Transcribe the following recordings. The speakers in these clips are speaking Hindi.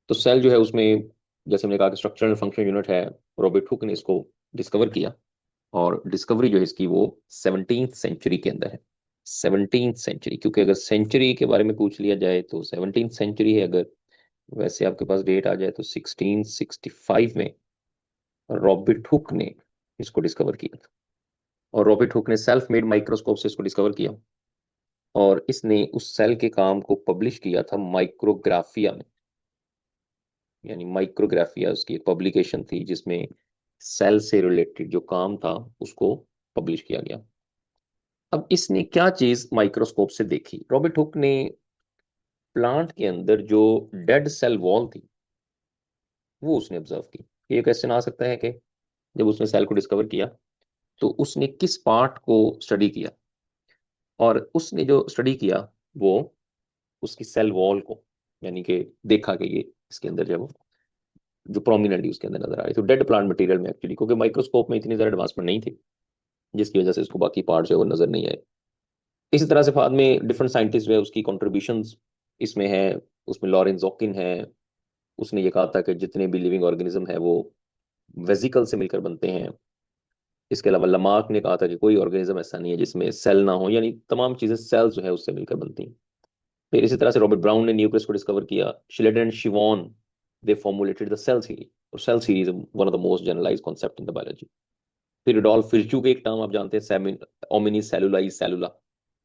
तो सेल जो है उसमें, जैसे हमने कहा कि स्ट्रक्चरल फंक्शन यूनिट है, रॉबर्ट हुक ने इसको डिस्कवर किया। और डिस्कवरी जो है इसकी वो 17th सेंचुरी के अंदर है। 17th सेंचुरी, क्योंकि अगर सेंचुरी के बारे में पूछ लिया जाए तो 17th सेंचुरी है। अगर वैसे आपके पास डेट आ जाए तो 1665 में रॉबर्ट हुक ने इसको डिस्कवर किया था। और रॉबर्ट हुक ने सेल्फ मेड माइक्रोस्कोप से इसको डिस्कवर किया। और इसने उस सेल के काम को पब्लिश किया था माइक्रोग्राफिया में। यानी माइक्रोग्राफिया उसकी एक पब्लिकेशन थी जिसमें सेल से रिलेटेड जो काम था उसको पब्लिश किया गया। अब इसने क्या चीज माइक्रोस्कोप से देखी? रॉबर्ट हुक ने प्लांट के अंदर जो डेड सेल वॉल थी वो उसने ऑब्जर्व की। ये क्वेश्चन आ सकता है कि जब उसने सेल को डिस्कवर किया तो उसने किस पार्ट को स्टडी किया? और उसने जो स्टडी किया वो उसकी सेल वॉल को, यानी कि देखा कि ये इसके अंदर जो जो प्रोमिनेंटली उसके अंदर नजर आ रही थी डेड प्लांट मटेरियल में एक्चुअली, क्योंकि माइक्रोस्कोप में इतनी ज्यादा एडवांसमेंट नहीं थी जिसकी वजह से इसको बाकी पार्ट जो है वो नजर नहीं आए। इसी तरह से बाद में डिफरेंट साइंटिस्ट है उसकी कॉन्ट्रीब्यूशंस इसमें है। उसमें लॉरेंस जॉकिन है। उसने ये कहा था कि जितने भी लिविंग ऑर्गेनिज्म है वो वेजिकल से मिलकर बनते हैं। इसके अलावा लमार्क ने कहा था कि कोई ऑर्गेनिज्म ऐसा नहीं है जिसमें सेल ना हो, यानी तमाम चीजें सेल जो है उससे मिलकर बनती हैं। फिर इसी तरह से रॉबर्ट ब्राउन ने न्यूक्लियस को डिस्कवर किया। Schleiden and Schwann they formulated the cell theory. और cell theory is one of the most generalized concept in the biology. फिर रुडोल्फ विर्चू के एक टर्म आप जानते हैं, ओमिनी सेलुलाइज सेलुला।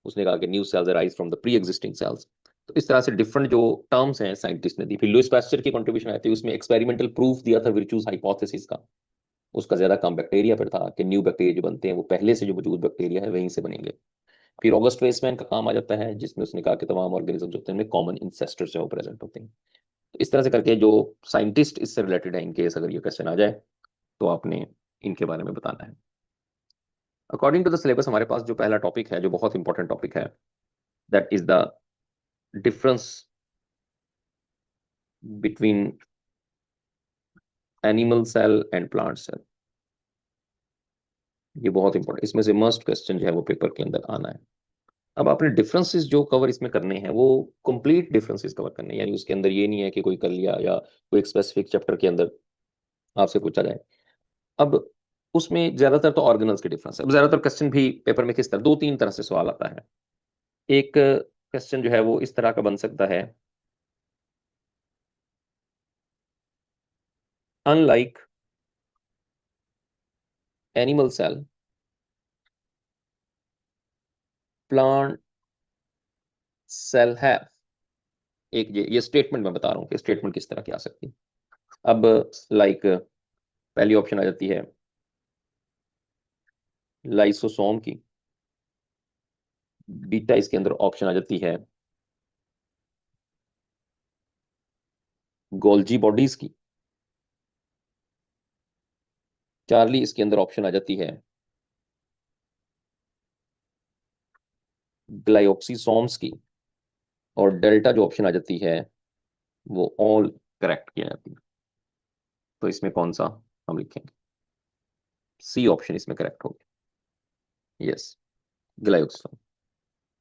उसने कहा कि new sales arise from the pre existing cells. तो इस तरह से डिफरेंट जो टर्म्स हैं साइंटिस्ट ने दी। फिर लुईस पास्चर की कंट्रीब्यूशन आई थी, उसमें एक्सपेरिमेंटल प्रूफ दिया था विर्चूज हाइपोथेसिस का। उसका ज्यादा काम बैक्टीरिया पर था कि न्यू बैक्टीरिया जो बनते हैं वो पहले से जो मौजूद बैक्टीरिया है वहीं से बनेंगे। फिर ऑगस्ट वेसमैन का काम आ जाता है जिसमें उसने कहा कि तमाम ऑर्गेनिज्म होते हैं उनमें कॉमन इंसेस्टर्स जो प्रेजेंट होते हैं। तो इस तरह से करके जो साइंटिस्ट इससे रिलेटेड है, इनकेस अगर ये क्वेश्चन आ जाए तो आपने इनके बारे में बताना है। अकॉर्डिंग टू द सिलेबस हमारे पास जो पहला टॉपिक है, जो बहुत इंपॉर्टेंट टॉपिक है, that is the difference between animal cell and plant cell. ये बहुत इंपॉर्टेंट, इसमें से मस्ट क्वेश्चन जो है वो पेपर के अंदर आना है। अब आपने डिफरेंसेस जो कवर इसमें करने हैं वो कंप्लीट डिफरेंसेस कवर करने हैं, यानी उसके अंदर ये नहीं है कि कोई कर लिया या कोई एक स्पेसिफिक चैप्टर के अंदर आपसे पूछा जाए। अब उसमें ज्यादातर तो ऑर्गेनल्स के डिफरेंस है। अब ज्यादातर क्वेश्चन भी पेपर में किस तरह, दो तीन तरह से सवाल आता है। एक क्वेश्चन जो है वो इस तरह का बन सकता है, unlike animal cell plant cell have. एक ये स्टेटमेंट मैं बता रहा हूँ कि स्टेटमेंट किस तरह की आ सकती है। अब लाइक पहली ऑप्शन आ जाती है लाइसोसोम की। बीटा इसके अंदर ऑप्शन आ जाती है गोल्जी बॉडीज की। चार्ली इसके अंदर ऑप्शन आ जाती है ग्लाइयोक्सीसोम्स की। और डेल्टा जो ऑप्शन आ जाती है वो ऑल करेक्ट किया जाती है। तो इसमें कौन सा हम लिखेंगे? सी ऑप्शन इसमें करेक्ट होगा। यस, ग्लाइयोक्सीसोम।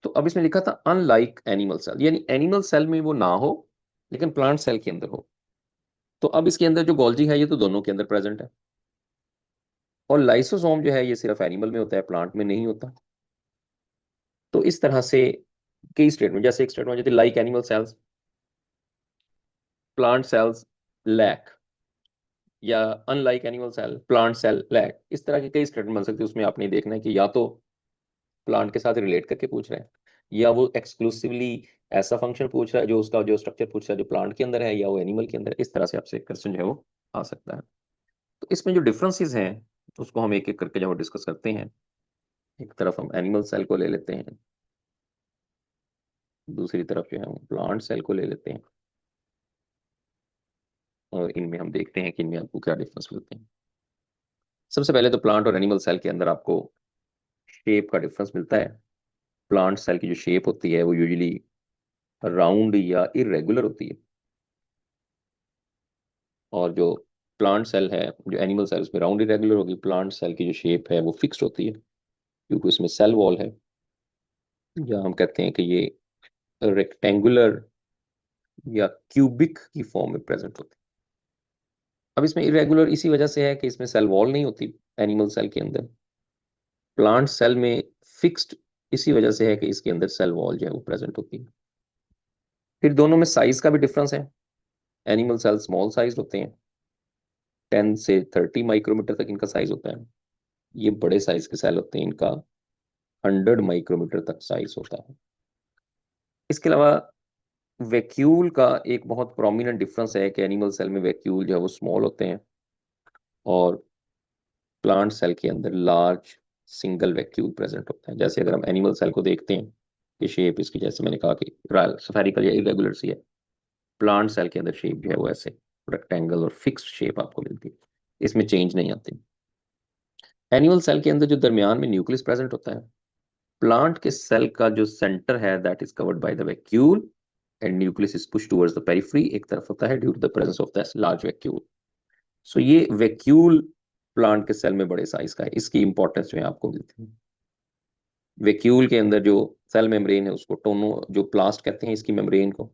तो अब इसमें लिखा था अनलाइक एनिमल सेल, यानी एनिमल सेल में वो ना हो लेकिन प्लांट सेल के अंदर हो। तो अब इसके अंदर जो गोल्जी है ये तो दोनों के अंदर प्रेजेंट है। और लाइसोसोम जो है ये सिर्फ एनिमल में होता है, प्लांट में नहीं होता। तो इस तरह से कई स्टेटमेंट, जैसे एक स्टेटमेंट जैसे like animal cells plant cells lack, या unlike animal cell plant cell lack, इस तरह के कई स्टेटमेंट बन सकते हैं। उसमें आपने देखना है कि या तो प्लांट के साथ रिलेट करके पूछ रहे हैं, या वो एक्सक्लूसिवली ऐसा फंक्शन पूछ रहा है जो उसका जो स्ट्रक्चर पूछ रहा है जो प्लांट के अंदर है या वो एनिमल के अंदर है। इस तरह से आपसे क्वेश्चन जो है वो आ सकता है। तो इसमें जो डिफरेंसेस हैं उसको हम एक एक करके जो डिस्कस करते हैं। एक तरफ हम एनिमल सेल को ले लेते हैं, दूसरी तरफ जो है हम प्लांट सेल को ले लेते हैं, और इनमें हम देखते हैं कि इनमें आपको क्या डिफरेंस मिलते हैं। सबसे पहले तो प्लांट और एनिमल सेल के अंदर आपको शेप का डिफरेंस मिलता है। प्लांट सेल की जो शेप होती है वो यूजुअली राउंड या इरेगुलर होती है। और जो प्लांट सेल है, जो एनिमल सेल, उसमें राउंड इरेगुलर होगी। प्लांट सेल की जो शेप है वो फिक्स्ड होती है क्योंकि उसमें सेल वॉल है, या हम कहते हैं कि ये रेक्टेंगुलर या क्यूबिक की फॉर्म में प्रेजेंट होते हैं। अब इसमें इरेगुलर इसी वजह से है कि इसमें सेल वॉल नहीं होती एनिमल सेल के अंदर। प्लांट सेल में फिक्स्ड इसी वजह से है कि इसके अंदर सेल वॉल जो है वो प्रेजेंट होती है। फिर दोनों में साइज का भी डिफरेंस है। एनिमल सेल स्मॉल साइज होते हैं, 10 से 30 माइक्रोमीटर तक इनका साइज होता है। ये बड़े साइज के सेल होते हैं, इनका 100 माइक्रोमीटर तक साइज होता है। इसके अलावा वैक्यूल का एक बहुत प्रोमिनेंट डिफरेंस है कि एनिमल सेल में वैक्यूल जो है वो स्मॉल होते हैं और प्लांट सेल के अंदर लार्ज सिंगल वैक्यूल प्रेजेंट होता है। जैसे अगर हम एनिमल सेल को देखते हैं कि शेप इसकी, जैसे मैंने कहा कि स्फेरिकल या इरेगुलर सी है, प्लांट सेल के अंदर शेप जो है वो ऐसे रेक्टेंगल और फिक्स्ड शेप आपको मिलती है, इसमें चेंज नहीं आती। एनिमल सेल के अंदर जो दरमियान में न्यूक्लियस प्रेजेंट होता है, प्लांट के सेल का जो सेंटर है that is covered by the vacuole and nucleus is push towards the periphery, एक तरफ होता है due to the presence of the large vacuole. So ये वैक्यूल प्लांट के सेल में बड़े साइज का है, इसकी इंपॉर्टेंस जो है आपको मिलती है। वैक्यूल के अंदर जो सेल मेम्ब्रेन है उसको टोनो जो प्लास्ट कहते हैं इसकी मेम्ब्रेन को,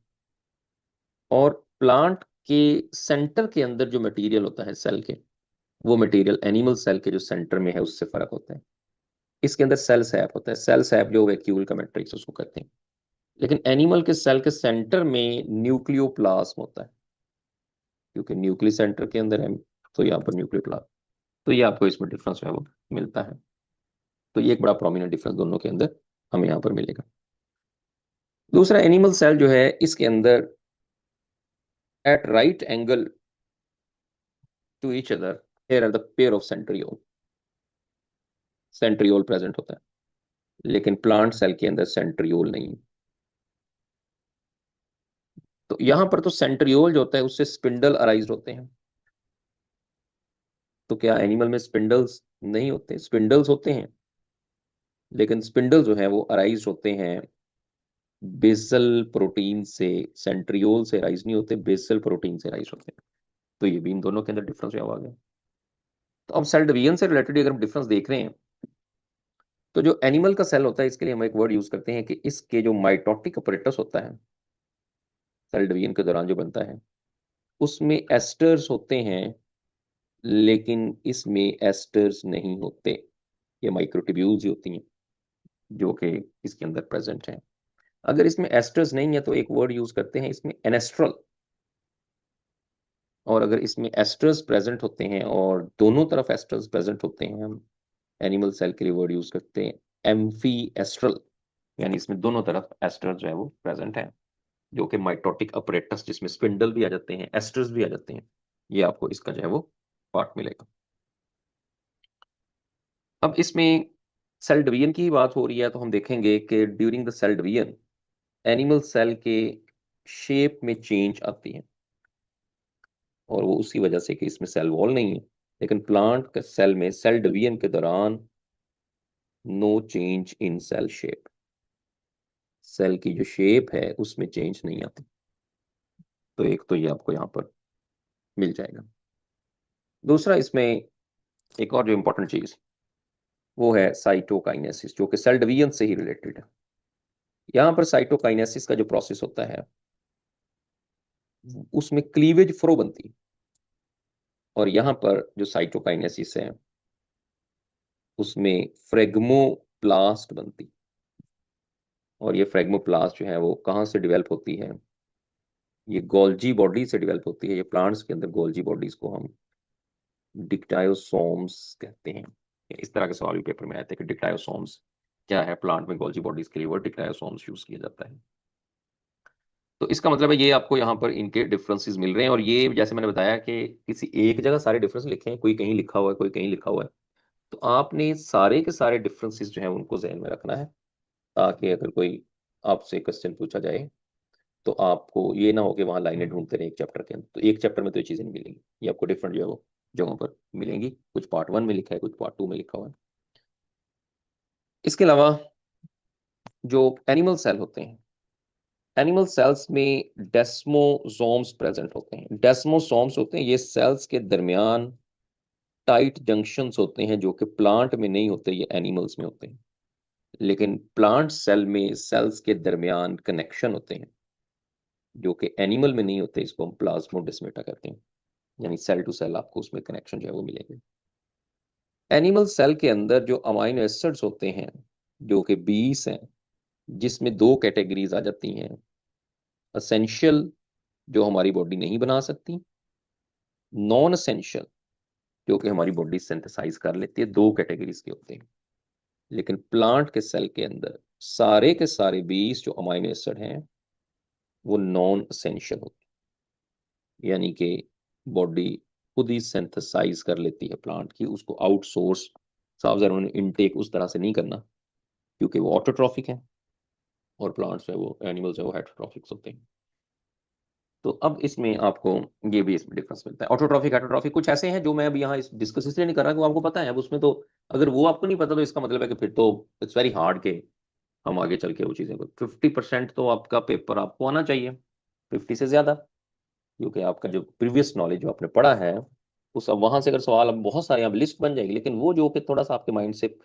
और प्लांट के सेंटर के अंदर जो मटेरियल होता है सेल के, वो मटेरियल एनिमल सेल के जो सेंटर में है उससे फर्क होता है। इसके अंदर सेल सैप होता है, सेल सैप जो वैक्यूल का मैट्रिक्स उसको कहते हैं। लेकिन एनिमल के सेल के सेंटर में न्यूक्लियोप्लाज्म होता है, क्योंकि न्यूक्लियस सेंटर के अंदर है तो यहाँ पर न्यूक्लियोप्लाज्म। तो ये आपको इसमें डिफरेंस है वो मिलता है। तो ये एक बड़ा प्रोमिनेंट डिफरेंस दोनों के अंदर हमें यहाँ पर मिलेगा। दूसरा, एनिमल सेल जो है इसके अंदर at right angle to each other here are the pair of centriole, centriole present होता है। लेकिन प्लांट सेल के अंदर सेंट्रियोल नहीं। तो यहां पर तो सेंट्रियोल जो होता है उससे स्पिंडल अराइज होते हैं। तो क्या एनिमल में स्पिंडल्स नहीं होते? स्पिंडल्स होते हैं, लेकिन स्पिंडल जो है वो अराइज होते हैं बेसल प्रोटीन से, सेंट्रियोल से राइज नहीं होते, बेसल प्रोटीन से राइज होते हैं। तो ये भी इन दोनों के अंदर डिफरेंस आ गया। तो अब सेल डिवीजन से रिलेटेड अगर हम डिफरेंस देख रहे हैं, तो जो एनिमल का सेल होता है इसके लिए हम एक वर्ड यूज करते हैं कि इसके जो माइटोटिक अपरेटस होता है सेल डिवीजन के दौरान जो बनता है, उसमें एस्टर्स होते हैं, लेकिन इसमें एस्टर्स नहीं होते। ये माइक्रोट्यूब्यूल्स ही होती हैं जो कि इसके अंदर प्रेजेंट हैं। अगर इसमें एस्टर्स नहीं है तो एक वर्ड यूज करते हैं इसमें एनेस्ट्रल, और अगर इसमें एस्टर्स प्रेजेंट होते हैं और दोनों तरफ एस्टर्स प्रेजेंट होते हैं, हम एनिमल सेल के लिए वर्ड यूज करते हैं एम्फी एस्ट्रल, यानी इसमें दोनों तरफ एस्टर्स जो है वो प्रेजेंट है, जो कि माइटोटिक अपरेटस जिसमें स्पिंडल भी आ जाते हैं, एस्टर्स भी आ जाते हैं, ये आपको इसका जो है वो पार्ट मिलेगा। अब इसमें सेल डिवीजन की बात हो रही है तो हम देखेंगे कि during the cell division animal cell के शेप में चेंज आती है, और वो उसी वजह से कि इसमें सेल वॉल नहीं है। लेकिन प्लांट के सेल में सेल डिवीजन के दौरान no change in cell shape, cell की जो शेप है उसमें चेंज नहीं आती। तो एक तो ये आपको यहाँ पर मिल जाएगा। दूसरा, इसमें एक और जो इंपॉर्टेंट चीज वो है साइटोकाइनेसिस, जो कि सेल डिवीजन से ही रिलेटेड है। यहाँ पर साइटोकाइनेसिस का जो प्रोसेस होता है उसमें क्लीवेज फ्रो बनती है, और यहाँ पर जो साइटोकाइनेसिस है उसमें फ्रेगमोप्लास्ट बनती। और ये फ्रेगमोप्लास्ट जो है वो कहाँ से डेवलप होती है? ये गोल्जी बॉडी से डेवलप होती है। ये प्लांट्स के अंदर गोल्जी बॉडीज को हम डिक्टायोसोम्स कहते हैं। इस तरह के सवाल भी पेपर में आए थे कि डिक्टायोसोम्स क्या है, प्लांट में गोल्जी बॉडीज के लिए वो डिक्टायोसोम्स यूज किया जाता है। तो इसका मतलब है ये आपको यहाँ पर इनके डिफरेंसेस मिल रहे हैं, और ये जैसे मैंने बताया कि किसी एक जगह सारे डिफरेंस लिखे हैं, कोई कहीं लिखा हुआ है कोई कहीं लिखा हुआ है। तो आपने सारे के सारे डिफरेंसेस जो है उनको जहन में रखना है, ताकि अगर कोई आपसे क्वेश्चन पूछा जाए तो आपको ये ना हो कि वहां लाइनें ढूंढते रहे एक चैप्टर के अंदर। तो एक चैप्टर में तो ये चीजें नहीं मिलेंगी, ये आपको डिफरेंट जो है वो जगहों पर मिलेंगी। कुछ पार्ट 1 में लिखा है, कुछ पार्ट 2 में लिखा हुआ है। इसके अलावा जो एनिमल सेल होते हैं, एनिमल सेल्स में डेस्मोसोम्स प्रेजेंट होते हैं। डेस्मोसोम्स होते हैं ये सेल्स के दरमियान टाइट जंक्शंस होते हैं, जो कि प्लांट में नहीं होते, ये एनिमल्स में होते हैं। लेकिन प्लांट सेल में सेल्स के दरमियान कनेक्शन होते हैं, जो कि एनिमल में नहीं होते, इसको हम प्लाज्मोडेस्माटा कहते हैं, यानी सेल टू सेल आपको उसमें कनेक्शन जो है वो मिलेंगे। एनिमल सेल के अंदर जो अमाइनो एसिड्स होते हैं जो कि 20 हैं, जिसमें दो कैटेगरीज आ जाती हैं, असेंशियल जो हमारी बॉडी नहीं बना सकती, नॉन असेंशियल जो कि हमारी बॉडी सिंथेसाइज कर लेती है, दो कैटेगरीज के होते हैं। लेकिन प्लांट के सेल के अंदर सारे के सारे 20 जो अमाइनो एसिड हैं वो नॉन असेंशियल होते हैं, यानी कि बॉडी खुद ही सिंथेसाइज कर लेती है प्लांट की, उसको आउटसोर्स साफ जरूर इनटेक उस तरह से नहीं करना, क्योंकि वो ऑटोट्रॉफिक है और प्लांट्स है वो, एनिमल्स है वो हेटरोट्रॉफिक होते हैं। तो अब इसमें आपको ये भी इसमें डिफरेंस मिलता है। ऑटोट्रॉफिक हेटरोट्रॉफिक कुछ ऐसे हैं जो मैं अभी यहाँ इस डिस्कस इसलिए नहीं कर रहा कि वो आपको पता है, अब उसमें तो अगर वो आपको नहीं पता तो इसका मतलब है कि फिर तो इट्स वेरी हार्ड के हम आगे चल के वो चीज़ें को 50% तो आपका पेपर आपको आना चाहिए, 50 से ज़्यादा, क्योंकि आपका जो प्रीवियस नॉलेज जो आपने पढ़ा है उस, अब वहां से अगर सवाल, अब बहुत सारे अब लिस्ट बन जाएगी, लेकिन वो जो कि थोड़ा सा आपके माइंड से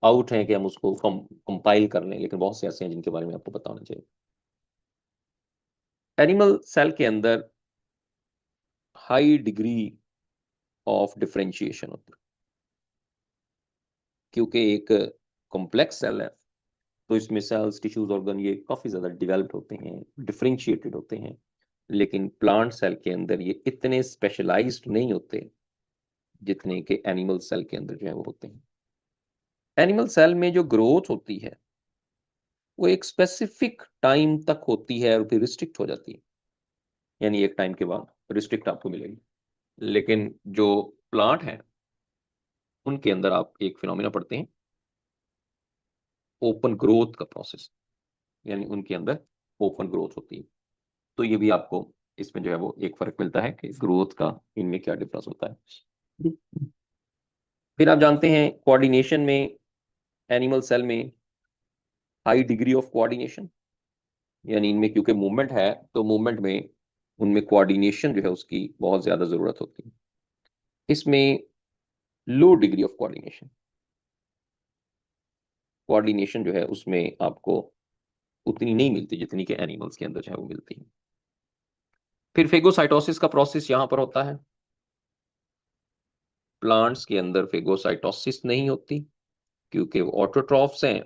आउट है कि हम उसको कंपाइल कर लें, लेकिन बहुत से ऐसे हैं जिनके बारे में आपको पता होना चाहिए। एनिमल सेल के अंदर हाई डिग्री ऑफ डिफरेंशिएशन होती है, क्योंकि एक कॉम्प्लेक्स सेल है, तो इसमें सेल्स टिश्यूज ऑर्गन ये काफी ज्यादा डेवलप्ड होते हैं, डिफरेंशिएटेड होते हैं। लेकिन प्लांट सेल के अंदर ये इतने स्पेशलाइज्ड नहीं होते जितने के एनिमल सेल के अंदर जो है वो होते हैं। एनिमल सेल में जो ग्रोथ होती है वो एक स्पेसिफिक टाइम तक होती है और फिर रिस्ट्रिक्ट हो जाती है, यानी एक टाइम के बाद रिस्ट्रिक्ट आपको मिलेगी। लेकिन जो प्लांट है उनके अंदर आप एक फिनोमिना पढ़ते हैं, ओपन ग्रोथ का प्रोसेस, यानी उनके अंदर ओपन ग्रोथ होती है। तो ये भी आपको इसमें जो है वो एक फर्क मिलता है कि ग्रोथ का इनमें क्या डिफरेंस होता है। फिर आप जानते हैं कोऑर्डिनेशन में, एनिमल सेल में हाई डिग्री ऑफ कोऑर्डिनेशन, यानी इनमें क्योंकि मूवमेंट है तो मूवमेंट में उनमें कोऑर्डिनेशन जो है उसकी बहुत ज्यादा जरूरत होती है। इसमें लो डिग्री ऑफ कोऑर्डिनेशन, कोऑर्डिनेशन जो है उसमें आपको उतनी नहीं मिलती जितनी कि एनिमल्स के अंदर जो है वो मिलती है। फिर फेगोसाइटोसिस का प्रोसेस यहां पर होता है। प्लांट्स के अंदर फेगोसाइटोसिस नहीं होती, क्योंकि वो ऑटोट्रॉफ्स हैं,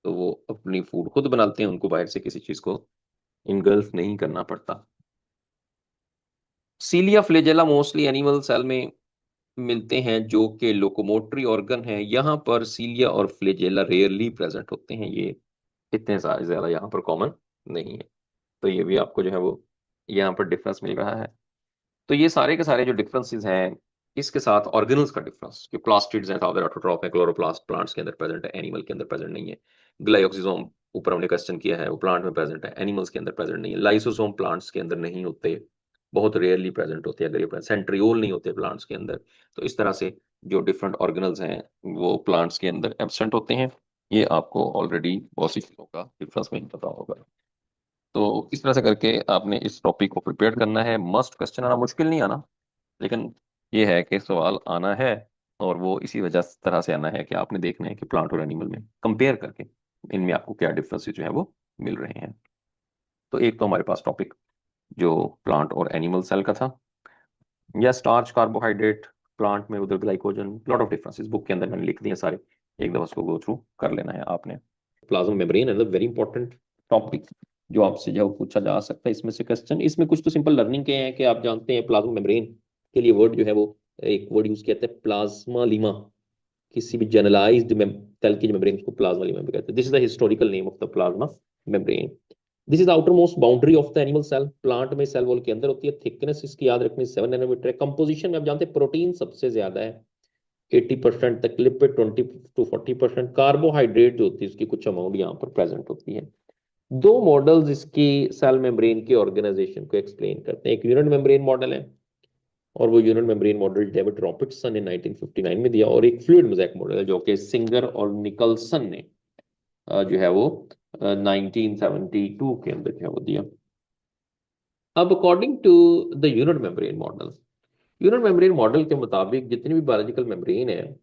तो वो अपनी फूड खुद बनाते हैं, उनको बाहर से किसी चीज को इनगल्फ नहीं करना पड़ता। सीलिया फ्लेजेला मोस्टली एनिमल सेल में मिलते हैं, जो कि लोकोमोटरी ऑर्गन है। यहाँ पर सीलिया और फ्लेजेला रेयरली प्रेजेंट होते हैं, ये इतने सारे ज्यादा यहाँ पर कॉमन नहीं है। तो ये भी आपको जो है वो यहाँ पर डिफरेंस मिल रहा है। तो ये सारे के सारे जो डिफरेंसेस हैं, इसके साथ ऑर्गेनल्स का डिफरेंस, कि प्लास्टिड्स हैं, सादर ऑटोट्रॉफ है, क्लोरोप्लास्ट प्लांट्स के अंदर प्रेजेंट है, एनिमल के अंदर प्रेजेंट नहीं है। ग्लाइऑक्सिसोम ऊपर हमने क्वेश्चन किया है, वो प्लांट में प्रेजेंट है, एनिमल्स के अंदर प्रेजेंट नहीं है। लाइसोसोम प्लांट्स के अंदर नहीं होते, बहुत रेयरली प्रेजेंट होते हैं, अगर ये सेंट्रियोल नहीं होते प्लांट्स के अंदर। तो इस तरह से जो डिफरेंट ऑर्गेनल्स हैं वो प्लांट्स के अंदर एब्सेंट होते हैं। ये आपको ऑलरेडी बहुत सी चीजों का डिफरेंस में पता होगा। तो इस तरह से करके आपने इस टॉपिक को प्रिपेयर करना है। मस्ट क्वेश्चन आना, मुश्किल नहीं आना, लेकिन ये है कि सवाल आना है, और वो इसी वजह तरह से आना है कि आपने देखना है कि प्लांट और एनिमल में कंपेयर करके इनमें आपको क्या डिफरेंसेस जो है वो मिल रहे हैं। तो एक तो हमारे पास टॉपिक जो प्लांट और एनिमल सेल का था, या स्टार्च, कार्बोहाइड्रेट, प्लांट में उधर glycogen, lot of differences book के अंदर मैंने लिख दिए सारे, एक दफा उसको गो थ्रू कर लेना है आपने। Plasma membrane is a very important topic जो आपसे जो पूछा जा सकता है इसमें से क्वेश्चन। इसमें कुछ तो सिंपल लर्निंग के हैं कि आप जानते हैं प्लाज्मा मेम्ब्रेन के लिए वर्ड जो है वो, एक वर्ड यूज किया है प्लाज्मा लीमा। किसी भी जनरलाइज्ड सेल की मेम्ब्रेन को प्लाज्मा लीमा भी कहते हैं। This is the historical name of the plasma membrane. This is outermost boundary of the animal cell. Plant में सेल वॉल के अंदर होती है। थिकनेस इसकी याद रखनी 7 नैनोमीटर है। कंपोजिशन में आप जानते हैं प्रोटीन सबसे ज्यादा है, 80% तक, लिपिड 20 to 40%। कार्बोहाइड्रेट जो होती है उसकी कुछ अमाउंट यहाँ पर प्रेजेंट होती है। दो मॉडल्स इसकी सेल मेम्ब्रेन की ऑर्गेनाइजेशन को एक्सप्लेन करते हैं। एक यूनिट मेम्ब्रेन मॉडल है, और वो unit membrane model David Robertson ने 1959 में दिया। और एक फ्लूइड मोज़ेक मॉडल है जो कि सिंगर और निकलसन ने जो है वो 1972 के अंदर जो है वो दिया। अब according to the unit membrane model, unit membrane model के मुताबिक जितनी भी बायोलॉजिकल मेम्ब्रेन है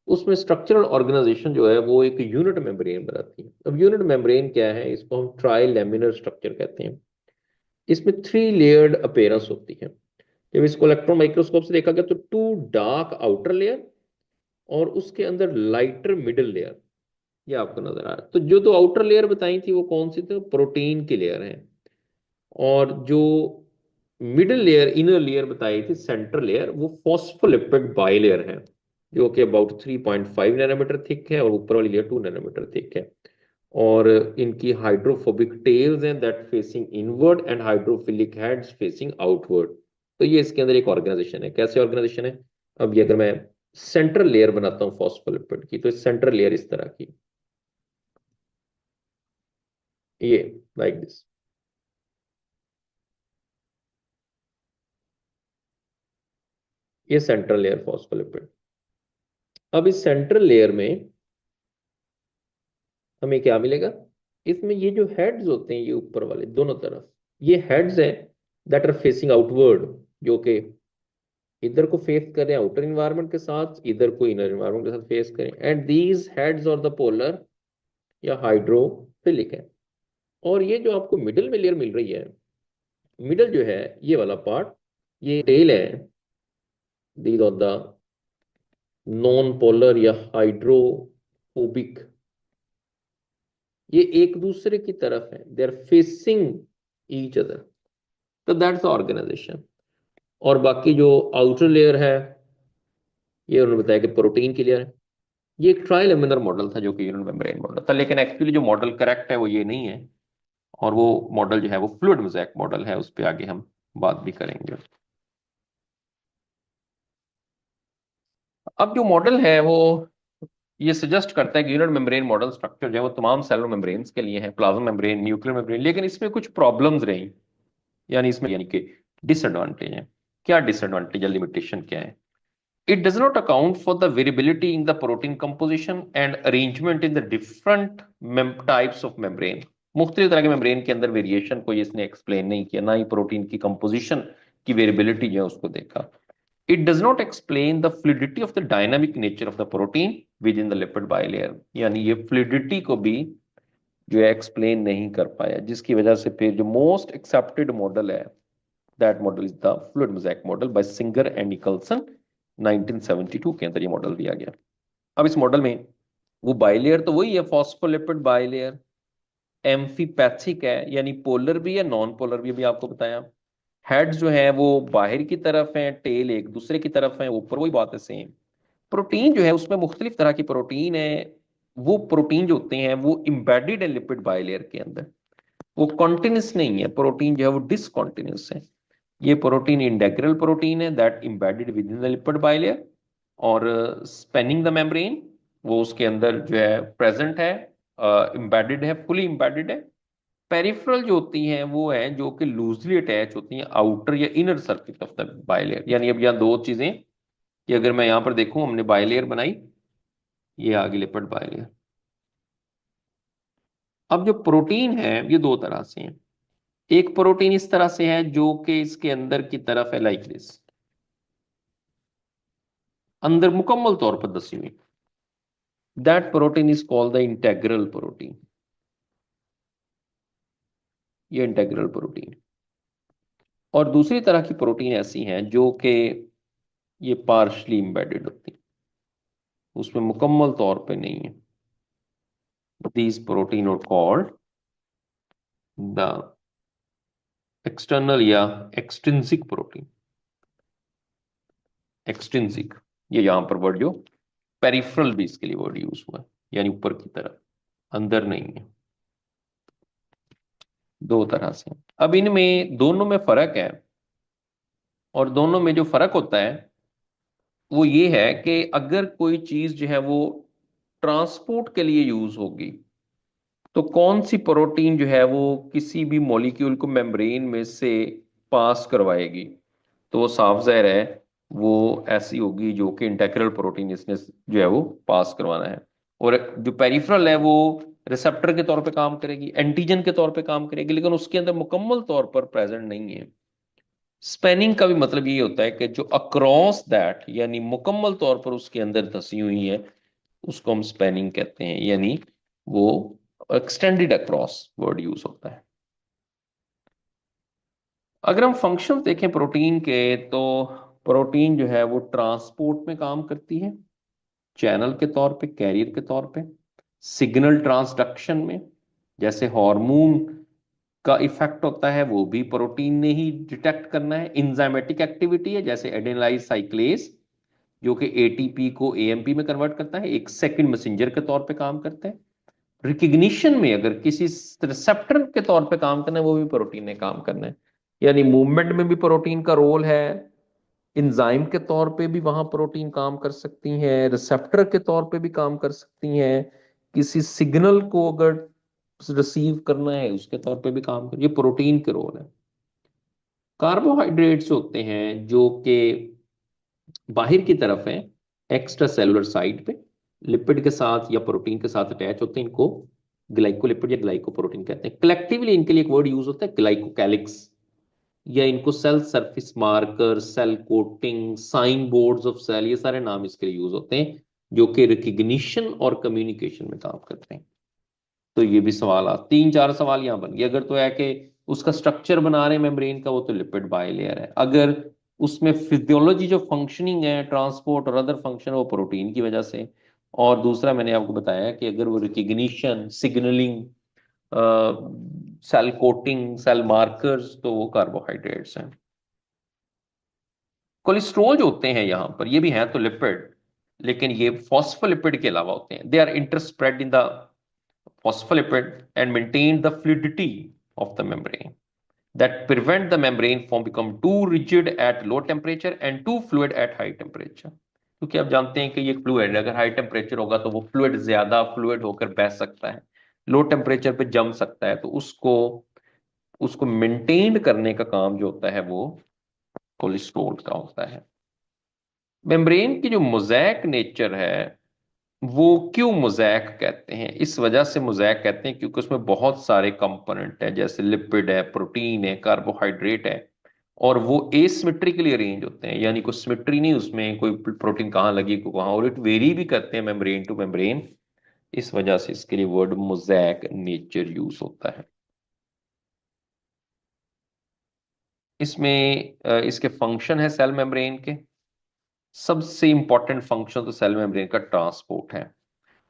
उसमें स्ट्रक्चरल ऑर्गेनाइजेशन जो है वो एक यूनिट मेम्ब्रेन बनाती है। अब यूनिट मेम्ब्रेन क्या है, इसको हम ट्राई लेमिनर स्ट्रक्चर कहते हैं। इसमें 3 लेयर्ड अपीयरेंस होती है। जब इसको इलेक्ट्रॉन माइक्रोस्कोप से देखा गया तो 2 डार्क आउटर लेयर और उसके अंदर लाइटर मिडिल लेयर, ये आपको नजर आ रहा है। तो जो 2 आउटर लेयर बताई थी वो कौन सी थी? प्रोटीन की लेयर है। और जो मिडिल लेयर, इनर लेयर बताई थी, सेंटर लेयर, वो फॉस्फोलिपिड बाइलेयर है, जो कि अबाउट 3.5 नैनोमीटर थिक है, और ऊपर वाली लेयर 2 नैनोमीटर थिक है। और इनकी हाइड्रोफोबिक टेल्स हैं that facing inward and hydrophilic heads facing outward. तो ये इसके अंदर एक ऑर्गेनाइजेशन है। कैसे ऑर्गेनाइजेशन है? अब ये अगर मैं सेंट्रल लेयर बनाता हूँ फॉस्फोलिपिड की, तो सेंट्रल लेयर इस तरह की, ये लाइक दिस, ये सेंट्रल लेयर फॉस्फोलिपिड। अब इस सेंट्रल लेयर में हमें क्या मिलेगा? इसमें ये जो हेड्स होते हैं, ये ऊपर वाले दोनों तरफ, ये हेड्स हैं दैट आर फेसिंग आउटवर्ड, जो कि इधर को फेस करें आउटर इन्वायरमेंट के साथ, इधर को इनर इन्वायरमेंट के साथ फेस करें। एंड दीज हेड्स और द पोलर या हाइड्रोफिलिक है। और ये जो आपको मिडिल में लेयर मिल रही है, मिडिल जो है ये वाला पार्ट, ये टेल है, these of the non polar या हाइड्रोफोबिक, ये एक दूसरे की तरफ है, they are facing each other. तो दैट्स ऑर्गेनाइजेशन। और बाकी जो आउटर लेयर है, ये उन्होंने बताया कि प्रोटीन की लेयर है। ये एक ट्रायल लेमिनर मॉडल था जो कि यूनिट मेम्ब्रेन मॉडल था, लेकिन एक्चुअली जो मॉडल करेक्ट है वो ये नहीं है। और वो मॉडल जो है वो फ्लूइड मोज़ेक मॉडल है, उस पर आगे हम बात भी करेंगे। अब जो मॉडल है वो ये सजेस्ट करता है कि यूनिट मेम्ब्रेन मॉडल स्ट्रक्चर जो है वो तमाम सेलुलर मेम्ब्रेन्स के लिए है, प्लाज्मा मेम्ब्रेन, न्यूक्लियर मेम्ब्रेन, लेकिन इसमें कुछ प्रॉब्लम्स रही, यानी इसमें यानी कि डिसएडवांटेज है। क्या डिसएडवांटेज या लिमिटेशन क्या है? It does not account for the variability in the protein composition and arrangement in the different types of membrane। मुख्तलिफ तरह के मेम्ब्रेन के अंदर वेरिएशन को इसने एक्सप्लेन नहीं किया, ना ही प्रोटीन की कंपोजिशन की वेरिएबिलिटी जो है उसको देखा। It does not explain the fluidity of the dynamic nature of the protein within the lipid bilayer। यानी ये फ्लूइडिटी को भी जो है एक्सप्लेन नहीं कर पाया, जिसकी वजह से फिर जो मोस्ट एक्सेप्टेड मॉडल है, that model is the fluid mosaic model by singer and Nicholson. 1972 के अंदर ये मॉडल दिया गया। अब इस मॉडल में वो बाइलेयर तो वही है, फॉस्फोलिपिड बाइलेयर, एम्फीपैथिक है, यानी पोलर भी है नॉन पोलर भी, अभी आपको बताया। हेड्स जो है वो बाहर की तरफ है, टेल एक दूसरे की तरफ है, ऊपर वही बात है सेम। प्रोटीन जो है उसमें मुख्तलिफ तरह की प्रोटीन है। वो प्रोटीन जो होते हैं वो इम्बेडेड है लिपिड बाइलेयर के अंदर, वो कॉन्टिन्यूस नहीं है। प्रोटीन जो है वो डिसकॉन्टिन्यूस है। ये प्रोटीन इंटेग्रल प्रोटीन है that embedded with in the lipid bilayer, और स्पेनिंग द मेम्ब्रेन, वो उसके अंदर जो है प्रेजेंट है, इम्बेडेड है, फुली इम्बेडेड है। पेरिफेरल जो होती हैं वो है जो कि लूजली अटैच होती हैं आउटर या inner circuit of the bilayer. यानी अब यहाँ दो चीजें, कि अगर मैं यहाँ पर देखूं, हमने बाइलेयर बनाई, ये आगे लिपिड बाइलेयर। अब जो प्रोटीन है ये दो तरह से है। एक प्रोटीन इस तरह से है जो कि इसके अंदर की तरफ है, लाइक दिस, अंदर मुकम्मल तौर पर दसी हुई, that protein is called the integral protein. ये इंटेग्रल प्रोटीन। और दूसरी तरह की प्रोटीन ऐसी हैं जो कि ये पार्शली इंबेडेड होती हैं, उसमें मुकम्मल तौर पे नहीं है। These protein are called the external or extrinsic protein. Extrinsic, ये यहां पर वर्ड जो पेरिफेरल भी इसके लिए वर्ड यूज हुआ है, यानी ऊपर की तरफ, अंदर नहीं है। दो तरह से। अब इनमें दोनों में फर्क है, और दोनों में जो फर्क होता है वो ये है कि अगर कोई चीज जो है वो ट्रांसपोर्ट के लिए यूज होगी, तो कौन सी प्रोटीन जो है वो किसी भी मॉलिक्यूल को मेम्ब्रेन में से पास करवाएगी, तो वो साफ जाहिर है वो ऐसी होगी जो कि इंटेग्रल प्रोटीन इसने जो है वो पास करवाना है। और जो पेरिफेरल है वो रिसेप्टर के तौर पे काम करेगी, एंटीजन के तौर पे काम करेगी, लेकिन उसके अंदर मुकम्मल तौर पर प्रेजेंट नहीं है। स्पेनिंग का भी मतलब ये होता है कि जो अक्रॉस दैट, यानी मुकम्मल तौर पर उसके अंदर धसी हुई है, उसको हम स्पेनिंग कहते हैं। यानी वो एक्सटेंडेड अक्रॉस वर्ड यूज होता है। अगर हम फंक्शंस देखें प्रोटीन के, तो प्रोटीन जो है वो ट्रांसपोर्ट में काम करती है, चैनल के तौर पे, कैरियर के तौर पे, सिग्नल ट्रांसडक्शन में, जैसे हार्मोन का इफेक्ट होता है वो भी प्रोटीन ने ही डिटेक्ट करना है। इंजाइमेटिक एक्टिविटी है, जैसे एडेनाइल साइक्लेस जो कि एटीपी को एएमपी में कन्वर्ट करता है, एक सेकंड मैसेंजर के तौर पे काम करता है। रिकग्निशन में अगर किसी रिसेप्टर के तौर पे काम करना है, वो भी प्रोटीन ने काम करना है। यानी मूवमेंट में भी प्रोटीन का रोल है, इंजाइम के तौर पे भी वहां प्रोटीन काम कर सकती हैं, रिसेप्टर के तौर पे भी काम कर सकती हैं, किसी सिग्नल को अगर रिसीव करना है उसके तौर पे भी काम कर, ये प्रोटीन के रोल है। कार्बोहाइड्रेट्स होते हैं जो कि बाहर की तरफ है, एक्स्ट्रा सेलुलर साइड पे, लिपिड के साथ या प्रोटीन के साथ अटैच होते हैं, इनको ग्लाइकोलिपिड या ग्लाइकोप्रोटीन कहते हैं। कलेक्टिवली इनके लिए एक वर्ड यूज होता है ग्लाइकोकैलिक्स, या इनको cell surface marker, cell coating, sign boards of cell, ये सारे नाम इसके लिए यूज होते हैं, जो कि रिकग्निशन और कम्युनिकेशन में काम करते हैं। तो ये भी सवाल आ, 3-4 सवाल यहाँ बन गए। अगर तो है कि उसका स्ट्रक्चर बना रहे हैं मेम्ब्रेन का, वो तो लिपिड बाइलेयर है। अगर उसमें फिजियोलॉजी जो फंक्शनिंग है, ट्रांसपोर्ट और अदर फंक्शन, वो प्रोटीन की वजह से। और दूसरा मैंने आपको बताया कि अगर वो recognition, signalling, cell coating, cell markers, तो वो कार्बोहाइड्रेट्स हैं। कोलेस्ट्रॉल जो होते हैं यहाँ पर, ये भी हैं तो लिपिड, लेकिन ये फॉस्फोलिपिड के अलावा होते हैं। They are interspersed in the phospholipid and maintain the fluidity of the membrane that prevent the membrane from become too rigid at low temperature and too fluid at high temperature। क्योंकि आप जानते हैं कि ये फ्लूइड है, अगर हाई टेम्परेचर होगा तो वो फ्लूइड, ज्यादा फ्लूइड होकर बह सकता है, लो टेम्परेचर पे जम सकता है। तो उसको उसको मेंटेन करने का काम जो होता है वो कोलेस्ट्रॉल का होता है। मेम्ब्रेन की जो मोज़ेक नेचर है, वो क्यों मोज़ेक कहते हैं? इस वजह से मोज़ेक कहते हैं क्योंकि उसमें बहुत सारे कंपोनेंट हैं, जैसे लिपिड है, प्रोटीन है, कार्बोहाइड्रेट है, और वो एसिमेट्रिकली अरेंज होते हैं, यानी कोई सिमेट्री नहीं उसमें, कोई प्रोटीन कहाँ लगी कोई कहाँ, और इट वेरी भी करते हैं मेम्ब्रेन टू मेम्ब्रेन। इस वजह से इसके लिए वर्ड मोज़ेक नेचर यूज होता है। इसमें इसके फंक्शन है सेल मेम्ब्रेन के। सबसे इंपॉर्टेंट फंक्शन तो सेल मेम्ब्रेन का ट्रांसपोर्ट है।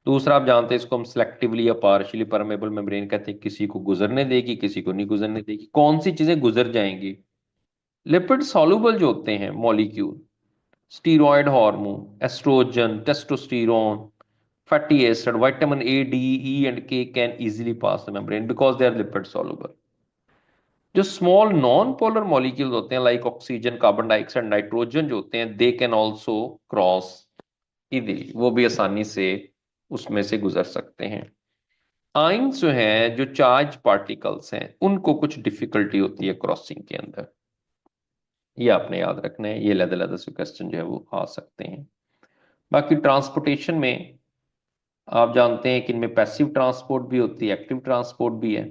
दूसरा, आप जानते हैं इसको हम सिलेक्टिवली या पार्शियली परमेबल मेम्ब्रेन कहते हैं, किसी को गुजरने देगी, किसी को नहीं गुजरने देगी। कौन सी चीजें गुजर जाएंगी? लिपिड सॉल्युबल जो होते हैं molecule, steroid hormone, oestrogen, testosterone, fatty acid, vitamin A, D, E and K can easily pass the membrane because they are lipid soluble. जो स्मॉल नॉन पोलर मॉलिक्यूल होते हैं like oxygen, carbon dioxide, nitrogen जो होते हैं, they can also cross easily, वो भी आसानी से उसमें से गुजर सकते हैं। आइंस जो हैं, जो चार्ज पार्टिकल्स हैं, उनको कुछ डिफिकल्टी होती है क्रॉसिंग के अंदर, ये आपने याद रखना है। ये अलग-अलग से क्वेश्चन जो है वो आ सकते हैं। बाकी ट्रांसपोर्टेशन में आप जानते हैं कि इनमें पैसिव ट्रांसपोर्ट भी होती है, एक्टिव ट्रांसपोर्ट भी है।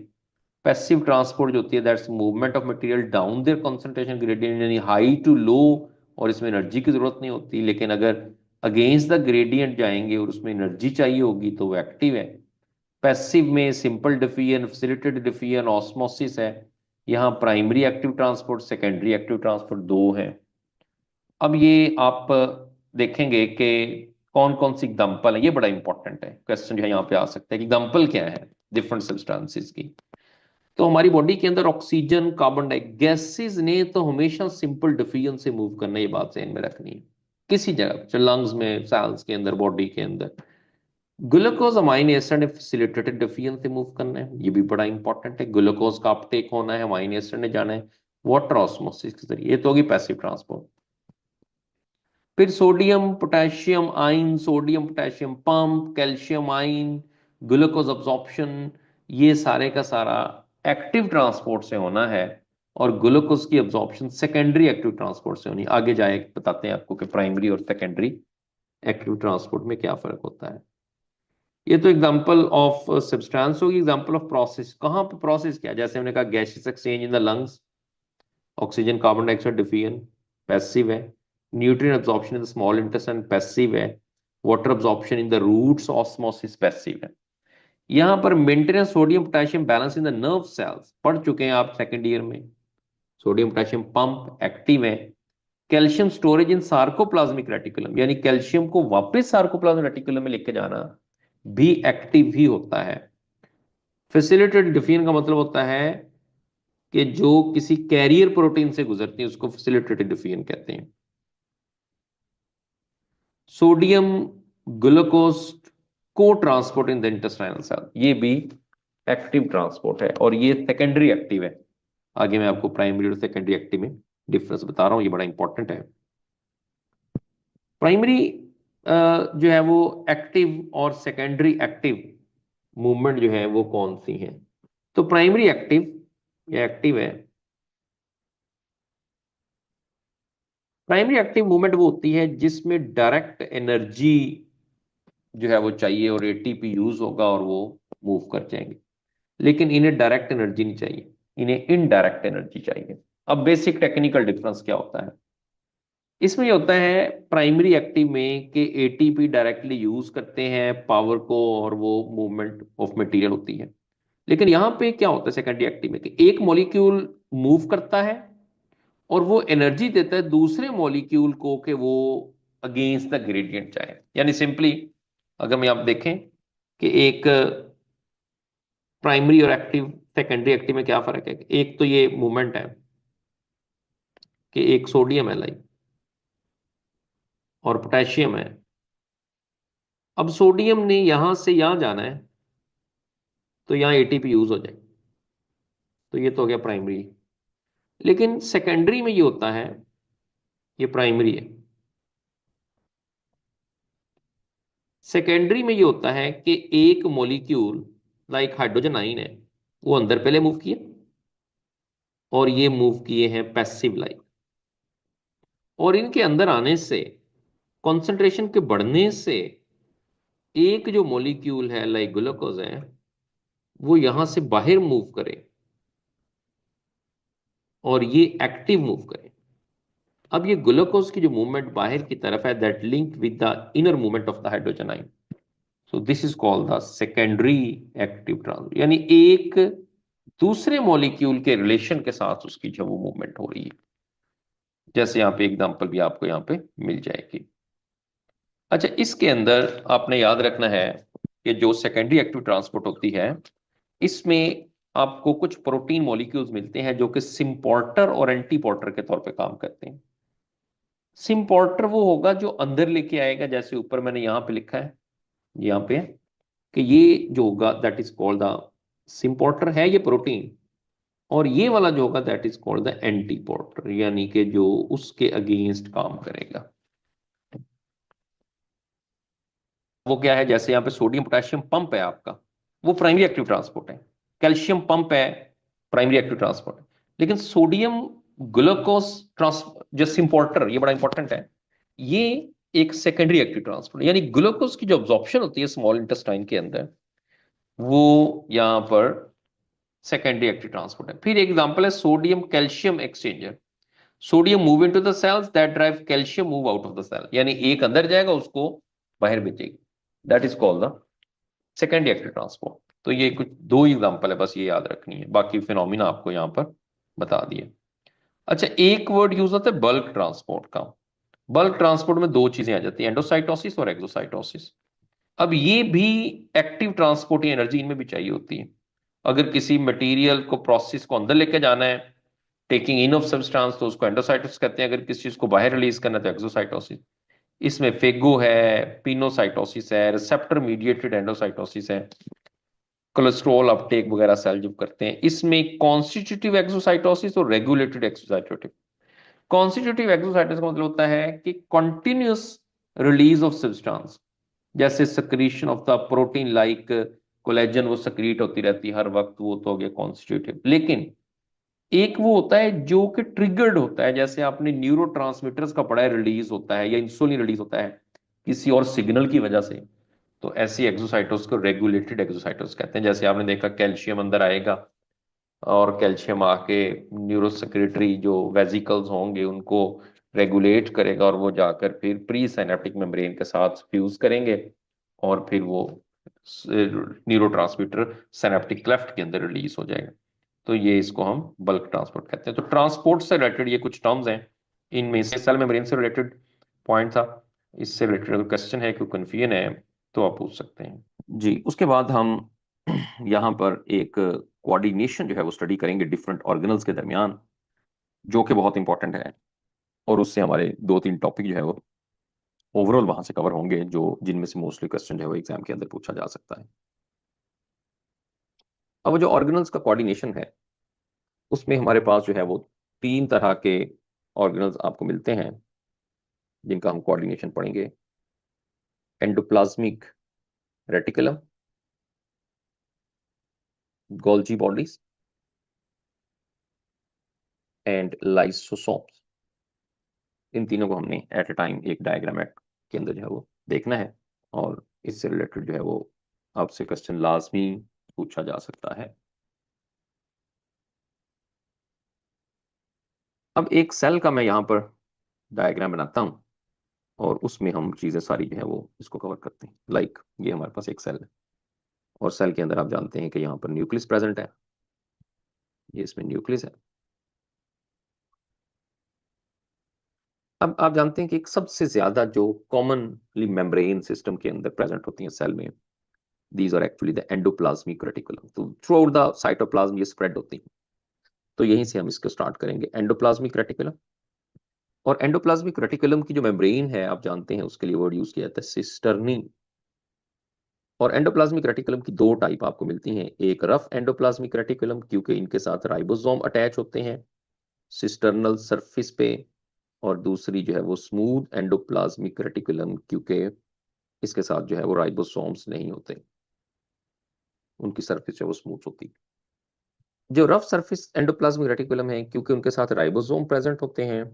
पैसिव ट्रांसपोर्ट जो होती है, that's movement of material down there concentration gradient, यानी हाई टू लो, और इसमें एनर्जी की जरूरत नहीं होती। लेकिन अगर अगेंस्ट द ग्रेडियंट जाएंगे और उसमें एनर्जी चाहिए होगी तो वो एक्टिव है। पैसिव में simple diffusion, facilitated diffusion, osmosis है। यहाँ primary active transport, secondary active transport दो हैं। अब ये आप देखेंगे कि कौन कौन सी एग्जाम्पल है, ये बड़ा इंपॉर्टेंट है क्वेश्चन जो है यहाँ पे आ सकता है कि एग्जाम्पल क्या है डिफरेंट सब्सटेंसेस की। तो हमारी बॉडी के अंदर ऑक्सीजन, कार्बन डाइऑक्साइड, गैसेस ने तो हमेशा सिंपल डिफिजन से मूव करना, ये बात ध्यान में रखनी है। किसी जगह लंग्स में, सेल्स के अंदर, बॉडी के अंदर ग्लूकोज अमाइन एसिड ने फैसिलिटेटेड डिफिजन से मूव करना है, ये भी बड़ा इंपॉर्टेंट है। ग्लूकोज का अपटेक होना है, अमाइन एसिड ने जाना है वाटर ऑस्मोसिस के जरिए, ये तो होगी पैसिव ट्रांसपोर्ट। फिर sodium potassium ion, sodium potassium pump, calcium ion, glucose absorption, ये सारे का सारा एक्टिव ट्रांसपोर्ट से होना है। और ग्लूकोज की अब्जॉर्प्शन सेकेंडरी एक्टिव ट्रांसपोर्ट से होनी है। आगे जाए बताते हैं आपको कि प्राइमरी और सेकेंडरी एक्टिव ट्रांसपोर्ट में क्या फर्क होता है। ये तो एग्जांपल ऑफ सब्सटेंस होगी। एग्जांपल ऑफ प्रोसेस, कहाँ पे प्रोसेस क्या है? जैसे हमने कहा gases exchange in the lungs, oxygen carbon dioxide diffusion passive है। Nutrient absorption in the small intestine passive है। Water absorption in the roots osmosis passive है। यहाँ पर maintenance sodium potassium balance in the nerve cells पढ़ चुके हैं आप सेकंड ईयर में। सोडियम पोटेशियम पंप एक्टिव है। कैल्शियम स्टोरेज इन सार्कोप्लाज्मिक रेटिकुलम, यानी कैल्शियम को वापस सार्कोप्लाज्मिक रेटिकुलम में लेके जाना भी एक्टिव ही होता है। फैसिलिटेटेड डिफीजन का मतलब होता है कि जो किसी कैरियर प्रोटीन से गुजरती है उसको फैसिलिटेटेड डिफीजन कहते हैं। सोडियम ग्लूकोज को transport in the intestinal cell, ये भी एक्टिव ट्रांसपोर्ट है और ये सेकेंडरी एक्टिव है। आगे मैं आपको प्राइमरी और सेकेंडरी एक्टिव में डिफरेंस बता रहा हूं, ये बड़ा इंपॉर्टेंट है। प्राइमरी जो है वो एक्टिव और सेकेंडरी एक्टिव मूवमेंट जो है वो कौन सी है? तो प्राइमरी एक्टिव या एक्टिव है, प्राइमरी एक्टिव मूवमेंट वो होती है जिसमें डायरेक्ट एनर्जी जो है वो चाहिए और एटीपी यूज होगा और वो मूव कर जाएंगे। लेकिन इन्हें डायरेक्ट एनर्जी नहीं चाहिए, इन्हें इनडायरेक्ट एनर्जी चाहिए। अब बेसिक टेक्निकल डिफरेंस क्या होता है इसमें? ये होता है प्राइमरी एक्टिव में कि एटीपी डायरेक्टली यूज करते हैं पावर को और वो मूवमेंट ऑफ मटेरियल होती है। लेकिन यहां पे क्या होता है सेकेंडरी एक्टिव में कि एक मॉलिक्यूल मूव करता है और वो एनर्जी देता है दूसरे मॉलिक्यूल को कि वो अगेंस्ट द ग्रेडियंट जाए। यानी सिंपली अगर मैं आप देखें कि एक प्राइमरी और एक्टिव सेकेंडरी एक्टिव में क्या फर्क है? एक तो ये मूवमेंट है कि एक सोडियम है लाइक और पोटेशियम है। अब सोडियम ने यहां से यहां जाना है तो यहां एटीपी यूज हो जाए, तो ये तो हो गया प्राइमरी। लेकिन सेकेंडरी में ये होता है, ये प्राइमरी है, सेकेंडरी में ये होता है कि एक मॉलिक्यूल लाइक हाइड्रोजन आइन है, वो अंदर पहले मूव किए और ये मूव किए हैं पैसिव लाइक। और इनके अंदर आने से, कंसंट्रेशन के बढ़ने से, एक जो मॉलिक्यूल है लाइक ग्लूकोज है वो यहां से बाहर मूव करे और ये एक्टिव मूव करे। अब ये ग्लूकोज की जो मूवमेंट बाहर की तरफ है that link with the inner movement of the hydrogen आइन, so this is called the secondary active transfer. यानी एक दूसरे मॉलिक्यूल के रिलेशन के साथ उसकी जो वो मूवमेंट हो रही है। जैसे यहाँ पे एग्जांपल भी आपको यहाँ पे मिल जाएगी। अच्छा, इसके अंदर आपने याद रखना है कि जो सेकेंडरी एक्टिव ट्रांसपोर्ट होती है इसमें आपको कुछ प्रोटीन मॉलिक्यूल्स मिलते हैं जो कि सिम्पोर्टर और एंटीपोर्टर के तौर पे काम करते हैं। सिम्पोर्टर वो होगा जो अंदर लेके आएगा, जैसे ऊपर मैंने यहाँ पे लिखा है, यहाँ पे कि ये जो होगा दैट इज कॉल्ड द सिम्पोर्टर है ये प्रोटीन, और ये वाला जो होगा दैट इज कॉल्ड द एंटीपोर्टर, यानी कि जो उसके अगेंस्ट काम करेगा। वो क्या है? जैसे यहाँ पे सोडियम पोटेशियम पंप है आपका, वो प्राइमरी एक्टिव ट्रांसपोर्ट है। कैल्शियम पंप है, प्राइमरी एक्टिव ट्रांसपोर्ट है। लेकिन सोडियम ग्लूकोज ट्रांस जो सिम्पोर्टर, ये बड़ा इंपॉर्टेंट है, ये एक सेकेंडरी एक्टिव ट्रांसपोर्ट, यानी ग्लूकोज की जो अब्जॉर्प्शन होती है स्मॉल इंटेस्टाइन के अंदर, वो यहाँ पर सेकेंडरी एक्टिव ट्रांसपोर्ट है। फिर एग्जांपल है sodium calcium exchanger. Sodium move into the cells that drive calcium move out of the cell, यानी एक अंदर जाएगा उसको बाहर भेजेगी, that is called the secondary active transport. तो ये कुछ दो एग्जांपल है, बस ये याद रखनी है, बाकी फिनोमिना आपको यहाँ पर बता दिए। अच्छा, एक वर्ड यूज होता है बल्क ट्रांसपोर्ट का। बल्क ट्रांसपोर्ट में दो चीजें आ जाती हैं, एंडोसाइटोसिस और एक्सोसाइटोसिस। अब ये भी एक्टिव ट्रांसपोर्ट या एनर्जी इनमें भी चाहिए होती है। अगर किसी मटेरियल को प्रोसेस को अंदर लेके जाना है, टेकिंग इन ऑफ सब्सटेंस, तो उसको एंडोसाइटोसिस कहते हैं। अगर किसी चीज को बाहर रिलीज करना है तो एक्सोसाइटोसिस। इसमें फेगो है, पिनोसाइटोसिस है, रिसेप्टर मीडिएटेड एंडोसाइटोसिस है, कोलेस्ट्रॉल अपटेक वगैरह सेल जो करते हैं। इसमें कॉन्स्टिट्यूटिव एक्सोसाइटोसिस और रेगुलेटेड एक्सोसाइटोसिस। कॉन्स्टिट्यूटिव एक्सोसाइटोसिस का मतलब होता है कि कंटिन्यूअस रिलीज ऑफ सब्सटेंस, जैसे secretion of the protein like collagen, वो सक्रीट होती रहती है हर वक्त, वो तो हो गया कॉन्स्टिट्यूटिव। लेकिन एक वो होता है जो कि ट्रिगर्ड होता है, जैसे आपने न्यूरोट्रांसमीटर्स का पढ़ा है, रिलीज होता है या इंसुलिन रिलीज होता है किसी और सिग्नल की वजह से, तो ऐसी एक्सोसाइटोस को रेगुलेटेड एक्सोसाइटोस कहते हैं। जैसे आपने देखा कैल्शियम अंदर आएगा और कैल्शियम आके न्यूरोसेक्रेटरी जो वेजिकल्स होंगे उनको रेगुलेट करेगा और वो जाकर फिर प्री साइनेप्टिक मेम्ब्रेन के साथ फ्यूज करेंगे और फिर वो न्यूरोट्रांसमीटर साइनेप्टिक क्लेफ्ट के अंदर रिलीज हो जाएगा। तो ये इसको हम बल्क ट्रांसपोर्ट कहते हैं। तो ट्रांसपोर्ट से रिलेटेड ये कुछ टर्म्स हैं, इनमें से सेल मेम्ब्रेन से रिलेटेड पॉइंट था, इससे रिलेटेड अगर क्वेश्चन है, कोई कन्फ्यूजन है तो आप पूछ सकते हैं जी। उसके बाद हम यहाँ पर एक कोऑर्डिनेशन जो है वो स्टडी करेंगे डिफरेंट ऑर्गेनल्स के दरमियान, जो कि बहुत इंपॉर्टेंट है, और उससे हमारे 2-3 टॉपिक जो है वो ओवरऑल वहां से कवर होंगे, जो जिनमें से मोस्टली क्वेश्चन जो है वो एग्जाम के अंदर पूछा जा सकता है। अब वो जो ऑर्गेनल्स का कोऑर्डिनेशन है, उसमें हमारे पास जो है वो 3 तरह के ऑर्गेनल्स आपको मिलते हैं जिनका हम कोऑर्डिनेशन पढ़ेंगे। Endoplasmic reticulum, Golgi bodies and lysosomes. इन तीनों को हमने एट अ टाइम एक डायग्राम के अंदर जो है वो देखना है, और इससे रिलेटेड जो है वो आपसे क्वेश्चन लाजमी पूछा जा सकता है। अब एक सेल का मैं यहाँ पर डायग्राम बनाता हूँ, और उसमें हम चीज़ें सारी जो है वो इसको कवर करते हैं। लाइक ये हमारे पास एक सेल है, और सेल के अंदर आप जानते हैं कि यहाँ पर न्यूक्लियस प्रेजेंट है, ये इसमें न्यूक्लियस है। अब आप जानते हैं कि एक सबसे ज्यादा जो कॉमनली मेम्ब्रेन सिस्टम के अंदर प्रेजेंट होती हैं सेल में, these are actually the endoplasmic reticulum. तो थ्रू आउट द साइटोप्लाज्म ये स्प्रेड होती हैं। तो यहीं से हम इसको स्टार्ट करेंगे, एंडोप्लाज्मिक रेटिकुलम। और एंडोप्लाज्मिक रेटिकुलम की जो मेम्ब्रेन है, आप जानते हैं उसके लिए वर्ड यूज किया जाता है सिस्टर्नी। और एंडोप्लाज्मिक रेटिकुलम की 2 टाइप आपको मिलती हैं, एक रफ एंडोप्लाज्मिक रेटिकुलम, क्योंकि इनके साथ राइबोसोम अटैच होते हैं सिस्टर्नल सरफेस पे, और दूसरी जो है वो स्मूथ एंडोप्लाज्मिक रेटिकुलम, क्योंकि इसके साथ जो है वो राइबोसोम्स नहीं होते, उनकी सरफेस जो है वो स्मूथ होती है। जो रफ सरफेस एंडोप्लाज्मिक रेटिकुलम है, क्योंकि उनके साथ राइबोसोम प्रेजेंट होते हैं,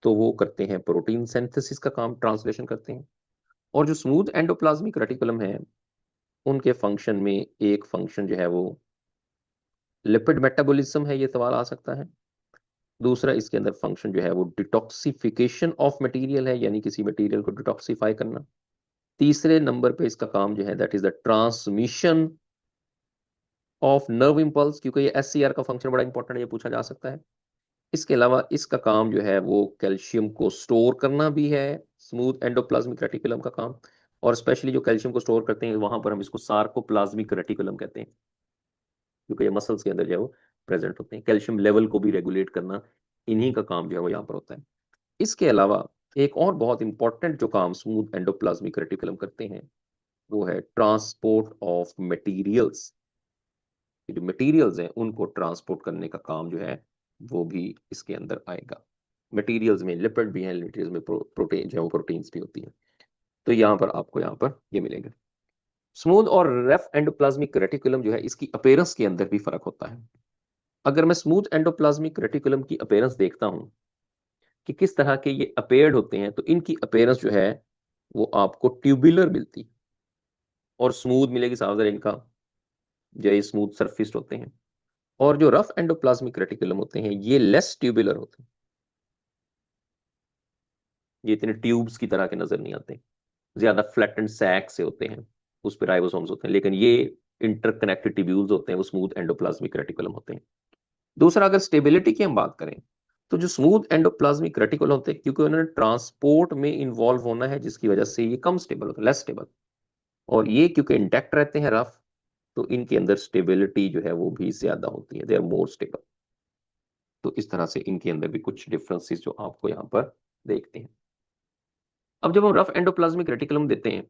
तो वो करते हैं प्रोटीन सिंथेसिस का काम, ट्रांसलेशन करते हैं। और जो स्मूथ एंडोप्लाज्मिक रेटिकुलम है, उनके फंक्शन में एक फंक्शन जो है वो लिपिड मेटाबॉलिज्म है, ये सवाल आ सकता है। दूसरा इसके अंदर फंक्शन जो है वो डिटॉक्सिफिकेशन ऑफ मटेरियल है, यानी किसी मटेरियल को डिटॉक्सिफाई करना। तीसरे नंबर पे इसका काम जो है that is the transmission of nerve impulse, क्योंकि ये एससीआर का फंक्शन बड़ा इंपॉर्टेंट है, ये पूछा जा सकता है। इसके अलावा इसका काम जो है वो कैल्शियम को स्टोर करना भी है, स्मूथ एंडोप्लाज्मिक रेटिकुलम का काम। और स्पेशली जो कैल्शियम को स्टोर करते हैं, वहां पर हम इसको सार्कोप्लाज्मिक रेटिकुलम कहते हैं, क्योंकि ये मसल्स के अंदर जो है वो प्रेजेंट होते हैं। कैल्शियम लेवल को भी रेगुलेट करना इन्हीं का काम जो है वो यहाँ पर होता है। इसके अलावा एक और बहुत इंपॉर्टेंट जो काम स्मूथ एंडोप्लाज्मिक रेटिकुलम करते हैं, वो है ट्रांसपोर्ट ऑफ मटेरियल्स। जो मटेरियल्स हैं उनको ट्रांसपोर्ट करने का काम जो है वो भी इसके अंदर आएगा। मटेरियल्स में लिपिड भी हैं, मटेरियल्स में प्रोटीन जो है वो प्रोटीन्स भी होती हैं। तो यहाँ पर आपको यहाँ पर ये मिलेंगे। स्मूथ और रफ एंडोप्लाज्मिक रेटिकुलम जो है, इसकी अपीयरेंस के अंदर भी फर्क होता है। अगर मैं स्मूथ एंडोप्लाज्मिक रेटिकुलम की अपीयरेंस देखता हूँ कि किस तरह के ये अपेयर्ड होते हैं, तो इनकी अपीयरेंस जो है वो आपको ट्यूबुलर मिलती, और स्मूथ मिलेगी सागर इनका, जो ये स्मूथ सरफेस्ड होते हैं। और जो रफ एंडोप्लाज्मिक रेटिकुलम होते हैं, ये लेस ट्यूबुलर होते हैं, ये इतने ट्यूब्स की तरह के नजर नहीं आते, ज्यादा फ्लैटेंड सैक से होते हैं, उस पर राइबोसोम्स होते हैं, लेकिन ये इंटरकनेक्टेड ट्यूब्यूल्स होते हैं, वो स्मूथ एंडोप्लाज्मिक रेटिकुलम होते हैं। दूसरा, अगर स्टेबिलिटी की हम बात करें, तो जो स्मूथ एंडोप्लाज्मिक रेटिकुलम होते हैं, क्योंकि उन्होंने ट्रांसपोर्ट में इन्वॉल्व होना है, जिसकी वजह से ये कम स्टेबल होते हैं, लेस स्टेबल। और ये क्योंकि इंटैक्ट रहते हैं, रफ, तो इनके अंदर स्टेबिलिटी जो है वो भी ज्यादा होती है, दे आर मोर स्टेबल। तो इस तरह से इनके अंदर भी कुछ डिफरेंसेस जो आपको यहाँ पर देखते हैं। अब जब हम रफ एंडोप्लाज्मिक रेटिकुलम देते हैं,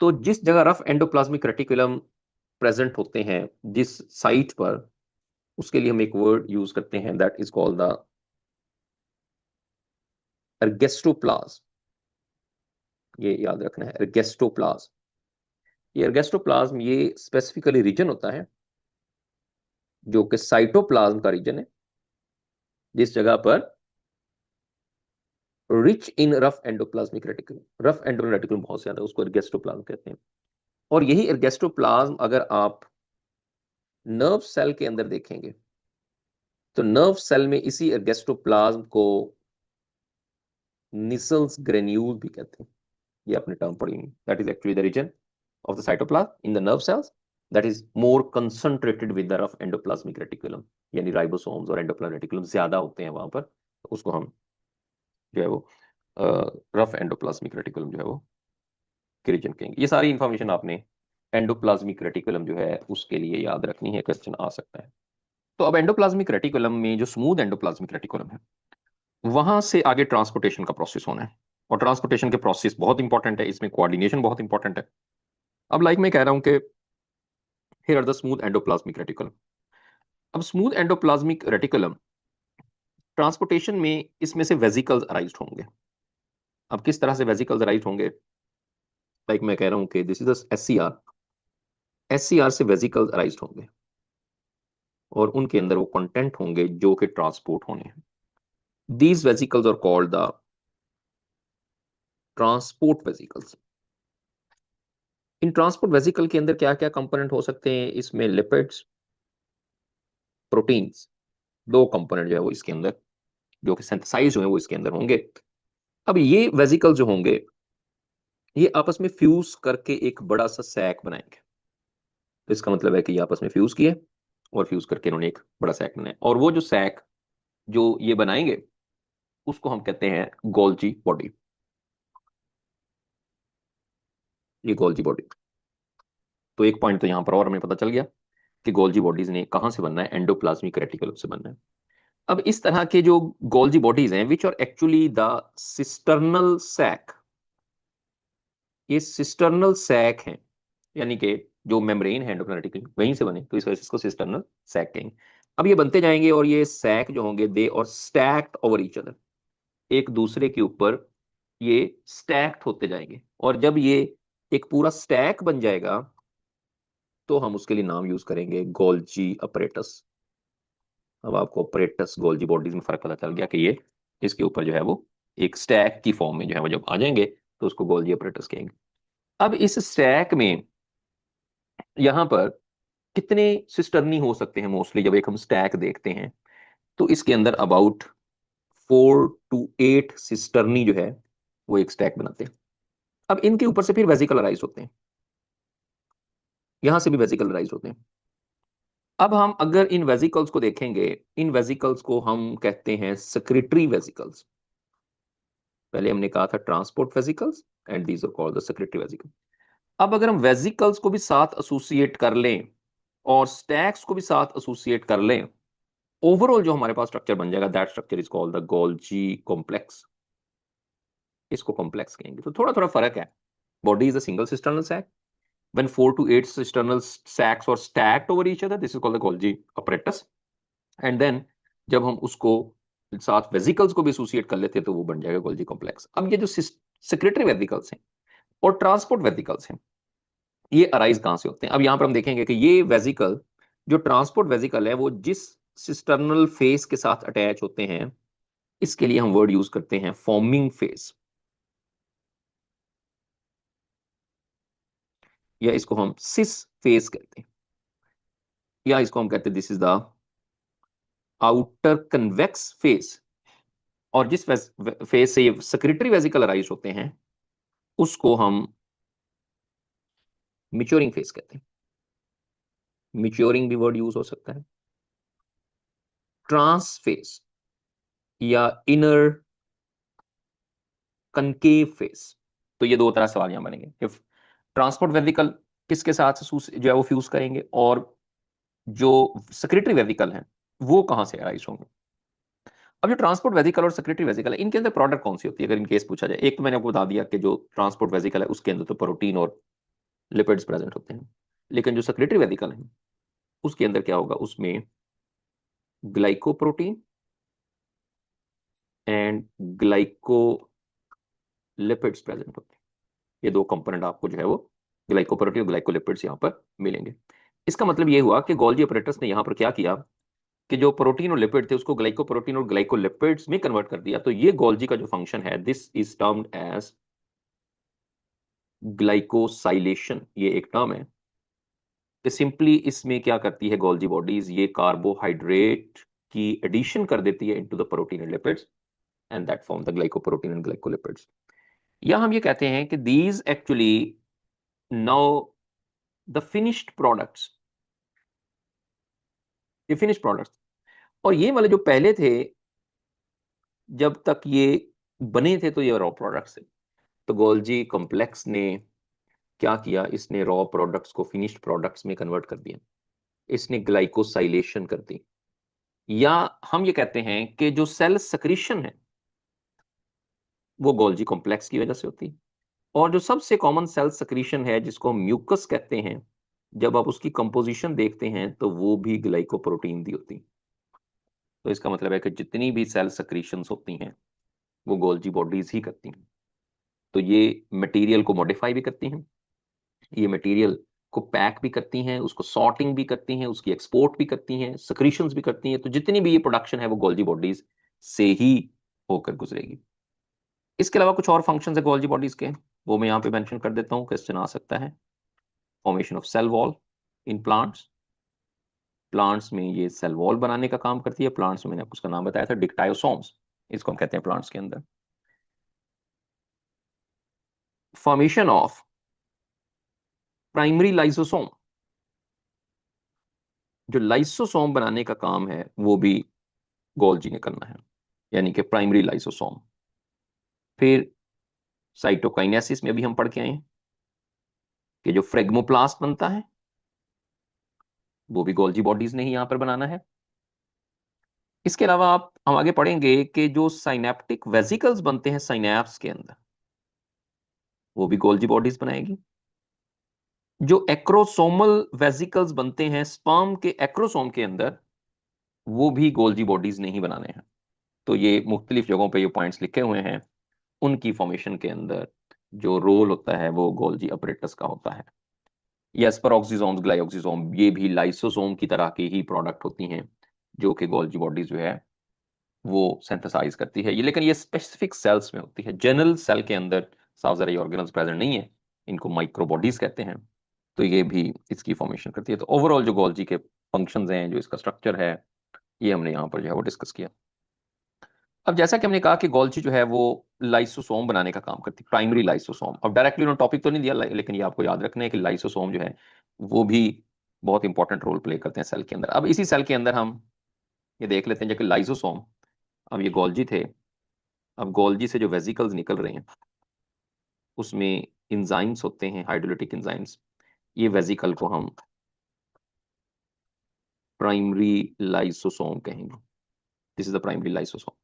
तो जिस जगह रफ एंडोप्लाज्मिक रेटिकुलम प्रेजेंट होते हैं, जिस साइट पर, उसके लिए हम एक वर्ड यूज करते हैं, दैट इज कॉल्ड द एर्गेस्टोप्लाज्म। ये याद रखना है, एर्गेस्टोप्लाज्म। ये एर्गेस्टोप्लाज्म ये स्पेसिफिकली रीजन होता है जो कि साइटोप्लाज्म का रीजन है, जिस जगह पर rich in rough endoplasmic reticulum, rough endoplasmic reticulum बहुत ज्यादा, उसको एर्गेस्टोप्लाज्म कहते हैं। और यही एर्गेस्टोप्लाज्म अगर आप नर्व सेल के अंदर देखेंगे, तो नर्व सेल में इसी एर्गेस्टोप्लाज्म को निसल्स ग्रेन्यूल भी कहते हैं। ये आपने टर्म पढ़ी, that is actually the region of the cytoplasm in the nerve cells. That is more concentrated with the rough endoplasmic reticulum, यानी राइबोसोम्स और एंडोप्लाज्मिक रेटिकुलम ज्यादा होते हैं वहां पर, तो उसको हम जो है वो रफ एंडोप्लाज्मिक रेटिकुलम जो है वो रीजन कहेंगे। ये सारी इंफॉर्मेशन आपने एंडोप्लाज्मिक रेटिकुलम जो है उसके लिए याद रखनी है, क्वेश्चन आ सकता है। तो अब एंडोप्लाज्मिक रेटिकुलम में जो स्मूथ एंडोप्लाज्मिक रेटिकुलम है वहां से आगे ट्रांसपोर्टेशन का प्रोसेस होना है, और ट्रांसपोर्टेशन के प्रोसेस बहुत इंपॉर्टेंट है, इसमें कोऑर्डिनेशन बहुत इंपॉर्टेंट है। अब लाइक मैं कह रहा हूं कि here are the smooth endoplasmic reticulum. अब स्मूथ एंडोप्लाज्मिक रेटिकुलम ट्रांसपोर्टेशन में इसमें से वेसिकल्स अराइज होंगे। अब किस तरह से वेसिकल्स अराइज होंगे, लाइक मैं कह रहा हूं कि दिस इज एससीआर, एससीआर से वेसिकल्स अराइज होंगे और उनके अंदर वो कंटेंट होंगे जो कि ट्रांसपोर्ट होने हैं। These vesicles are called the transport vesicles. इन ट्रांसपोर्ट वेसिकल के अंदर क्या क्या कंपोनेंट हो सकते हैं, इसमें लिपिड्स, प्रोटीन्स, दो कंपोनेंट जो है वो इसके अंदर जो कि सिंथेसाइज हुए वो इसके अंदर होंगे। अब ये वेसिकल जो होंगे ये आपस में फ्यूज करके एक बड़ा सा सैक बनाएंगे। तो इसका मतलब है कि ये आपस में फ्यूज किए और फ्यूज करके इन्होंने एक बड़ा सैक बनाया, और वो जो सैक जो ये बनाएंगे उसको हम कहते हैं गोल्जी बॉडी। ये गोल्जी बॉडी, तो एक पॉइंट तो यहां पर और हमें पता चल गया कि गोल्जी बॉडीज ने कहां से बनना है, एंडोप्लाज्मिक रेटिकुलम से बनना है। अब इस तरह के जो गोल्जी बॉडीज हैं which are actually the cisternal sac, ये सिस्टर्नल सैक हैं, यानी कि जो मेम्ब्रेन है एंडोप्लाज्मिक वहीं से बने, तो इस वजह से इसको सिस्टर्नल सैक कहेंगे। अब ये बनते जाएंगे और ये सैक जो होंगे दे और स्टैक्ड ओवर ईच अदर, एक दूसरे के ऊपर ये स्टैक्ड होते जाएंगे, और जब ये एक पूरा स्टैक बन जाएगा तो हम उसके लिए नाम यूज करेंगे गोल्जी अपरेटस। अब आपको अपरेटस गोल्जी बॉडीज में फर्क पता चल गया कि ये इसके ऊपर जो है वो एक स्टैक की फॉर्म में जो है वो जब आ जाएंगे तो उसको गोल्जी अपरेटस कहेंगे। अब इस स्टैक में यहाँ पर कितने सिस्टर्नी हो सकते हैं, मोस्टली जब एक हम स्टैक देखते हैं तो इसके अंदर अबाउट 4 to 8 सिस्टर्नी जो है वो एक स्टैक बनाते हैं। अब इनके ऊपर से फिर वेसिकल अराइज होते हैं, यहां से भी वेसिकल अराइज होते हैं। अब हम अगर इन वेसिकल्स को देखेंगे, इन वेसिकल्स को हम कहते हैं सेक्रेटरी वेसिकल्स। पहले हमने कहा था transport vesicles and these are called the secretory vesicle. अब अगर हम वेसिकल्स को भी साथ एसोसिएट कर लें और स्टैक्स को भी साथ एसोसिएट कर लें, ओवरऑल जो हमारे पास स्ट्रक्चर बन जाएगा that structure is called the Golgi complex. इसको कॉम्प्लेक्स कहेंगे। तो थोड़ा थोड़ा फर्क है। Body is a single cisternal sac, when 4 to 8 cisternal sacs are stacked over each other, this is called the Golgi apparatus, and then जब हम उसको साथ वेसिकल्स को भी एसोसिएट कर लेते हैं तो वो बन जाएगा गोल्जी कॉम्प्लेक्स। अब ये जो सेक्रेटरी वेसिकल्स हैं और ट्रांसपोर्ट वेसिकल्स हैं ये अराइज कहां से होते हैं। अब यहां पर हम देखेंगे कि ये वेसिकल जो ट्रांसपोर्ट वेसिकल है वो जिस सिस्टर्नल फेस के साथ अटैच होते हैं इसके लिए हम वर्ड यूज करते हैं फॉर्मिंग फेस, या इसको हम सिस फेस कहते हैं, या इसको हम कहते हैं this is the outer convex face. और जिस फेस से ये सेक्रेटरी वेसिकल अराइज होते हैं उसको हम मिच्योरिंग फेस कहते हैं। मिच्योरिंग भी वर्ड यूज हो सकता है। ट्रांस फेस या इनर कनकेव फेस। तो ये दो तरह सवाल यहां बनेंगे कि ट्रांसपोर्ट वेसिकल किसके साथ जो है वो फ्यूज करेंगे, और जो सेक्रेटरी वेसिकल है वो कहां से अराइज होंगे। अब जो ट्रांसपोर्ट वेसिकल और सेक्रेटरी वेसिकल है इनके अंदर प्रोडक्ट कौन सी होती है, अगर इन केस पूछा जाए। एक तो मैंने आपको बता दिया कि जो ट्रांसपोर्ट वेसिकल है उसके अंदर तो प्रोटीन और लिपिड्स प्रेजेंट होते हैं, लेकिन जो सेक्रेटरी वेसिकल है उसके अंदर क्या होगा, उसमें ग्लाइकोप्रोटीन एंड ग्लाइकोलिपिड्स प्रेजेंट होते हैं। ये दो कंपोनेंट आपको जो है वो ग्लाइकोप्रोटीन और ग्लाइकोलिपिड्स यहाँ पर मिलेंगे। इसका मतलब ये हुआ कि गोल्जी ऑपरेटर्स ने यहाँ पर क्या किया कि जो प्रोटीन और लिपिड थे उसको ग्लाइकोप्रोटीन और ग्लाइकोलिपिड्स में कन्वर्ट कर दिया। तो ये गोल्जी का जो फंक्शन है this is termed as glycosylation, ये एक टर्म है कि सिंपली इसमें क्या करती है गोल्जी बॉडीज, ये कार्बोहाइड्रेट की एडिशन कर देती है into the protein and lipids and that form the glycoprotein and glycolipids. या हम ये कहते हैं कि these actually now the finished products, ये फिनिश्ड प्रोडक्ट्स। और ये वाले जो पहले थे, जब तक ये बने थे तो ये रॉ प्रोडक्ट्स थे। तो गोल्जी कॉम्प्लेक्स ने क्या किया, इसने रॉ प्रोडक्ट्स को फिनिश्ड प्रोडक्ट्स में कन्वर्ट कर दिया, इसने ग्लाइकोसाइलेशन कर दी। या हम ये कहते हैं कि जो सेल सक्रीशन है वो गोल्जी कॉम्प्लेक्स की वजह से होती है। और जो सबसे कॉमन सेल सक्रीशन है जिसको हम म्यूकस कहते हैं, जब आप उसकी कंपोजिशन देखते हैं तो वो भी ग्लाइकोप्रोटीन दी होती। तो इसका मतलब है कि जितनी भी सेल सक्रीशंस होती हैं वो गोल्जी बॉडीज ही करती हैं। तो ये मटेरियल को मॉडिफाई भी करती हैं, ये मटेरियल को पैक भी करती हैं, उसको सॉर्टिंग भी करती हैं, उसकी एक्सपोर्ट भी करती हैं, सक्रीशंस भी करती हैं। तो जितनी भी ये प्रोडक्शन है वो गोल्जी बॉडीज से ही होकर गुजरेगी। इसके अलावा कुछ और फंक्शंस है गोल्जी बॉडीज के, वो मैं यहाँ पे मेंशन कर देता हूँ, क्वेश्चन आ सकता है। Formation of cell wall in plants, plants में ये सेल वॉल बनाने का काम करती है। प्लांट्स में मैंने आपको उसका नाम बताया था, डिक्टायोसोम्स, इसको हम कहते हैं प्लांट्स के अंदर। फॉर्मेशन ऑफ प्राइमरी लाइसोसोम, जो लाइसोसोम बनाने का काम है वो भी गोल्जी ने करना है, यानी कि प्राइमरी लाइसोसोम। फिर साइटोकाइनेसिस में भी हम पढ़ के आए हैं कि जो फ्रेगमोप्लास्ट बनता है वो भी गोल्जी बॉडीज ने ही यहां पर बनाना है। इसके अलावा आप हम आगे पढ़ेंगे कि जो साइनेप्टिक वेसिकल्स बनते हैं साइनैप्स के अंदर, वो भी गोल्जी बॉडीज बनाएगी। जो एक्रोसोमल वेसिकल्स बनते हैं स्पर्म के एक्रोसोम के अंदर, वो भी गोल्जी बॉडीज नहीं बनाने हैं। तो ये मुख्तलिफ जगहों पे ये पॉइंट्स लिखे हुए हैं, उनकी फॉर्मेशन के अंदर जो रोल होता है वो गोल्जी अपरेटस का होता है। ये एस्परऑक्सिसोम्स, ग्लाइऑक्सिसोम, ये भी लाइसोसोम की तरह की ही प्रोडक्ट होती हैं जो कि गोल्जी बॉडीज जो है वो सिंथेसाइज करती है। ये लेकिन ये स्पेसिफिक सेल्स में होती है, जनरल सेल के अंदर सारे ऑर्गेनल्स प्रेजेंट नहीं है, इनको माइक्रो बॉडीज कहते हैं। तो ये भी इसकी फॉर्मेशन करती है। तो ओवरऑल जो गोल्जी के फंक्शंस हैं, जो इसका स्ट्रक्चर है, ये हमने यहाँ पर जो है वो डिस्कस किया। अब जैसा कि हमने कहा कि गोल्जी जो है वो लाइसोसोम बनाने का काम करती है, प्राइमरी लाइसोसोम। अब डायरेक्टली उन्होंने टॉपिक तो नहीं दिया, लेकिन ये आपको याद रखना है कि लाइसोसोम जो है वो भी बहुत इंपॉर्टेंट रोल प्ले करते हैं सेल के अंदर। अब इसी सेल के अंदर हम ये देख लेते हैं जो कि लाइसोसोम, अब ये गोल्जी थे। अब गोल्जी से जो वेसिकल्स निकल रहे हैं उसमें इंजाइम्स होते हैं, हाइड्रोलिटिक इंजाइम्स। ये वेसिकल को हम प्राइमरी लाइसोसोम कहेंगे। This is the primary lysosome.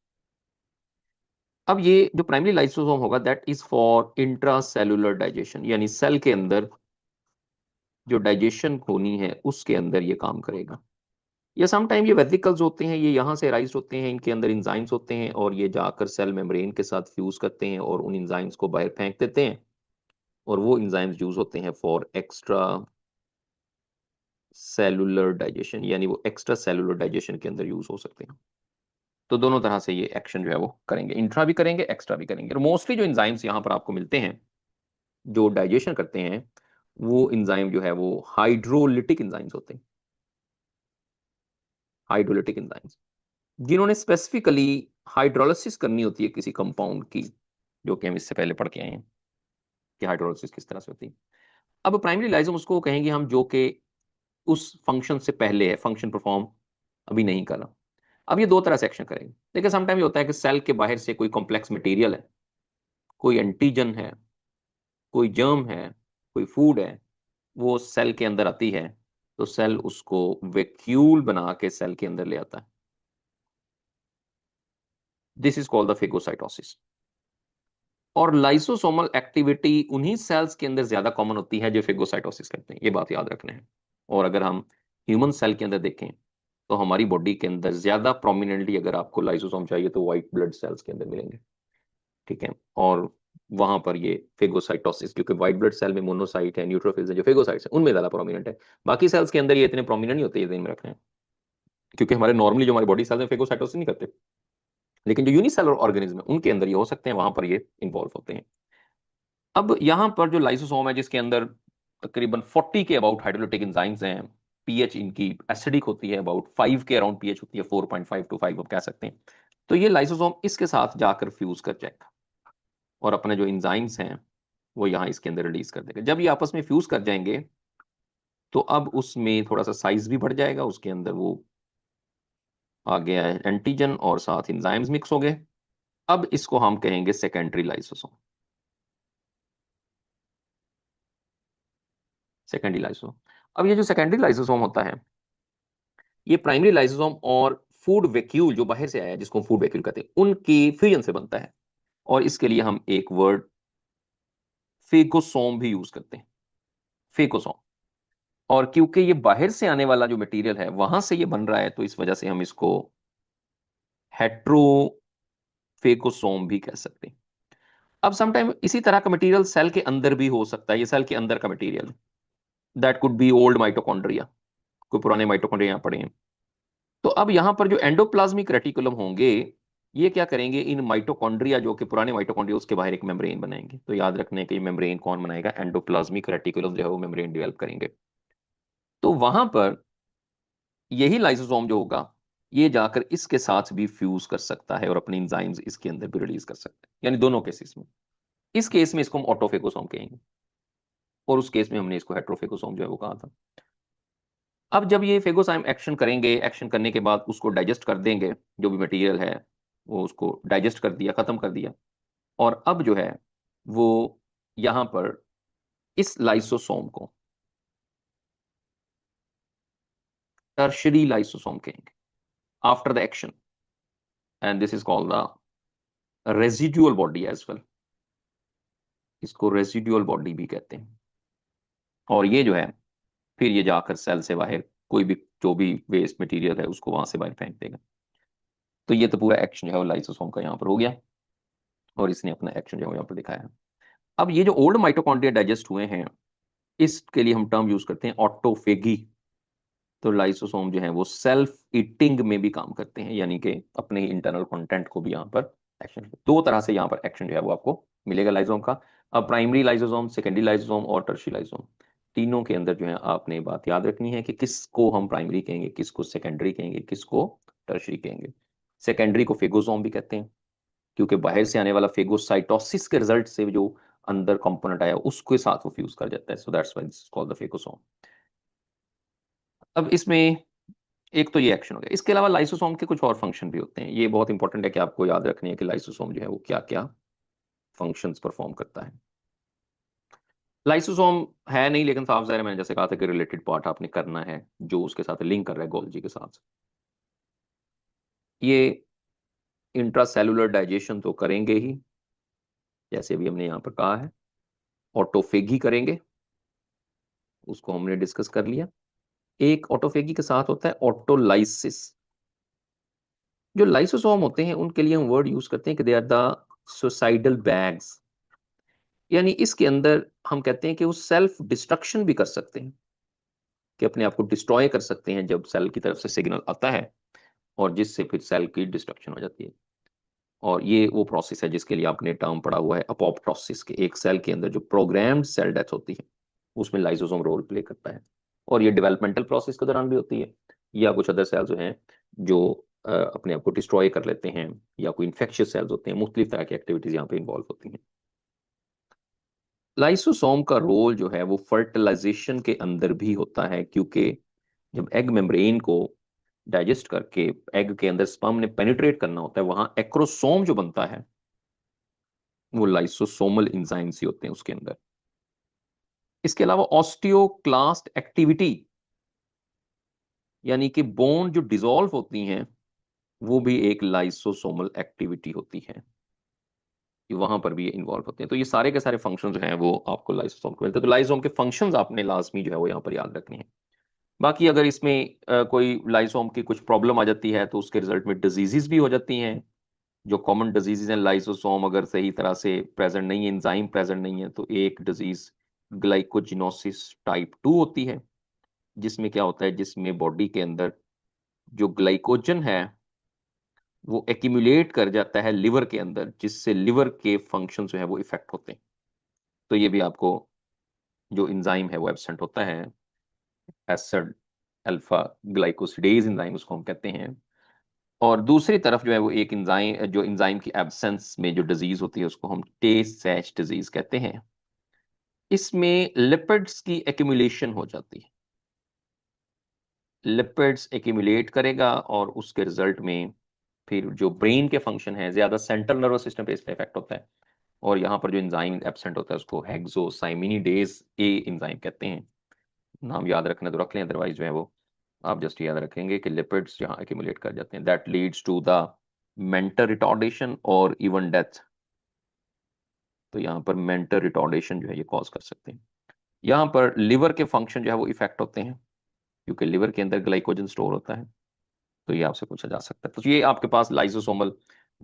अब ये जो प्राइमरी लाइसोसोम होगा that is for intracellular digestion, यानी सेल के अंदर जो डाइजेशन होनी है उसके अंदर ये काम करेगा। या समटाइम ये वेसिकल्स होते हैं, ये यहाँ से राइज होते हैं, इनके अंदर इंजाइम्स होते हैं और ये जाकर सेल मेम्ब्रेन के साथ फ्यूज करते हैं और उन इंजाइम्स को बाहर फेंक देते हैं। और वो इंजाइम्स यूज होते हैं फॉर एक्स्ट्रा सेलुलर डाइजेशन, यानी वो एक्स्ट्रा सेलुलर डाइजेशन के अंदर यूज हो सकते हैं। तो दोनों तरह से ये एक्शन जो है वो करेंगे, इंट्रा भी करेंगे, एक्स्ट्रा भी करेंगे। और मोस्टली जो इंजाइम्स यहाँ पर आपको मिलते हैं जो डाइजेशन करते हैं, वो इंजाइम जो है वो हाइड्रोलिटिक इंजाइम्स होते हैं। हाइड्रोलिटिक इंजाइम्स जिन्होंने स्पेसिफिकली हाइड्रोलिसिस करनी होती है किसी कंपाउंड की, जो कि हम इससे पहले पढ़ के आए हैं कि हाइड्रोलिसिस किस तरह से होती है। अब प्राइमरी लाइसोम उसको कहेंगे हम जो कि उस फंक्शन से पहले है, फंक्शन परफॉर्म अभी नहीं कर रहा। अब ये दो तरह से एक्शन करेंगे। देखिए समटाइम ये होता है कि सेल के बाहर से कोई कॉम्प्लेक्स मटेरियल है, कोई एंटीजन है, कोई जर्म है, कोई फूड है, वो सेल के अंदर आती है, तो सेल उसको वैक्यूल बना के सेल के अंदर ले आता है। This is called the phagocytosis. और लाइसोसोमल एक्टिविटी उन्हीं सेल्स के अंदर ज्यादा कॉमन होती है जो फेगोसाइटोसिस करते हैं, ये बात याद रखना है। और अगर हम ह्यूमन सेल के अंदर देखें तो हमारी बॉडी के अंदर ज्यादा प्रोमिनेंटली अगर आपको लाइसोसोम चाहिए तो व्हाइट ब्लड सेल्स के अंदर मिलेंगे, ठीक है। और वहां पर ये फेगोसाइटोसिस, क्योंकि व्हाइट ब्लड सेल में मोनोसाइट है, न्यूट्रोफिल्स है, जो फेगोसाइट्स है उनमें ज्यादा प्रोमिनेंट है। बाकी सेल्स के अंदर ये इतने प्रोमिनेंट नहीं होते, ये ध्यान में रखना है। क्योंकि हमारे नॉर्मली जो हमारी बॉडी सेल्स में फेगोसाइटोसिस नहीं करते, लेकिन जो यूनिसेलुलर ऑर्गेनिज्म है उनके अंदर ये हो सकते हैं, वहां पर ये इन्वॉल्व होते हैं। अब यहाँ पर जो लाइसोसोम है जिसके अंदर तकरीबन 40 के अबाउट हाइड्रोलिटिक एंजाइम्स हैं, पीएच इनकी एसिडिक होती है, अबाउट 5 के अराउंड पीएच होती है, 4.5 to 5 आप कह सकते हैं। तो ये लाइसोसोम इसके साथ जाकर फ्यूज कर जाएगा और अपने जो एंजाइम्स हैं वो यहाँ इसके अंदर रिलीज कर देगा। जब ये आपस में फ्यूज कर जाएंगे तो अब उसमें थोड़ा सा साइज भी बढ़ जाएगा, उसके अंदर वो आ गया है एंटीजन और साथ एंजाइम्स मिक्स हो गए। अब इसको हम कहेंगे सेकेंडरी लाइसोसोम। Secondary lysosome. अब ये जो सेकेंडरी लाइसोसोम होता है, ये प्राइमरी लाइसोसोम और फूड वैक्यूल जो बाहर से आया है, जिसको फूड वैक्यूल कहते हैं, उनकी फ्यूजन से बनता है। और इसके लिए हम एक वर्ड फेगोसोम भी यूज करते हैं, फेगोसोम। और क्योंकि ये बाहर से आने वाला जो मटेरियल है वहां से ये बन रहा है, तो इस वजह से हम इसको हेट्रोफेगोसोम भी कह सकते हैं। अब समटाइम इसी तरह का मटेरियल सेल के अंदर भी हो सकता है, ये सेल के अंदर का material, that could be old mitochondria, कोई पुराने माइटोकॉन्ड्रिया यहाँ पड़े हैं। तो अब यहाँ पर जो एंडोप्लाज्मिक रेटिकुलम होंगे, ये क्या करेंगे, इन माइटोकॉन्ड्रिया जो कि पुराने माइटोकॉन्ड्रिया, उसके बाहर एक मेम्ब्रेन बनाएंगे। तो याद रखने के मेम्ब्रेन कौन बनाएगा, एंडोप्लाज्मिक रेटिकुलम जो है वो मेम्ब्रेन डेवलप करेंगे। तो वहां पर यही लाइसोसोम जो होगा, ये जाकर इसके साथ भी फ्यूज कर सकता है और अपने एंजाइम्स इसके अंदर भी रिलीज कर सकता है, यानी दोनों केसेस में। इस केस में इसको हम ऑटोफेगोसोम कहेंगे, और उस केस में हमने इसको हेट्रोफेगोसोम जो है वो कहा था। अब जब ये फेगोसाइम एक्शन करेंगे, एक्शन करने के बाद उसको डाइजेस्ट कर देंगे, जो भी मटेरियल है वो उसको डाइजेस्ट कर दिया, खत्म कर दिया। और अब जो है वो यहां पर इस लाइसोसोम को टर्शरी लाइसोसोम कहेंगे after the action, and this is called the residual body as well. इसको रेजिडुअल बॉडी भी कहते हैं। और ये जो है फिर ये जाकर सेल से बाहर कोई भी जो भी वेस्ट मटेरियल है उसको वहां से बाहर फेंक देगा। तो ये तो पूरा एक्शन जो है वो लाइसोसोम का यहाँ पर हो गया, और इसने अपना एक्शन जो है यहाँ पर दिखाया। अब ये जो ओल्ड माइटोकॉन्ड्रिया डाइजेस्ट हुए हैं, इसके लिए हम टर्म यूज करते हैं ऑटोफेगी। तो लाइसोसोम जो है वो सेल्फ ईटिंग में भी काम करते हैं, यानी कि अपने इंटरनल कंटेंट को भी यहाँ पर एक्शन, दो तरह से यहाँ पर एक्शन जो है वो आपको मिलेगा लाइसोसोम का। अब प्राइमरी लाइसोसोम, सेकेंडरी लाइसोसोम और टर्शियरी लाइसोसोम, तीनों के अंदर जो है आपने बात याद रखनी है कि किसको हम प्राइमरी कहेंगे, किसको सेकेंडरी कहेंगे, किसको टर्शियरी कहेंगे। सेकेंडरी को फेगोसोम भी कहते हैं, क्योंकि बाहर से आने वाला फेगोसाइटोसिस के रिजल्ट से जो अंदर कंपोनेंट आया उसके साथ वो फ्यूज कर जाता है, so that's why this is called the phagosome. अब इसमें एक तो ये एक्शन हो गया, इसके अलावा लाइसोसोम के कुछ और फंक्शन भी होते हैं। ये बहुत इंपॉर्टेंट है कि आपको याद रखनी है कि लाइसोसोम जो है वो क्या क्या फंक्शंस परफॉर्म करता है। लाइसोसोम है नहीं, लेकिन साफ ज़ाहिर है, मैंने जैसे कहा था कि रिलेटेड पार्ट आपने करना है जो उसके साथ लिंक कर रहा है गोल्जी के साथ। ये इंट्रासेलुलर डाइजेशन तो करेंगे ही, जैसे भी हमने यहाँ पर कहा है। ऑटोफेगी करेंगे, उसको हमने डिस्कस कर लिया। एक ऑटोफेगी के साथ होता है ऑटोलाइसिस। जो लाइसोसोम होते हैं उनके लिए हम वर्ड यूज करते हैं कि they are the suicidal bags, यानी इसके अंदर हम कहते हैं कि वो सेल्फ डिस्ट्रक्शन भी कर सकते हैं, कि अपने आप को डिस्ट्रॉय कर सकते हैं जब सेल की तरफ से सिग्नल आता है, और जिससे फिर सेल की डिस्ट्रक्शन हो जाती है। और ये वो प्रोसेस है जिसके लिए आपने टर्म पढ़ा हुआ है अपोप्टोसिस के। एक सेल के अंदर जो प्रोग्राम्ड सेल डेथ होती है उसमें लाइसोसोम रोल प्ले करता है, और ये डेवलपमेंटल प्रोसेस के दौरान भी होती है, या कुछ अदर सेल्स जो हैं जो अपने आप को डिस्ट्रॉय कर लेते हैं, या कोई इन्फेक्शियस सेल्स होते हैं, मुख्तलिफ तरह की एक्टिविटीज यहाँ पे इन्वॉल्व होती हैं। लाइसोसोम का रोल जो है वो फर्टिलाइजेशन के अंदर भी होता है, क्योंकि जब एग मेम्ब्रेन को डाइजेस्ट करके एग के अंदर स्पर्म ने पेनिट्रेट करना होता है, वहां एक्रोसोम जो बनता है वो लाइसोसोमल एंजाइम्स ही होते हैं उसके अंदर। इसके अलावा ऑस्टियोक्लास्ट एक्टिविटी, यानी कि बोन जो डिसॉल्व होती हैं, वो भी एक लाइसोसोमल एक्टिविटी होती है, कि वहां पर भी ये इन्वॉल्व होते हैं। तो ये सारे के सारे फंक्शन जो हैं वो आपको लाइसोसोम को मिलते हैं। तो लाइसोसोम के फंक्शंस आपने लाजमी जो है वो यहाँ पर याद रखने हैं। बाकी अगर इसमें कोई लाइसोसोम की कुछ प्रॉब्लम आ जाती है तो उसके रिजल्ट में डिजीजेस भी हो जाती हैं। जो कॉमन डिजीजेज हैं, लाइसोसोम अगर सही तरह से प्रेजेंट नहीं है, एंजाइम प्रेजेंट नहीं है, तो एक डिजीज ग्लाइकोजिनोसिस टाइप 2 होती है, जिसमें क्या होता है, जिसमें बॉडी के अंदर जो ग्लाइकोजन है वो एक्यूमुलेट कर जाता है लिवर के अंदर, जिससे लिवर के फंक्शन जो है वो इफेक्ट होते हैं। तो ये भी आपको, जो एंजाइम है वो एब्सेंट होता है, एसिड अल्फा ग्लाइकोसिडेज एंजाइम उसको हम कहते हैं। और दूसरी तरफ जो है वो एक एंजाइम, जो एंजाइम की एब्सेंस में जो डिजीज होती है उसको हम टे सैच डिजीज कहते हैं। इसमें लिपिड्स की एक्यूमुलेशन हो जाती है, लिपिड्स एक्यूमुलेट करेगा और उसके रिजल्ट में फिर जो ब्रेन के फंक्शन है, ज्यादा सेंट्रल नर्वस सिस्टम पे इसका इफेक्ट होता है, और यहाँ पर जो एंजाइम एब्सेंट होता है उसको हेक्सोसाइमिनिडेज ए एंजाइम कहते हैं। नाम याद रखना तो रख लें, अदरवाइज जो है वो आप जस्ट याद रखेंगे कि लिपिड्स यहाँ एक्यूमुलेट कर जाते हैं, that leads to the mental retardation और इवन डेथ। तो यहाँ पर मेंटल रिटार्डेशन जो है ये कॉज कर सकते हैं। यहाँ पर लिवर के फंक्शन जो है वो इफेक्ट होते हैं, क्योंकि लिवर के अंदर ग्लाइकोजन स्टोर होता है। तो ये आपसे पूछा जा सकता है। तो ये आपके पास लाइसोसोमल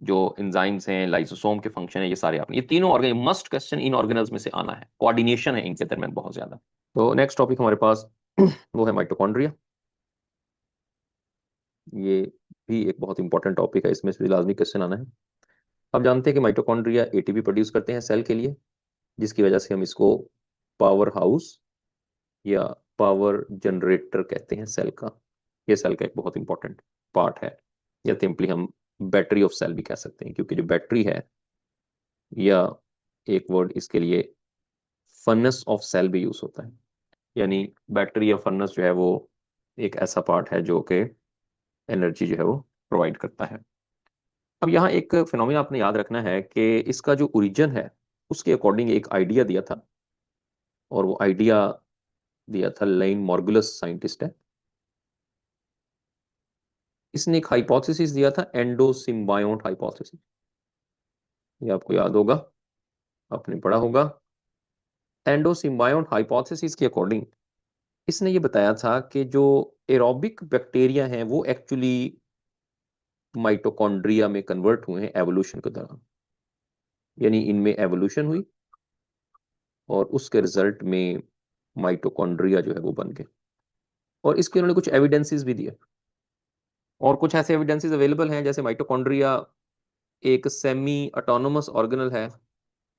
जो एंजाइम्स हैं, लाइसोसोम के फंक्शन है, ये सारे आपने, ये तीनों organ must question in organelles में से आना है, कोऑर्डिनेशन है इनके दरमियान बहुत ज्यादा। तो नेक्स्ट टॉपिक हमारे पास वो है माइटोकॉन्ड्रिया। ये भी एक बहुत इंपॉर्टेंट टॉपिक है, इसमें से भी लाजमी क्वेश्चन आना है। आप जानते हैं कि माइटोकॉन्ड्रिया एटीपी प्रोड्यूस करते हैं सेल के लिए, जिसकी वजह से हम इसको पावर हाउस या पावर जनरेटर कहते हैं सेल का। ये सेल का एक बहुत इंपॉर्टेंट पार्ट है, या सिंपली हम बैटरी ऑफ सेल भी कह सकते हैं, क्योंकि जो बैटरी है, या एक वर्ड इसके लिए फर्नेस ऑफ सेल भी यूज होता है। यानी बैटरी या फर्नेस जो है वो एक ऐसा पार्ट है जो कि एनर्जी जो है वो प्रोवाइड करता है। अब यहाँ एक फिनोमिना आपने याद रखना है कि इसका जो ओरिजिन है उसके अकॉर्डिंग एक आइडिया दिया था, और वो आइडिया दिया था लाइन मॉर्गुलस साइंटिस्ट है। इसने एक हाइपोथेसिस दिया था, एंडोसिम्बायोट हाइपोथेसिस। ये आपको याद होगा, आपने पढ़ा होगा। एंडोसिम्बायोट हाइपोथेसिस के अकॉर्डिंग इसने ये बताया था कि जो एरोबिक बैक्टीरिया हैं वो एक्चुअली माइटोकॉन्ड्रिया में कन्वर्ट हुए हैं एवोल्यूशन के दौरान। यानी इनमें एवोल्यूशन हुई और उसके रिजल्ट में माइटोकॉन्ड्रिया जो है वो बन गए। और इसके उन्होंने कुछ एविडेंसेस भी दिए, और कुछ ऐसे एविडेंसेस अवेलेबल हैं, जैसे माइटोकॉन्ड्रिया एक सेमी ऑटोनोमस ऑर्गेनल है,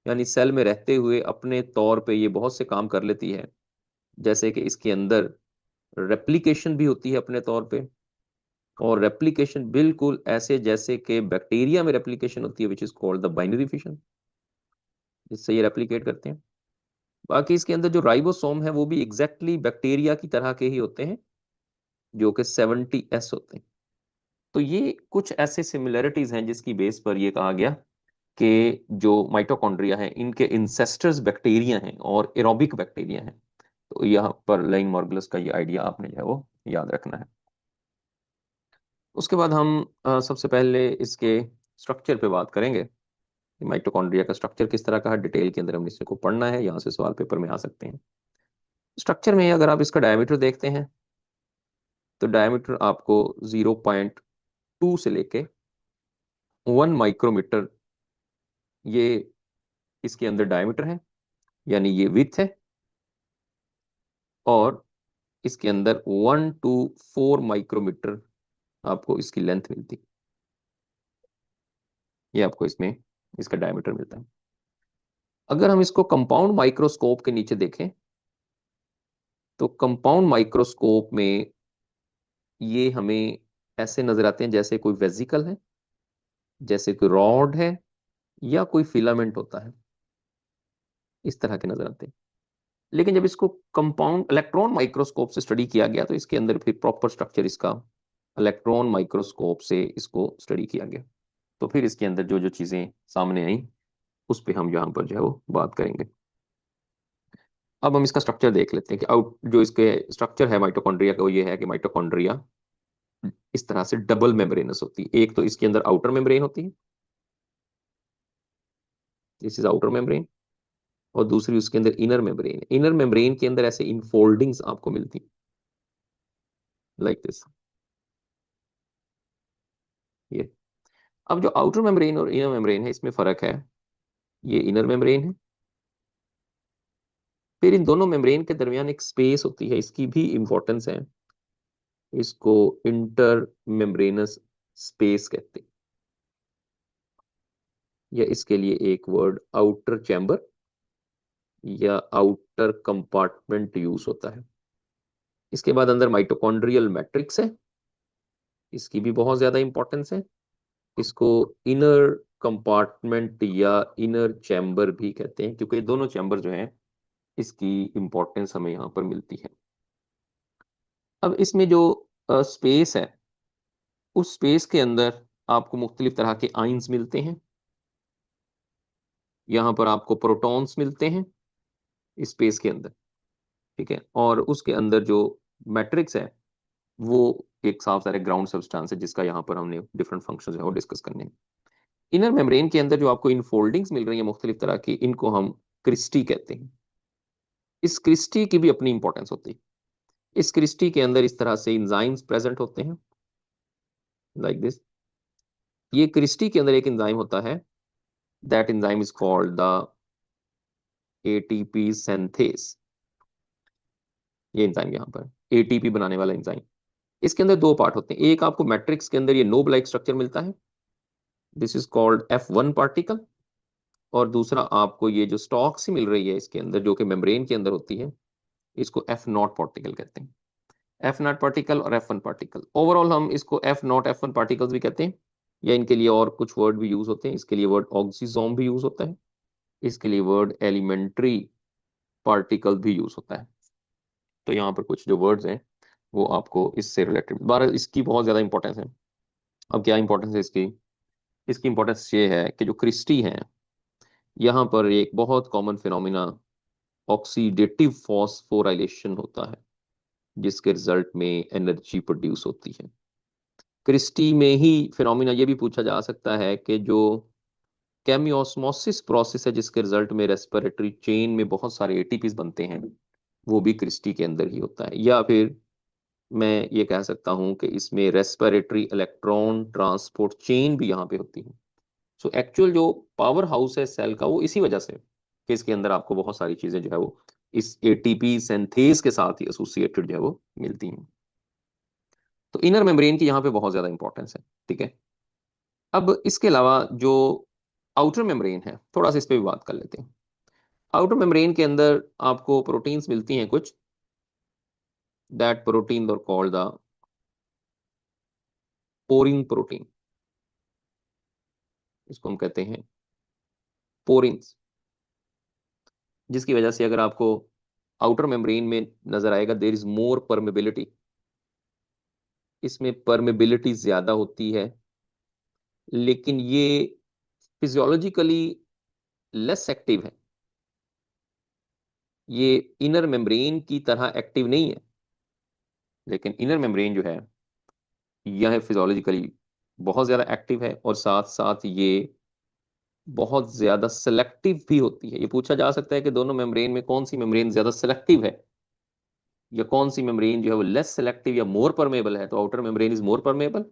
यानी सेल में रहते हुए अपने तौर पे ये बहुत से काम कर लेती है। जैसे कि इसके अंदर रेप्लिकेशन भी होती है अपने तौर पे, और रेप्लिकेशन बिल्कुल ऐसे जैसे कि बैक्टीरिया में रेप्लिकेशन होती है, which is called the binary fission, जिससे ये रेप्लिकेट करते हैं। बाकी इसके अंदर जो राइबोसोम है वो भी एग्जैक्टली बैक्टीरिया की तरह के ही होते हैं, जो कि 70S होते हैं। तो ये कुछ ऐसे सिमिलरिटीज हैं जिसकी बेस पर ये कहा गया कि जो माइटोकॉन्ड्रिया है इनके इंसेस्टर्स बैक्टीरिया हैं और एरोबिक बैक्टीरिया हैं। तो यहाँ पर लाइन मॉर्गुलस का ये आइडिया आपने जो है वो याद रखना है। उसके बाद हम सबसे पहले इसके स्ट्रक्चर पे बात करेंगे कि माइटोकॉन्ड्रिया का स्ट्रक्चर किस तरह का है। डिटेल के अंदर हमने इसको पढ़ना है, यहाँ से सवाल पेपर में आ सकते हैं। स्ट्रक्चर में अगर आप इसका डायमीटर देखते हैं तो डायमीटर आपको 0.2 से लेके 1 माइक्रोमीटर ये इसके अंदर डायमीटर है, यानी ये विथ है। और इसके अंदर 1 to 4 माइक्रोमीटर आपको इसकी लेंथ मिलती है। ये आपको इसमें इसका डायमीटर मिलता है। अगर हम इसको कंपाउंड माइक्रोस्कोप के नीचे देखें तो कंपाउंड माइक्रोस्कोप में ये हमें ऐसे नजर आते हैं जैसे कोई वेजिकल है, जैसे कोई रॉड है, या कोई फिलामेंट होता है, इस तरह के नजर आते हैं। लेकिन जब इसको कंपाउंड इलेक्ट्रॉन माइक्रोस्कोप से स्टडी किया गया तो इसके अंदर फिर प्रॉपर स्ट्रक्चर इसका इलेक्ट्रॉन माइक्रोस्कोप से इसको स्टडी किया गया। तो फिर इसके अंदर जो जो चीजें सामने आई उस पे हम यहाँ पर जो है वो बात करेंगे। अब हम इसका स्ट्रक्चर देख लेते हैं कि आउट जो इसके स्ट्रक्चर है माइटोकॉन्ड्रिया का वो ये है कि माइटोकॉन्ड्रिया इस तरह से डबल मेम्ब्रेनस होती है। एक तो इसके अंदर आउटर मेम्ब्रेन होती है, दिस इज आउटर मेम्ब्रेन, और दूसरी उसके अंदर इनर मेम्ब्रेन। इनर मेम्ब्रेन के अंदर ऐसे इनफोल्डिंग्स आपको मिलती लाइक दिस, ये। अब जो आउटर मेम्ब्रेन और इनर मेम्ब्रेन है इसमें फर्क है, ये इनर मेम्ब्रेन है। फिर इन दोनों मेम्ब्रेन के दरमियान एक स्पेस होती है, इसकी भी इंपॉर्टेंस है। इसको इंटर मेम्ब्रेनस स्पेस कहते हैं, या इसके लिए एक वर्ड आउटर चैम्बर या आउटर कंपार्टमेंट यूज होता है। इसके बाद अंदर माइटोकॉन्ड्रियल मैट्रिक्स है, इसकी भी बहुत ज्यादा इंपॉर्टेंस है। इसको इनर कंपार्टमेंट या इनर चैम्बर भी कहते हैं, क्योंकि दोनों चैम्बर जो हैं इसकी इंपॉर्टेंस हमें यहाँ पर मिलती है। अब इसमें जो स्पेस है, उस स्पेस के अंदर आपको मुख्तलिफ तरह के आइंस मिलते हैं। यहाँ पर आपको प्रोटॉन्स मिलते हैं इस स्पेस के अंदर, ठीक है। और उसके अंदर जो मैट्रिक्स है वो एक साफ सारे ग्राउंड सब्सटेंस है, जिसका यहाँ पर हमने डिफरेंट फंक्शंस है वो डिस्कस करने हैं। इनर मेम्ब्रेन के अंदर जो आपको इनफोल्डिंग्स मिल रही है मुख्तलिफ तरह की, इनको हम क्रिस्टी कहते हैं। इस क्रिस्टी की भी अपनी इंपॉर्टेंस होती है। इस क्रिस्टी के अंदर इस तरह से इंजाइम्स प्रेजेंट होते हैं, लाइक दिस। ये क्रिस्टी के अंदर एक इंजाइम होता है, that enzyme is called the ATP synthase. ये इंजाइम यहाँ पर एटीपी बनाने वाला इंजाइम। इसके अंदर दो पार्ट होते हैं, एक आपको मैट्रिक्स के अंदर ये नोब लाइक स्ट्रक्चर मिलता है, this is called F1 particle. और दूसरा आपको ये जो स्टॉक सी मिल रही है इसके अंदर, जो कि मेम्ब्रेन के अंदर होती है, इसको F0 पार्टिकल कहते हैं। F0 पार्टिकल और F1 पार्टिकल, ओवरऑल हम इसको F0 F1 पार्टिकल्स भी कहते हैं, या इनके लिए और कुछ वर्ड भी यूज होते हैं। इसके लिए वर्ड ऑक्सीजोम भी यूज होता है, इसके लिए वर्ड एलिमेंट्री पार्टिकल भी यूज होता है। तो यहाँ पर कुछ जो वर्ड्स हैं वो आपको इससे रिलेटेड, बारह इसकी बहुत ज्यादा इंपॉर्टेंस है। अब क्या इंपॉर्टेंस है इसकी? इसकी इंपॉर्टेंस ये है कि जो क्रिस्टी है, यहाँ पर एक बहुत कॉमन फिनोमिना ऑक्सीडेटिव फॉस्फोराइलेशन होता है, जिसके रिजल्ट में एनर्जी प्रोड्यूस होती है। क्रिस्टी में ही फिनोमिना ये भी पूछा जा सकता है कि जो केमियोस्मोसिस प्रोसेस है, जिसके रिजल्ट में रेस्पिरेटरी चेन में बहुत सारे एटीपीज बनते हैं, वो भी क्रिस्टी के अंदर ही होता है। या फिर मैं ये कह सकता हूं कि इसमें रेस्पिरेटरी इलेक्ट्रॉन ट्रांसपोर्ट चेन भी यहाँ पे होती है। सो एक्चुअल जो पावर हाउस है सेल का, वो इसी वजह से कि इसके अंदर आपको बहुत सारी चीजें जो है वो इस एटीपी सिंथेस के साथ ही एसोसिएटेड जो है वो मिलती हैं। तो इनर मेम्ब्रेन की यहाँ पे बहुत ज्यादा इंपॉर्टेंस है, ठीक है। अब इसके अलावा जो आउटर मेम्ब्रेन है, थोड़ा सा इस पे भी बात कर लेते हैं। आउटर मेम्ब्रेन के अंदर आपको प्रोटीन्स मिलती हैं कुछ, that protein are called the porin protein. इसको हम कहते हैं पोरिन्स, जिसकी वजह से अगर आपको आउटर मेम्ब्रेन में नजर आएगा, देयर इज मोर परमेबिलिटी, इसमें परमेबिलिटी ज्यादा होती है, लेकिन ये फिजियोलॉजिकली लेस एक्टिव है। ये इनर मेम्ब्रेन की तरह एक्टिव नहीं है, लेकिन इनर मेम्ब्रेन जो है यह फिजियोलॉजिकली बहुत ज्यादा एक्टिव है, और साथ साथ ये बहुत ज्यादा सेलेक्टिव भी होती है। ये पूछा जा सकता है कि दोनों मेम्ब्रेन में कौन सी मेम्ब्रेन ज्यादा सेलेक्टिव है, या कौन सी मेम्ब्रेन जो है वो लेस सेलेक्टिव या मोर परमेबल है। तो outer membrane is more permeable,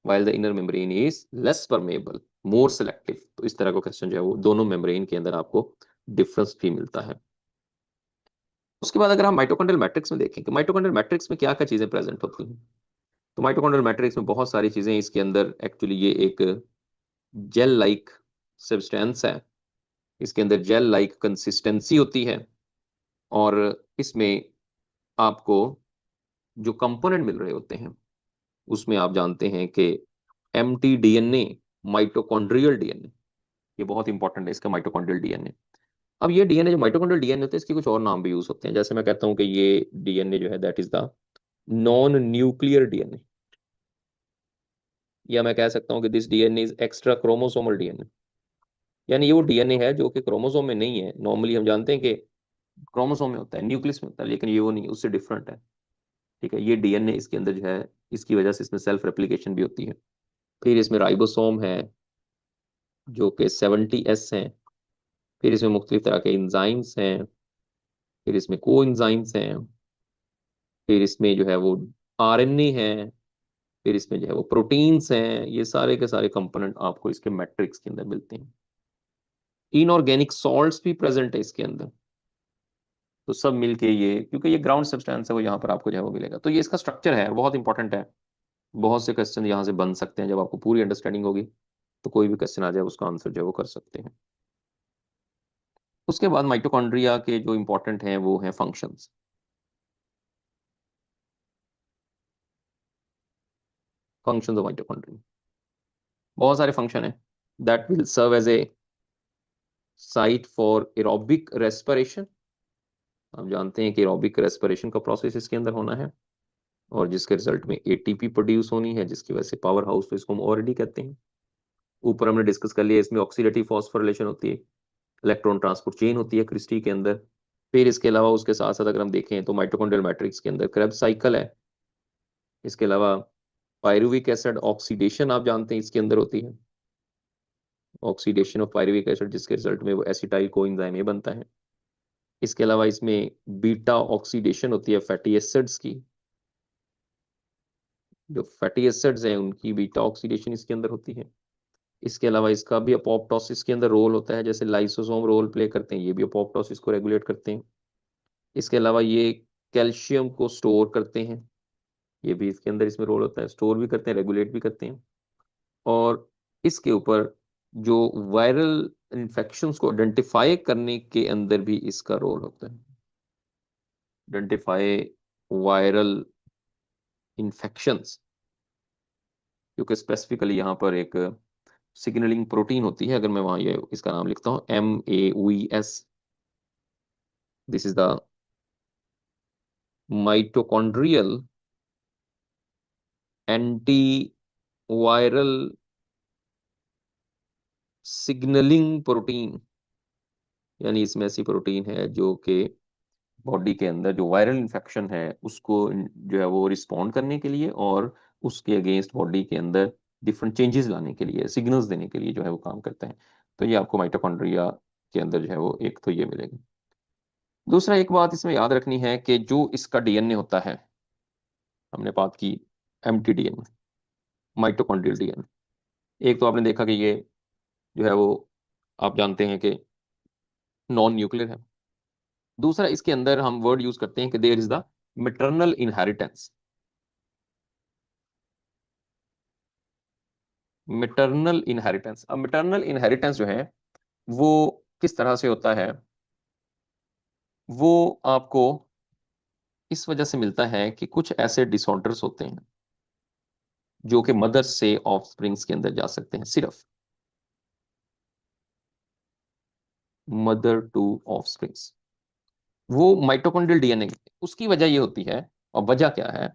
while the inner membrane is less permeable, more selective। तो इस तरह का क्वेश्चन जो है वो दोनों मेम्ब्रेन के अंदर आपको डिफरेंस भी मिलता है। उसके बाद अगर हम माइटोकॉन्ड्रियल मैट्रिक्स में देखें कि माइटोकॉन्ड्रियल मैट्रिक्स में क्या क्या चीजें प्रेजेंट होती हैं, तो माइटोकॉन्ड्रियल मैट्रिक्स में बहुत सारी चीजें इसके अंदर, एक्चुअली ये एक जेल लाइक सब्सटेंस है, इसके अंदर जेल लाइक कंसिस्टेंसी होती है। और इसमें आपको जो कंपोनेंट मिल रहे होते हैं, उसमें आप जानते हैं कि mtDNA, माइटोकॉन्ड्रियल डीएनए, ये बहुत इंपॉर्टेंट है इसका माइटोकॉन्ड्रियल डीएनए। अब ये डीएनए जो माइटोकॉन्ड्रियल डीएनए होते हैं, इसके कुछ और नाम भी यूज होते हैं। जैसे मैं कहता हूं कि ये डीएनए जो है that is the non nuclear DNA, या मैं कह सकता हूं कि this DNA is extra chromosomal DNA. यानी ये वो डीएनए है जो कि क्रोमोसोम में नहीं है। नॉर्मली हम जानते हैं कि क्रोमोसोम में होता है, न्यूक्लियस में होता है, लेकिन ये वो नहीं, उससे डिफरेंट है, ठीक है। ये डीएनए इसके अंदर जो है, इसकी वजह से इसमें सेल्फ रेप्लिकेशन भी होती है। फिर इसमें राइबोसोम है जो कि 70S हैं। फिर इसमें मुख्तलिफ तरह के इंजाइम्स हैं, फिर इसमें को इंजाइम्स हैं, फिर इसमें जो है वो आरएनए है, फिर इसमें जो है वो प्रोटीन्स हैं। ये सारे के सारे कंपोनेंट आपको इसके मैट्रिक्स के अंदर मिलते हैं। इनऑर्गेनिक सॉल्ट्स भी प्रेजेंट है इसके अंदर। तो सब मिलके ये, क्योंकि ये ग्राउंड सब्सटेंस है, वो यहाँ पर आपको जो है वो मिलेगा। तो ये इसका स्ट्रक्चर है, बहुत इंपॉर्टेंट है। बहुत से क्वेश्चन यहाँ से बन सकते हैं, जब आपको पूरी अंडरस्टैंडिंग होगी तो कोई भी क्वेश्चन आ जाए उसका आंसर जो है वो कर सकते हैं। उसके बाद माइटोकॉन्ड्रिया के जो इंपॉर्टेंट हैं वो हैं फंक्शंस। फंक्शंस ऑफ माइटोकॉन्ड्रिया, बहुत सारे फंक्शन है, that will serve as a site for aerobic respiration. हम जानते हैं कि एरोबिक रेस्पिरेशन का प्रोसेस इसके अंदर होना है। और जिसके रिजल्ट में एटीपी प्रोड्यूस होनी है, जिसकी वजह से पावर हाउस, तो इसको हम ओआरडी कहते हैं। ऊपर हमने डिस्कस कर लिया, इसमें ऑक्सीडेटिव फॉस्फोरिलेशन होती है, इलेक्ट्रॉन ट्रांसपोर्ट चेन होती है क्रिस्टी के अंदर। फिर इसके अलावा उसके साथ साथ अगर हम देखें तो माइटोकॉन्ड्रियल मैट्रिक्स के अंदर क्रेब्स साइकिल है। इसके अलावा पायरुविक एसिड ऑक्सीडेशन आप जानते हैं इसके अंदर होती है, ऑक्सीडेशन ऑफ पायरुविक एसिड, जिसके रिजल्ट में वो एसिटाइल कोएंजाइम ए बनता है। इसके अलावा इसमें बीटा ऑक्सीडेशन होती है फैटी एसिड्स की, जो फैटी एसिड्स हैं उनकी बीटा ऑक्सीडेशन इसके अंदर होती है। इसके अलावा इसका भी अपोप्टोसिस के अंदर रोल होता है, जैसे लाइसोसोम रोल प्ले करते हैं, ये भी अपोप्टोसिस को रेगुलेट करते हैं। इसके अलावा ये कैल्शियम को स्टोर करते हैं, ये भी इसके अंदर इसमें रोल होता है, स्टोर भी करते हैं, रेगुलेट भी करते हैं। और इसके ऊपर जो वायरल इन्फेक्शंस को आइडेंटिफाई करने के अंदर भी इसका रोल होता है, आइडेंटिफाई वायरल इन्फेक्शंस, क्योंकि स्पेसिफिकली यहाँ पर एक सिग्नलिंग प्रोटीन होती है। अगर मैं वहां ये इसका नाम लिखता हूँ MAOES, this is the mitochondrial anti viral signalling protein, यानी इसमें ऐसी प्रोटीन है जो कि बॉडी के अंदर जो वायरल इन्फेक्शन है उसको जो है वो रिस्पॉन्ड करने के लिए और उसके अगेंस्ट बॉडी के अंदर डिफरेंट चेंजेस लाने के लिए, सिग्नल्स देने के लिए जो है वो काम करता है। तो ये आपको माइटोकॉन्ड्रिया के अंदर जो है वो एक तो ये मिलेगा। दूसरा एक बात इसमें याद रखनी है कि जो इसका डीएनए होता है, हमने बात की mtDNA, माइटोकॉन्ड्रियल डीएनए। एक तो आपने देखा कि ये जो है वो आप जानते हैं कि नॉन न्यूक्लियर है। दूसरा इसके अंदर हम वर्ड यूज करते हैं कि there is the maternal inheritance. Maternal inheritance, अब मिटरनल इनहेरिटेंस जो है वो किस तरह से होता है, वो आपको इस वजह से मिलता है कि कुछ ऐसे डिसऑर्डर्स होते हैं जो कि मदर से ऑफस्प्रिंग्स के अंदर जा सकते हैं, सिर्फ मदर टू ऑफस्प्रिंग्स, वो माइटोकॉन्ड्रियल डीएनए। उसकी वजह ये होती है, और वजह क्या है,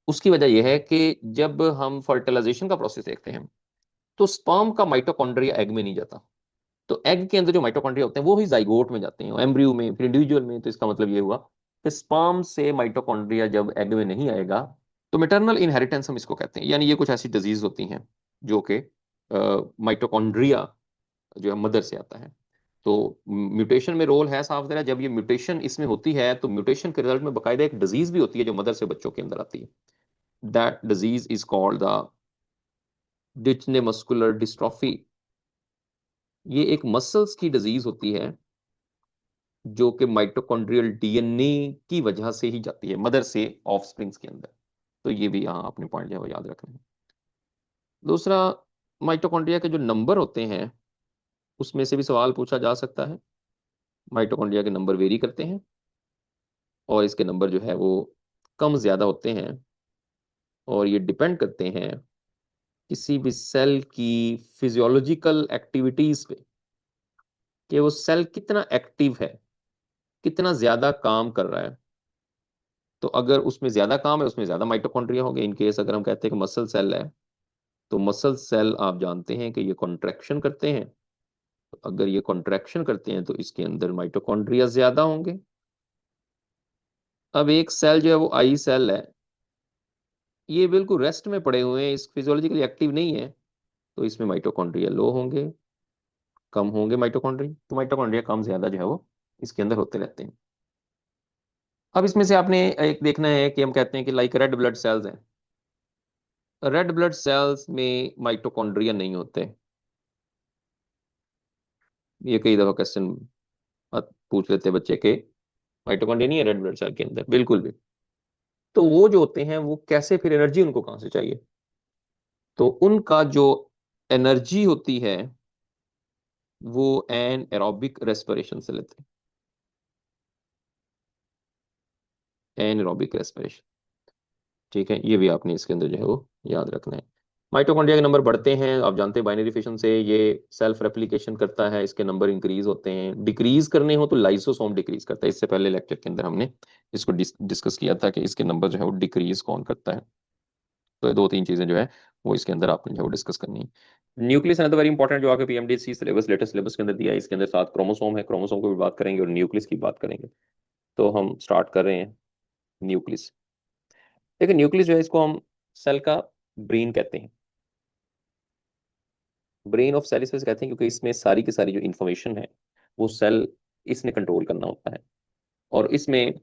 उसकी वजह यह है कि जब हम फर्टिलाइजेशन का प्रोसेस देखते हैं तो स्पर्म का माइटोकॉन्ड्रिया एग में नहीं जाता, तो एग के अंदर जो माइटोकॉन्ड्रिया होते हैं वो ही जाइगोट में जाते हैं, एम्ब्रियो में, फिर इंडिविजुअल में। तो इसका मतलब ये हुआ कि स्पर्म से माइटोकॉन्ड्रिया जब एग में नहीं आएगा तो मैटरनल इनहेरिटेंस हम इसको कहते हैं। यानी ये कुछ ऐसी डिजीज होती हैं जो कि माइटोकॉन्ड्रिया जो है मदर से आता है। तो म्यूटेशन में रोल है साफ जरा, जब ये म्यूटेशन इसमें होती है तो म्यूटेशन के रिजल्ट में बाकायदा एक डिजीज भी होती है जो मदर से बच्चों के अंदर आती है। That disease is called the Duchenne muscular dystrophy. ये एक मसल्स की डिजीज होती है जो कि माइटोकॉन्ड्रियल डीएनए की वजह से ही जाती है मदर से ऑफस्प्रिंग्स के अंदर। तो ये भी यहाँ अपने पॉइंट जो है वो याद रखना है। दूसरा, माइटोकॉन्ड्रिया के जो नंबर होते हैं उसमें से भी सवाल पूछा जा सकता है। माइटोकॉन्ड्रिया के नंबर वेरी करते हैं और इसके नंबर जो है वो कम ज्यादा होते हैं, और ये डिपेंड करते हैं किसी भी सेल की फिजियोलॉजिकल एक्टिविटीज पे, कि वो सेल कितना एक्टिव है, कितना ज्यादा काम कर रहा है। तो अगर उसमें ज्यादा काम है उसमें ज्यादा माइटोकॉन्ड्रिया होंगे। इन केस अगर हम कहते हैं कि मसल सेल है, तो मसल सेल आप जानते हैं कि ये कॉन्ट्रैक्शन करते हैं, तो अगर ये कॉन्ट्रैक्शन करते हैं तो इसके अंदर माइटोकॉन्ड्रिया ज्यादा होंगे। अब एक सेल जो है वो आई सेल है, ये बिल्कुल रेस्ट में पड़े हुए हैं, इस फिजियोलॉजिकली एक्टिव नहीं है, तो इसमें माइटोकॉन्ड्रिया लो होंगे, कम होंगे माइटोकॉन्ड्रिया, तो माइटोकॉन्ड्रिया कम ज्यादा जो है वो इसके अंदर होते रहते हैं। अब इसमें से आपने एक देखना है कि हम कहते हैं कि लाइक रेड ब्लड सेल्स हैं, रेड ब्लड सेल्स में माइटोकॉन्ड्रिया नहीं होते। ये कई दफा क्वेश्चन पूछ लेते हैं बच्चे के, माइटोकॉन्ड्रिया नहीं है रेड ब्लड सेल के अंदर, बिल्कुल भी। तो वो जो होते हैं वो कैसे, फिर एनर्जी उनको कहाँ से चाहिए, तो उनका जो एनर्जी होती है वो एन एरोबिक रेस्पिरेशन से लेते हैं, एन एरोबिक रेस्पिरेशन। ठीक है, ये भी आपने इसके अंदर जो है वो याद रखना है। माइटोकॉन्ड्रिया के नंबर बढ़ते हैं, आप जानते हैं बाइनरी फिशन से ये सेल्फ रेप्लिकेशन करता है, इसके नंबर इंक्रीज होते हैं। डिक्रीज करने हो तो लाइसोसोम डिक्रीज करता है। इससे पहले लेक्चर के अंदर हमने इसको डिस्कस किया था कि इसके नंबर जो है वो डिक्रीज कौन करता है। तो ये दो तीन चीजें जो है वो इसके अंदर आपने जो है वो डिस्कस करनी है। न्यूक्लियस है तो वेरी इंपॉर्टेंट, जो आपके पीएमडीसी सिलेबस लेटेस्ट सिलेबस के अंदर दिया है। इसके अंदर 7 क्रोमोसोम है, क्रोमोसोम को भी बात करेंगे और न्यूक्लियस की बात करेंगे। तो हम स्टार्ट कर रहे हैं न्यूक्लियस। देखिए न्यूक्लियस जो है इसको हम सेल का ब्रेन कहते हैं। ब्रेन ऑफ सेल इसलिए कहते हैं क्योंकि इसमें सारी की सारी जो इन्फॉर्मेशन है वो सेल इसने कंट्रोल करना होता है। और इसमें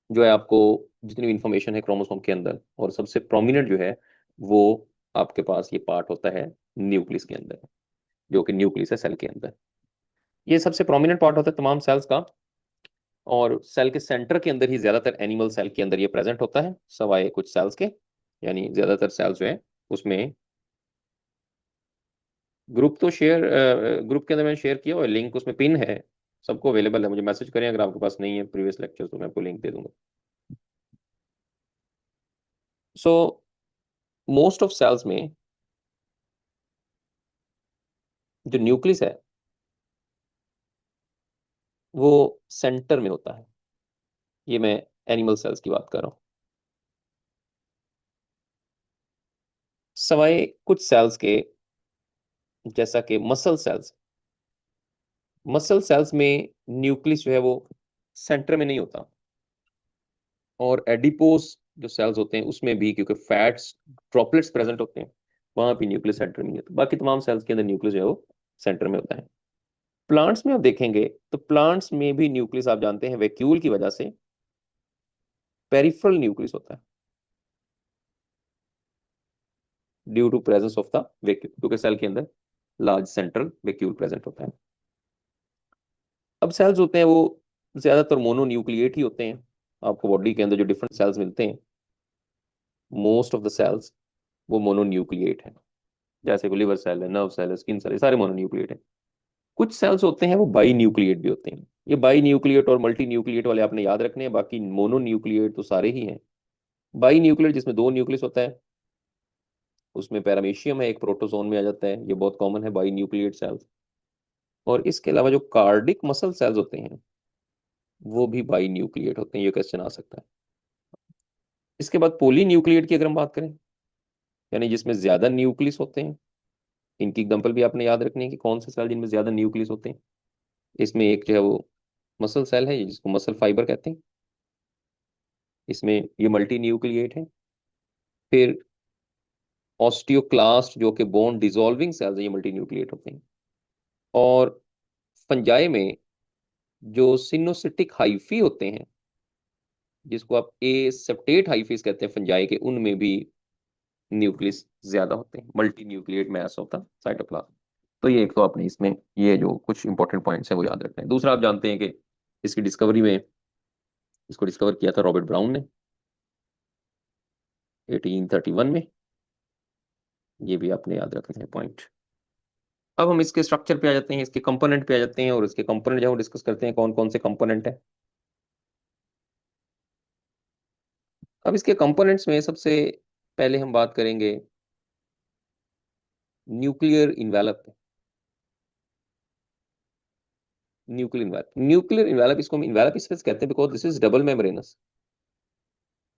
जो है आपको जितनी भी इंफॉर्मेशन है क्रोमोसोम के अंदर, और सबसे प्रोमिनेंट जो है वो आपके पास ये पार्ट होता है न्यूक्लियस के अंदर, जो कि न्यूक्लियस है सेल के अंदर। ये सबसे प्रोमिनेंट पार्ट होता है तमाम सेल्स का। और सेल के सेंटर के अंदर ही ज्यादातर एनिमल सेल के अंदर ये प्रेजेंट होता है, सवाए कुछ सेल्स के। यानी ज्यादातर सेल्स जो है उसमें ग्रुप तो शेयर, ग्रुप के अंदर मैंने शेयर किया और लिंक उसमें पिन है, सबको अवेलेबल है। मुझे मैसेज करें अगर आपके पास नहीं है प्रीवियस लेक्चर, तो मैं आपको लिंक दे दूंगा। सो मोस्ट ऑफ सेल्स में जो न्यूक्लियस है वो सेंटर में होता है। ये मैं एनिमल सेल्स की बात कर रहा हूँ, सवाए कुछ सेल्स के, जैसा कि मसल सेल्स। मसल सेल्स में न्यूक्लियस जो है वो सेंटर में नहीं होता। और एडिपोस जो सेल्स होते हैं उसमें भी, क्योंकि फैट्स ड्रॉपलेट्स प्रेजेंट होते हैं, वहां भी न्यूक्लियस सेंटर में नहीं होता। बाकी तमाम सेल्स के अंदर न्यूक्लियस जो है वो सेंटर में होता है। प्लांट्स में आप देखेंगे तो प्लांट्स में भी न्यूक्लियस आप जानते हैं वैक्यूल की वजह से पेरिफेरल न्यूक्लियस होता है, due to presence of the vacuole, क्योंकि सेल के अंदर लार्ज सेंट्रल वैक्यूल प्रेजेंट होता है। अब सेल्स होते हैं वो ज्यादातर मोनोन्यूक्लिएट ही होते हैं। आपको बॉडी के अंदर जो डिफरेंट सेल्स मिलते हैं, मोस्ट ऑफ द सेल्स वो मोनोन्यूक्लिएट है। जैसे को लिवर सेल है, नर्व सेल है, स्किन सेल है, सारे मोनोन्यूक्लिएट है। कुछ सेल्स होते हैं वो बाई न्यूक्लिएट भी होते हैं। ये बाई न्यूक्लिएट और मल्टी न्यूक्लिएट वाले आपने याद रखने हैं, बाकी मोनोन्यूक्लिएट तो सारे ही हैं। बाई न्यूक्लिएट जिसमें दो न्यूक्लियस होता है, उसमें पैरामीशियम है, एक प्रोटोजोन में आ जाता है, ये बहुत कॉमन है बाई न्यूक्लिएट सेल्स। और इसके अलावा जो कार्डिक मसल सेल्स होते हैं वो भी बाई न्यूक्लिएट होते हैं, ये क्वेश्चन आ सकता है। इसके बाद पोली न्यूक्लिएट की अगर हम बात करें, यानी जिसमें ज्यादा न्यूक्लियस होते हैं, इनकी एग्जांपल भी आपने याद रखनी है कि कौन से सेल जिनमें ज्यादा न्यूक्लियस होते हैं। इसमें एक जो है वो मसल सेल है जिसको मसल फाइबर कहते हैं, इसमें ये मल्टी न्यूक्लिएट है। फिर ऑस्टियोक्लास्ट जो कि बोन डिसॉल्विंग सेल्स है, ये मल्टी न्यूक्लिएट होते हैं। और फंजाई में जो सिनोसिटिक हाइफी होते हैं, जिसको आप ए सेप्टेट हाइफीज कहते हैं फंजाई के, उनमें भी न्यूक्लियस ज्यादा होते हैं, मल्टी न्यूक्लिएट मैस होता साइटोप्लाज्म। तो ये एक तो आपने इसमें ये जो कुछ इंपॉर्टेंट पॉइंट्स हैं वो याद रखना है। दूसरा आप जानते हैं कि इसकी डिस्कवरी में, इसको डिस्कवर किया था रॉबर्ट ब्राउन ने 1831 में। ये भी आपने याद रखना है पॉइंट। अब हम इसके स्ट्रक्चर पे आ जाते हैं, इसके कंपोनेंट पे आ जाते हैं, और इसके कंपोनेंट जो डिस्कस करते हैं कौन कौन से कंपोनेंट है। अब इसके कंपोनेंट्स में सबसे पहले हम बात करेंगे न्यूक्लियर इन्वेलप। न्यूक्लियर इन्वेलप इसको हम इन्वेलप स्पेस कहते हैं because this is double membranous.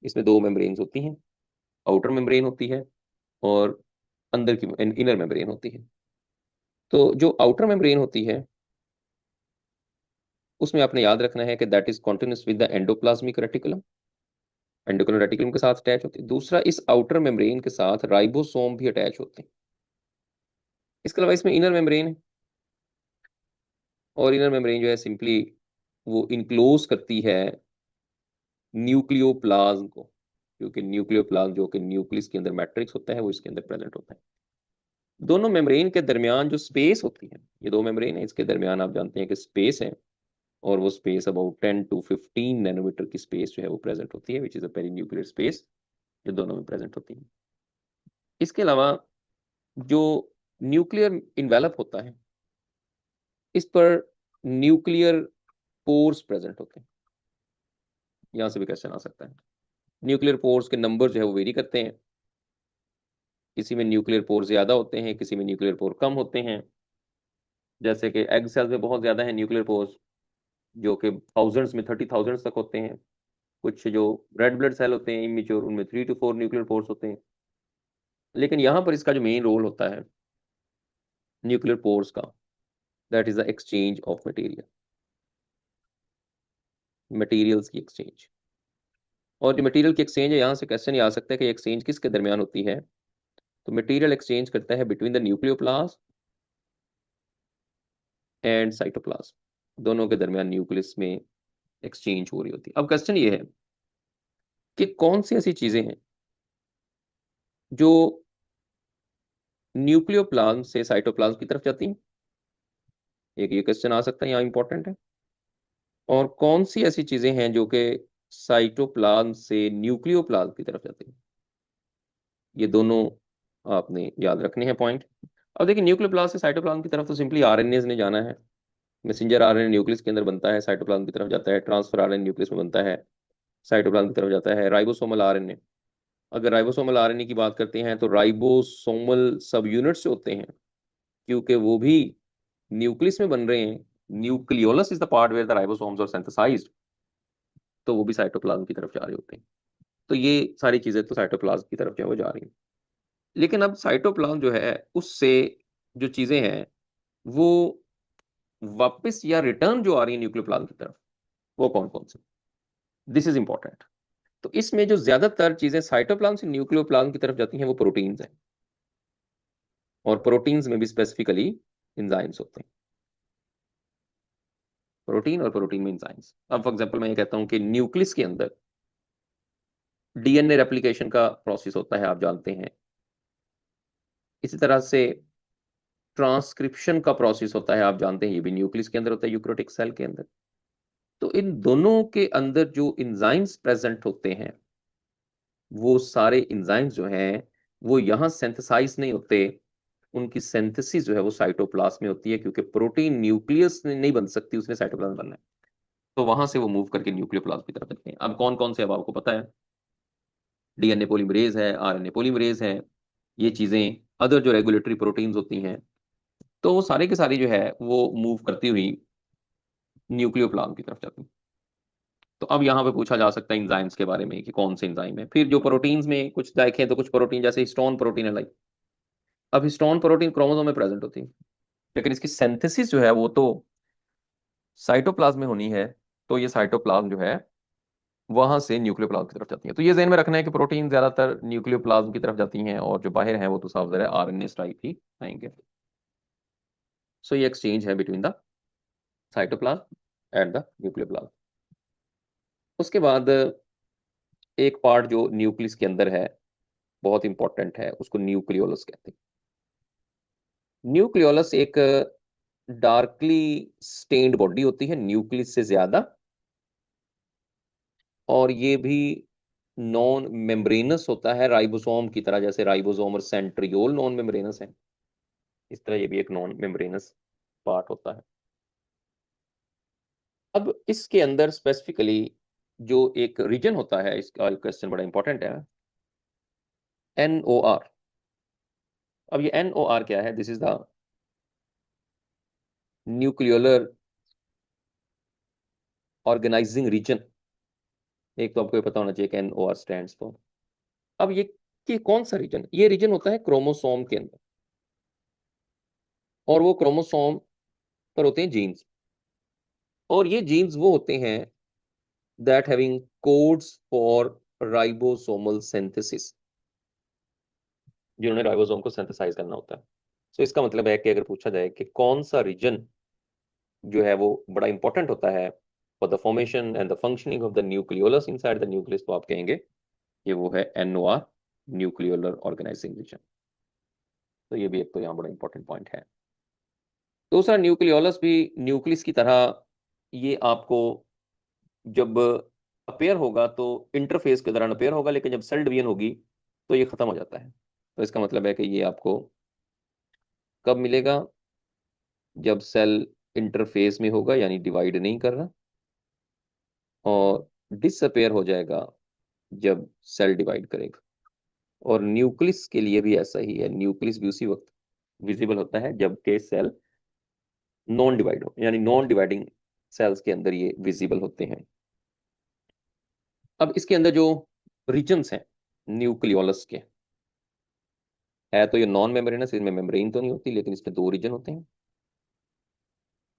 इसमें दो मेम्ब्रेन्स होती हैं, आउटर मेम्ब्रेन होती है और अंदर की इनर मेम्ब्रेन होती है। तो जो आउटर मेम्ब्रेन होती है उसमें आपने याद रखना है कि that is continuous with the endoplasmic reticulum, endocrinal reticulum के साथ अटैच होती है। दूसरा, इस आउटर मेम्ब्रेन के साथ राइबोसोम भी अटैच होते हैं। इसके अलावा इसमें इनर मेम्ब्रेन है, और इनर मेम्ब्रेन जो है सिंपली वो इनक्लोज करती है न्यूक्लियोप्लाज्म को, क्योंकि न्यूक्लियोप्लाज्म जो कि न्यूक्लियस के अंदर मैट्रिक्स होता है वो इसके अंदर प्रेजेंट होता है। दोनों मेम्ब्रेन के दरमियान जो स्पेस होती है, ये दो मेम्ब्रेन है, इसके दरमियान आप जानते हैं कि स्पेस है, और वो स्पेस अबाउट 10 to 15 नैनोमीटर की स्पेस जो है वो प्रेजेंट होती है, which is a perinuclear space, जो दोनों में प्रेजेंट होती है। इसके अलावा जो न्यूक्लियर इन्वेलप होता है, इस पर न्यूक्लियर पोर्स प्रेजेंट होते हैं। यहां से भी क्वेश्चन आ सकता है। न्यूक्लियर पोर्स के नंबर जो है वो वेरी करते हैं। किसी में न्यूक्लियर पोर ज्यादा होते हैं, किसी में न्यूक्लियर पोर कम होते हैं। जैसे कि एग सेल्स में बहुत ज्यादा है न्यूक्लियर पोर्स, जो कि थाउजेंड्स में, 30,000 तक होते हैं। कुछ जो रेड ब्लड सेल होते हैं इमेच्योर, उनमें 3 to 4 न्यूक्लियर पोर्स होते हैं। लेकिन यहाँ पर इसका जो मेन रोल होता है न्यूक्लियर पोर्स का, that is the exchange of material, materials की एक्सचेंज। और जो मटेरियल की एक्सचेंज है, यहाँ से क्वेश्चन ये आ सकता है कि एक्सचेंज किसके दरमियान होती है। तो मटेरियल एक्सचेंज करता है बिटवीन द न्यूक्लियोप्लास्ट एंड साइटोप्लाज्म, दोनों के दरमियान न्यूक्लियस में एक्सचेंज हो रही होती है। अब क्वेश्चन ये है कि कौन सी ऐसी चीजें हैं जो न्यूक्लियोप्लाज्म से साइटोप्लाज्म की तरफ जाती हैं। एक ये क्वेश्चन आ सकता है, यहाँ इंपॉर्टेंट है। और कौन सी ऐसी चीजें हैं जो कि साइटोप्लाज्म से न्यूक्लियोप्लाज्म की तरफ जाती हैं। ये दोनों आपने याद रखने हैं पॉइंट। अब देखिए, न्यूक्लियोप्लाज्म से साइटोप्लाज्म की तरफ तो सिंपली आरएनए ने जाना है। मैसेंजर आरएनए न्यूक्लियस के अंदर बनता है, साइटोप्लाज्म की तरफ जाता है। ट्रांसफर आरएनए न्यूक्लियस में बनता है, साइटोप्लाज्म की तरफ जाता है। राइबोसोमल आरएनए, अगर राइबोसोमल आरएनए की बात करते हैं तो राइबोसोमल सब यूनिट्स होते हैं, क्योंकि वो भी न्यूक्लियस में बन रहे हैं। Nucleolus is the part where the ribosomes are synthesised, तो वो भी साइटोप्लाज्म की तरफ जा रहे होते हैं। तो ये सारी चीजें तो साइटोप्लाज्म की तरफ जो है वो जा रही हैं। लेकिन अब साइटोप्लाज्म जो है उससे जो चीजें हैं वो वापस या रिटर्न जो आ रही है न्यूक्लियोप्लाज्म की तरफ, वो कौन कौन सी, दिस इज इंपॉर्टेंट। तो इसमें जो ज्यादातर चीजें साइटोप्लाज्म से न्यूक्लियोप्लाज्म की तरफ जाती हैं वो प्रोटीन्स हैं, और प्रोटीन्स में भी स्पेसिफिकली एंजाइम्स होते हैं। प्रोटीन और प्रोटीन में एंजाइम्स। अब फॉर एग्जांपल मैं ये कहता हूं कि न्यूक्लियस के अंदर डीएनए रेप्लिकेशन का प्रोसेस होता है, आप जानते हैं। इसी तरह से ट्रांसक्रिप्शन का प्रोसेस होता है, आप जानते हैं, ये भी न्यूक्लियस के अंदर होता है, यूकेरियोटिक सेल के अंदर। तो इन दोनों के अंदर जो एंजाइम्स प्रेजेंट होते हैं, वो सारे एंजाइम्स जो हैं वो यहाँ सिंथेसाइज नहीं होते। उनकी सिंथेसिस जो है वो साइटोप्लाज्म में होती है, क्योंकि प्रोटीन न्यूक्लियस में नहीं बन सकती, उसने साइटोप्लाज्म बनना है। तो वहां से वो मूव करके न्यूक्लियोप्लाज्म की तरफ जाते हैं। अब कौन कौन से, अब आपको पता है, डीएनए पॉलीमरेज है, आरएनए पॉलीमरेज है, ये चीजें, अदर जो रेगुलेटरी प्रोटीन्स होती हैं, तो वो सारे के सारी जो है वो मूव करती हुई न्यूक्लियोप्लाज्म की तरफ जाती हैं। तो अब यहाँ पे पूछा जा सकता है एंजाइम्स के बारे में कि कौन से एंजाइम है। फिर जो प्रोटीन्स में कुछ देखें तो कुछ प्रोटीन जैसे हिस्टोन प्रोटीन है, लाइक, अब हिस्टोन प्रोटीन क्रोमोसोम में प्रेजेंट होती है, लेकिन इसकी सिंथेसिस जो है वो तो साइटोप्लाज्म में होनी है। तो ये साइटोप्लाज्म जो है वहां से न्यूक्लियोप्लाज्म की तरफ जाती है। तो ये ज़हन में रखना है कि प्रोटीन ज्यादातर न्यूक्लियोप्लाज्म की तरफ जाती हैं, और जो बाहर हैं वो तो साफ ज़ाहिर है आरएनए टाइप ही आएंगे। सो ये एक्सचेंज है between the cytoplasm and the nucleoplasm. उसके बाद एक पार्ट जो न्यूक्लियस के अंदर है, बहुत इंपॉर्टेंट है, उसको न्यूक्लियोलस कहते हैं। न्यूक्लियोलस एक डार्कली स्टेन्ड बॉडी होती है न्यूक्लियस से ज्यादा, और ये भी नॉन मेम्ब्रेनस होता है राइबोसोम की तरह। जैसे राइबोसोम और सेंट्रियोल नॉन मेम्ब्रेनस है, इस तरह ये भी एक नॉन मेम्ब्रेनस पार्ट होता है। अब इसके अंदर स्पेसिफिकली जो एक रीजन होता है, इसका क्वेश्चन बड़ा इंपॉर्टेंट है, NOR। अब ये NOR क्या है, this is the nucleolar organising region. एक तो आपको ये पता होना चाहिए कि NOR स्टैंड्स फॉर। अब ये कौन सा रीजन, ये रीजन होता है क्रोमोसोम के अंदर, और वो क्रोमोसोम पर होते हैं जीन्स, और ये जीन्स वो होते हैं that having codes for ribosomal synthesis, जिन्होंने राइबोसोम को सिंथेसाइज करना होता है। तो इसका मतलब है कि अगर पूछा जाए कि कौन सा रीजन जो है वो बड़ा इंपॉर्टेंट होता है for the formation and the functioning of the nucleolus inside the nucleus, तो आप कहेंगे कि वो है NOR, न्यूक्लियोलर ऑर्गेनाइजिंग रीजन। तो ये भी एक तो यहाँ बड़ा इंपॉर्टेंट पॉइंट है। दूसरा, न्यूक्लियोलस भी न्यूक्लियस की तरह ये आपको जब अपेयर होगा तो इंटरफेस के दौरान अपेयर होगा, लेकिन जब सेल डिवीजन होगी तो ये खत्म हो जाता है। तो इसका मतलब है कि ये आपको कब मिलेगा, जब सेल इंटरफेस में होगा, यानी डिवाइड नहीं कर रहा, और डिसअपेयर हो जाएगा जब सेल डिवाइड करेगा। और न्यूक्लियस के लिए भी ऐसा ही है, न्यूक्लियस भी उसी वक्त विजिबल होता है जबकि सेल नॉन डिवाइड हो, यानी नॉन डिवाइडिंग सेल्स के अंदर ये विजिबल होते हैं। अब इसके अंदर जो रीजन्स हैं न्यूक्लियोलस के, है तो ये नॉन मेम्ब्रेनस, इसमें मेम्ब्रेन तो नहीं होती, लेकिन इसमें दो रीजन होते हैं।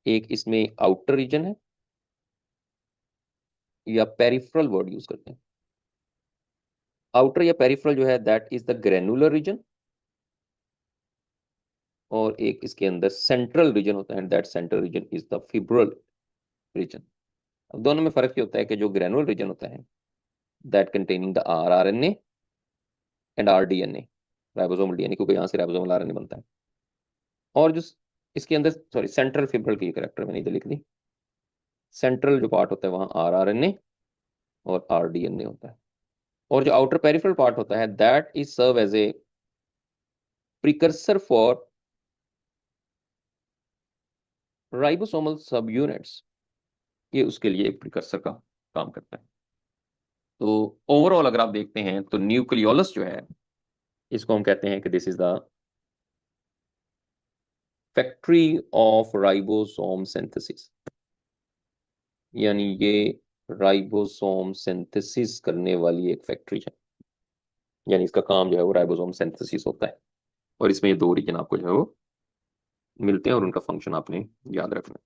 एक इसमें आउटर रीजन है, या पेरिफेरल वर्ड यूज करते हैं। आउटर या पेरिफेरल जो है that is the granular region, और एक इसके अंदर सेंट्रल रीजन होता है, that central region is the fibrillar region. अब दोनों में फर्क ये होता है कि जो ग्रेनुलर रीजन होता है that containing the rRNA and rDNA, ribosomal DNA, क्योंकि यहाँ से राइबोसोमल आरएनए बनता है। और जो इसके अंदर, सॉरी, सेंट्रल फिब्रल की करेक्टर मैंने इधर लिख दी, सेंट्रल जो पार्ट होता है वहां आरआरएनए और आरडीएनए होता है। और जो आउटर पेरिफेरल पार्ट होता है that is serve as a precursor for ribosomal subunits, ये उसके लिए एक प्रिकर्सर का काम करता है। तो ओवरऑल अगर आप देखते हैं तो न्यूक्लियोलस जो है इसको हम कहते हैं कि this is the factory of ribosome synthesis, यानी ये राइबोसोम सिंथेसिस करने वाली एक फैक्ट्री है, यानी इसका काम जो है वो राइबोसोम सिंथेसिस होता है। और इसमें ये दो रीजन आपको जो है वो मिलते हैं और उनका फंक्शन आपने याद रखना है।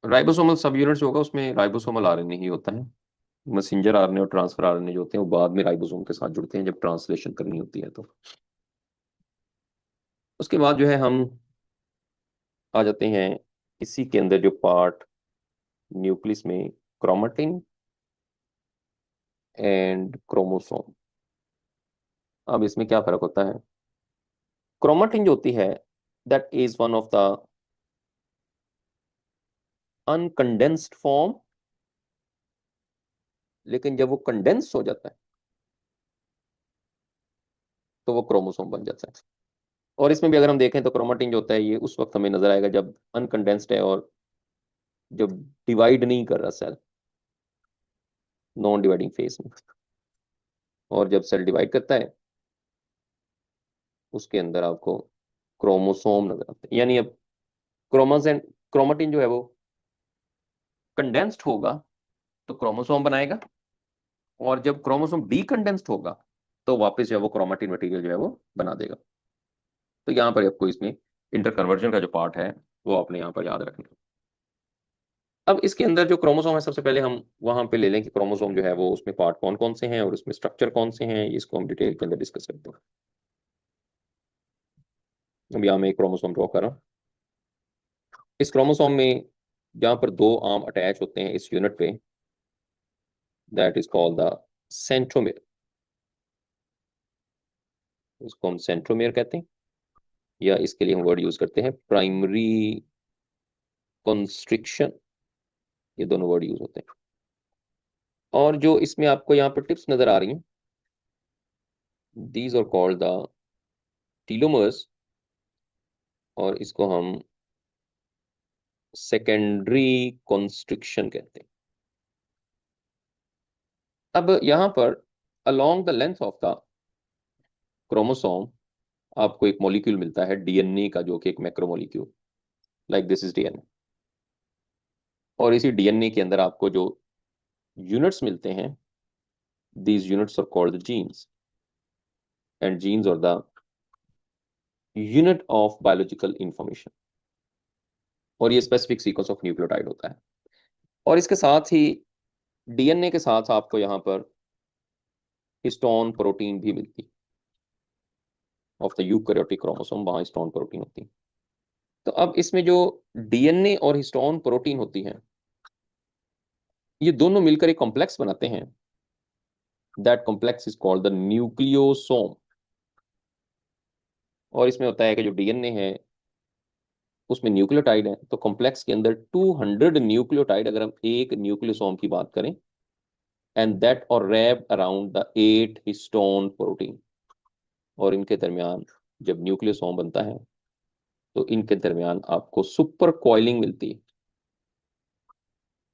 राइबोसोमल सब यूनिट जो होगा उसमें राइबोसोमल आरएनए ही होता है। मैसेंजर आरएनए और ट्रांसफर आरएनए जो होते हैं वो बाद में राइबोसोम के साथ जुड़ते हैं जब ट्रांसलेशन करनी होती है। तो उसके बाद जो है हम आ जाते हैं इसी के अंदर जो पार्ट न्यूक्लियस में, क्रोमेटिन एंड क्रोमोसोम। अब इसमें क्या फर्क होता है? क्रोमेटिन जो होती है that is one of the uncondensed form, लेकिन जब वो कंडेंस हो जाता है तो वो क्रोमोसोम बन जाता है। और इसमें भी अगर हम देखें तो क्रोमेटिन जो होता है ये उस वक्त हमें नजर आएगा जब अनकंडेंस्ड है और जब डिवाइड नहीं कर रहा सेल, नॉन डिवाइडिंग फेज में। और जब सेल डिवाइड करता है उसके अंदर आपको क्रोमोसोम नजर आते हैं। यानी अब क्रोमोसोम, क्रोमेटिन जो है वो कंडेंस्ड होगा तो क्रोमोसोम बनाएगा, और जब क्रोमोसोम डीकंडेंस्ड होगा तो वापस जो है वो क्रोमेटिन मटेरियल जो है वो बना देगा। तो यहाँ पर आपको इसमें इंटरकन्वर्जन का जो पार्ट है वो आपने यहाँ पर याद रखना है। अब इसके अंदर जो क्रोमोसोम है, सबसे पहले हम वहां पे ले लें कि क्रोमोसोम जो है वो उसमें पार्ट कौन कौन से हैं और उसमें स्ट्रक्चर कौन से हैं, इसको हम डिटेल के अंदर डिस्कस करते हैं। अब यहाँ मैं एक क्रोमोसोम ड्रॉ कर रहा हूँ। इस क्रोमोसोम में जहाँ पर दो आर्म अटैच होते हैं इस यूनिट पे, that is called the centromere. इसको हम सेंट्रोमियर कहते हैं, या इसके लिए हम वर्ड यूज करते हैं प्राइमरी कंस्ट्रिक्शन, ये दोनों वर्ड यूज होते हैं। और जो इसमें आपको यहाँ पर टिप्स नजर आ रही हैं, दीज आर कॉल्ड द टीलोमर्स, और इसको हम सेकेंडरी कंस्ट्रिक्शन कहते हैं। अब यहाँ पर along the length of the chromosome आपको एक मॉलिक्यूल मिलता है डीएनए का, जो कि एक macromolecule, like this is DNA. और इसी डीएनए के अंदर आपको जो यूनिट्स मिलते हैं, these units are called genes, and genes are the unit of biological information. और ये स्पेसिफिक सीक्वेंस ऑफ न्यूक्लियोटाइड होता है। और इसके साथ ही डीएनए के साथ आपको यहाँ पर हिस्टोन प्रोटीन भी मिलती है। ऑफ द यूकैरियोटिक क्रोमोसोम वहां हिस्टोन प्रोटीन होती है। तो अब इसमें जो डीएनए और हिस्टोन प्रोटीन होती है, ये दोनों मिलकर एक कॉम्प्लेक्स बनाते हैं, that complex is called the nucleosome. और इसमें होता है कि जो डीएनए है उसमें न्यूक्लियोटाइड है, तो कॉम्प्लेक्स के अंदर 200 न्यूक्लियोटाइड, अगर हम एक न्यूक्लियोसोम की बात करें, एंड दैट और wrap around the 8 histone protein. और इनके दरमियान जब न्यूक्लियोसोम बनता है तो इनके दरमियान आपको सुपर कॉइलिंग मिलती है।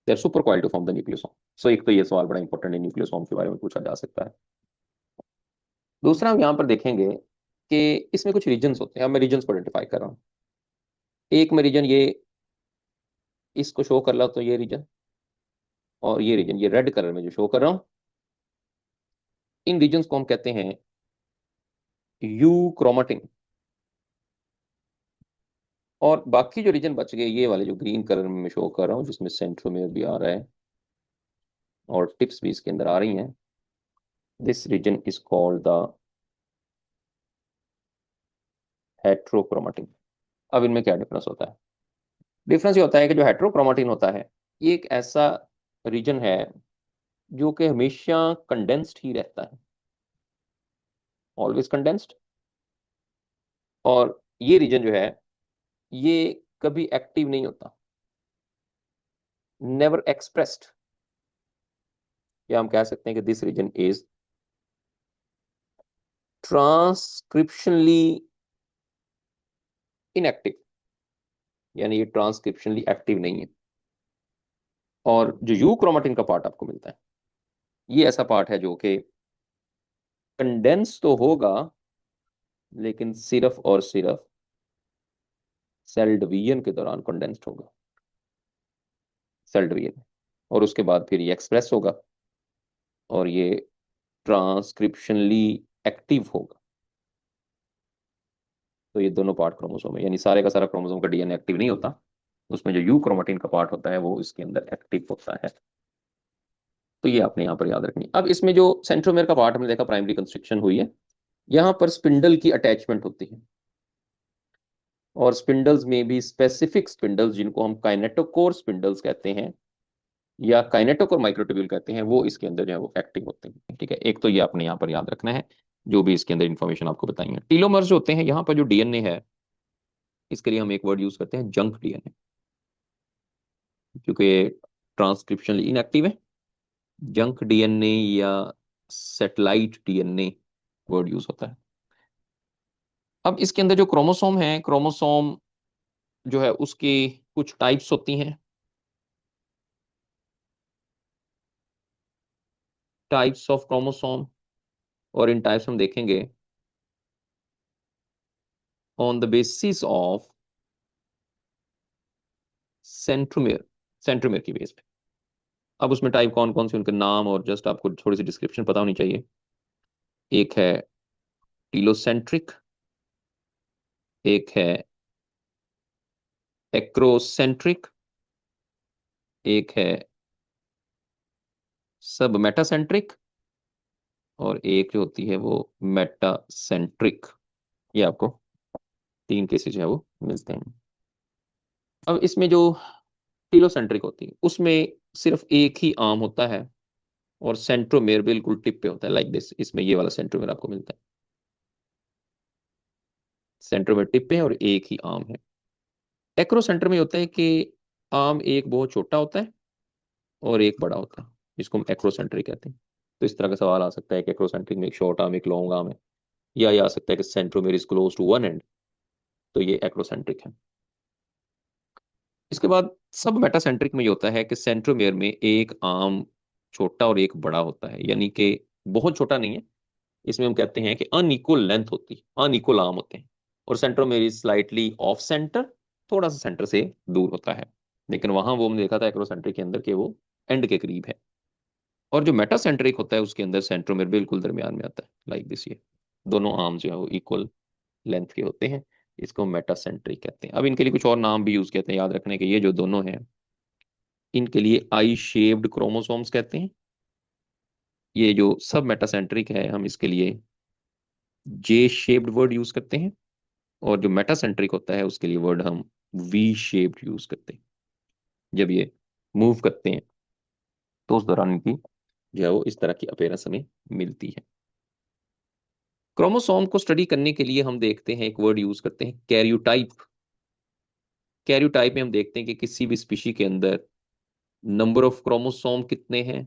They are super coil to form the nucleosome. So एक तो ये सवाल बड़ा इंपॉर्टेंट है, न्यूक्लियोसोम के बारे में पूछा जा सकता है। दूसरा हम यहाँ पर देखेंगे कि इसमें कुछ रीजन्स होते हैं। अब मैं रीजन्स को आइडेंटिफाई कर रहा हूँ। एक में रीजन ये इसको शो कर रहा हूं, तो ये रीजन और ये रीजन, ये रेड कलर में जो शो कर रहा हूं, इन रीजन्स को हम कहते हैं यू क्रोमाटिन। और बाकी जो रीजन बच गए, ये वाले जो ग्रीन कलर में मैं शो कर रहा हूँ, जिसमें सेंट्रोमियर भी आ रहा है और टिप्स भी इसके अंदर आ रही हैं, this region is called the heterochromatin. अब इनमें क्या डिफरेंस होता है? डिफरेंस ये होता है कि जो हेट्रोक्रोमाटिन होता है, ये एक ऐसा रीजन है जो कि हमेशा कंडेंस्ड ही रहता है, ऑलवेज कंडेंस्ड। और ये रीजन जो है, ये कभी एक्टिव नहीं होता, नेवर एक्सप्रेस्ड। या हम कह सकते हैं कि this region is transcriptionally inactive, यानी ये ट्रांसक्रिप्शनली एक्टिव नहीं है। और जो यू क्रोमाटिन का पार्ट आपको मिलता है, ये ऐसा पार्ट है जो कि कंडेंस तो होगा, लेकिन सिर्फ और सिर्फ सेल डिवीजन के दौरान कंडेंस्ड होगा, सेल डिवीजन। और उसके बाद फिर ये एक्सप्रेस होगा और ये ट्रांसक्रिप्शनली एक्टिव होगा। तो ये दोनों पार्ट क्रोमोसोम है, यानी सारे का सारा क्रोमोसोम का डीएनए एक्टिव नहीं होता, उसमें जो यू क्रोमाटिन का पार्ट होता है वो इसके अंदर एक्टिव होता है। तो ये आपने यहाँ पर याद रखनी है। अब इसमें जो सेंट्रोमेयर का पार्ट हमने देखा, प्राइमरी कंस्ट्रक्शन हुई है, यहाँ पर स्पिंडल की अटैचमेंट होती है। और स्पिंडल्स में भी स्पेसिफिक स्पिंडल्स, जिनको हम काइनेटोकोर स्पिंडल्स कहते हैं या काइनेटोकोर माइक्रोट्यूब्यूल कहते हैं, वो इसके अंदर जो है वो एक्टिव होते हैं। ठीक है, एक तो ये आपने यहाँ पर याद रखना है, जो भी इसके अंदर इंफॉर्मेशन आपको बताई है। टीलोमर्स जो होते हैं, यहाँ पर जो डीएनए है, इसके लिए हम एक वर्ड यूज करते हैं जंक डीएनए, क्योंकि ट्रांसक्रिप्शन इनएक्टिव है। जंक डीएनए या सैटेलाइट डीएनए वर्ड यूज होता है। अब इसके अंदर जो क्रोमोसोम है, क्रोमोसोम जो है उसकी कुछ टाइप्स होती हैं। टाइप्स ऑफ क्रोमोसोम, और इन टाइप्स हम देखेंगे on the basis of centromere, centromere की बेस पे। अब उसमें टाइप कौन कौन से, उनके नाम और जस्ट आपको थोड़ी सी डिस्क्रिप्शन पता होनी चाहिए। एक है टीलोसेंट्रिक, एक है एक्रोसेंट्रिक, एक है सब मेटासेंट्रिक, और एक जो होती है वो मेटासेंट्रिक। ये आपको तीन केसेस जो है वो मिलते हैं। अब इसमें जो टीलोसेंट्रिक होती है, उसमें सिर्फ एक ही आर्म होता है और सेंट्रोमेयर बिल्कुल टिप पे होता है, लाइक दिस। इसमें ये वाला सेंट्रोमेयर आपको मिलता है, सेंट्रोमेयर टिप पे है और एक ही आर्म है। एक्रोसेंटर में होता है कि आर्म एक बहुत छोटा होता है और एक बड़ा होता है, जिसको हम एक्रोसेंट्रिक कहते हैं। तो इस तरह का सवाल आ सकता है कि एक्रोसेंट्रिक में एक शॉर्ट आर्म एक लॉन्ग आर्म है, या ये आ सकता है कि centromere is close to one end, तो ये एक्रोसेंट्रिक है। इसके बाद सब मेटासेंट्रिक में ये होता है कि सेंट्रोमेयर में एक आर्म छोटा और एक बड़ा होता है, यानी कि बहुत छोटा नहीं है। इसमें हम कहते हैं कि अनइक्वल लेंथ होती है, अनइक्वल आर्म होते हैं। और centromere is slightly of centre, थोड़ा सा सेंटर से दूर होता है। लेकिन वहां वो हमने देखा था एक्रोसेंट्रिक के अंदर कि वो एंड के करीब है। और जो मेटासेंट्रिक होता है उसके अंदर सेंट्रोमेयर बिल्कुल दरमियान में आता है, लाइक दिस। ये दोनों आर्म जो है वो इक्वल लेंथ के होते हैं, इसको मेटासेंट्रिक कहते हैं। अब इनके लिए कुछ और नाम भी यूज कहते हैं, याद रखने के। ये जो दोनों हैं, इनके लिए आई शेप्ड क्रोमोसोम्स कहते हैं। ये जो सब मेटासेंट्रिक है, हम इसके लिए जे शेप्ड वर्ड यूज करते हैं। और जो मेटासेंट्रिक होता है उसके लिए वर्ड हम वी शेप्ड यूज करते हैं। जब ये मूव करते हैं तो उस दौरान इनकी जो है वो इस तरह की अपीयरेंस हमें मिलती है। क्रोमोसोम को स्टडी करने के लिए हम देखते हैं, एक वर्ड यूज करते हैं कैरियोटाइप। कैरियोटाइप में हम देखते हैं कि किसी भी स्पीशी के अंदर नंबर ऑफ क्रोमोसोम कितने हैं,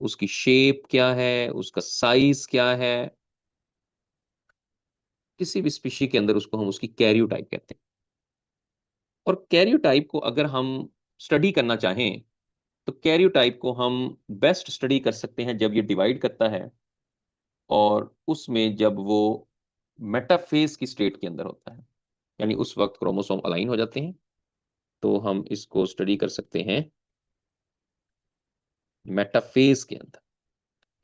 उसकी शेप क्या है, उसका साइज क्या है। किसी भी स्पीशी के अंदर उसको हम उसकी कैरियोटाइप कहते हैं। और कैरियोटाइप को अगर हम स्टडी करना चाहें तो कैरियोटाइप को हम बेस्ट स्टडी कर सकते हैं जब ये डिवाइड करता है और उसमें जब वो मेटाफेज की स्टेट के अंदर होता है, यानी उस वक्त क्रोमोसोम अलाइन हो जाते हैं, तो हम इसको स्टडी कर सकते हैं मेटाफेज के अंदर,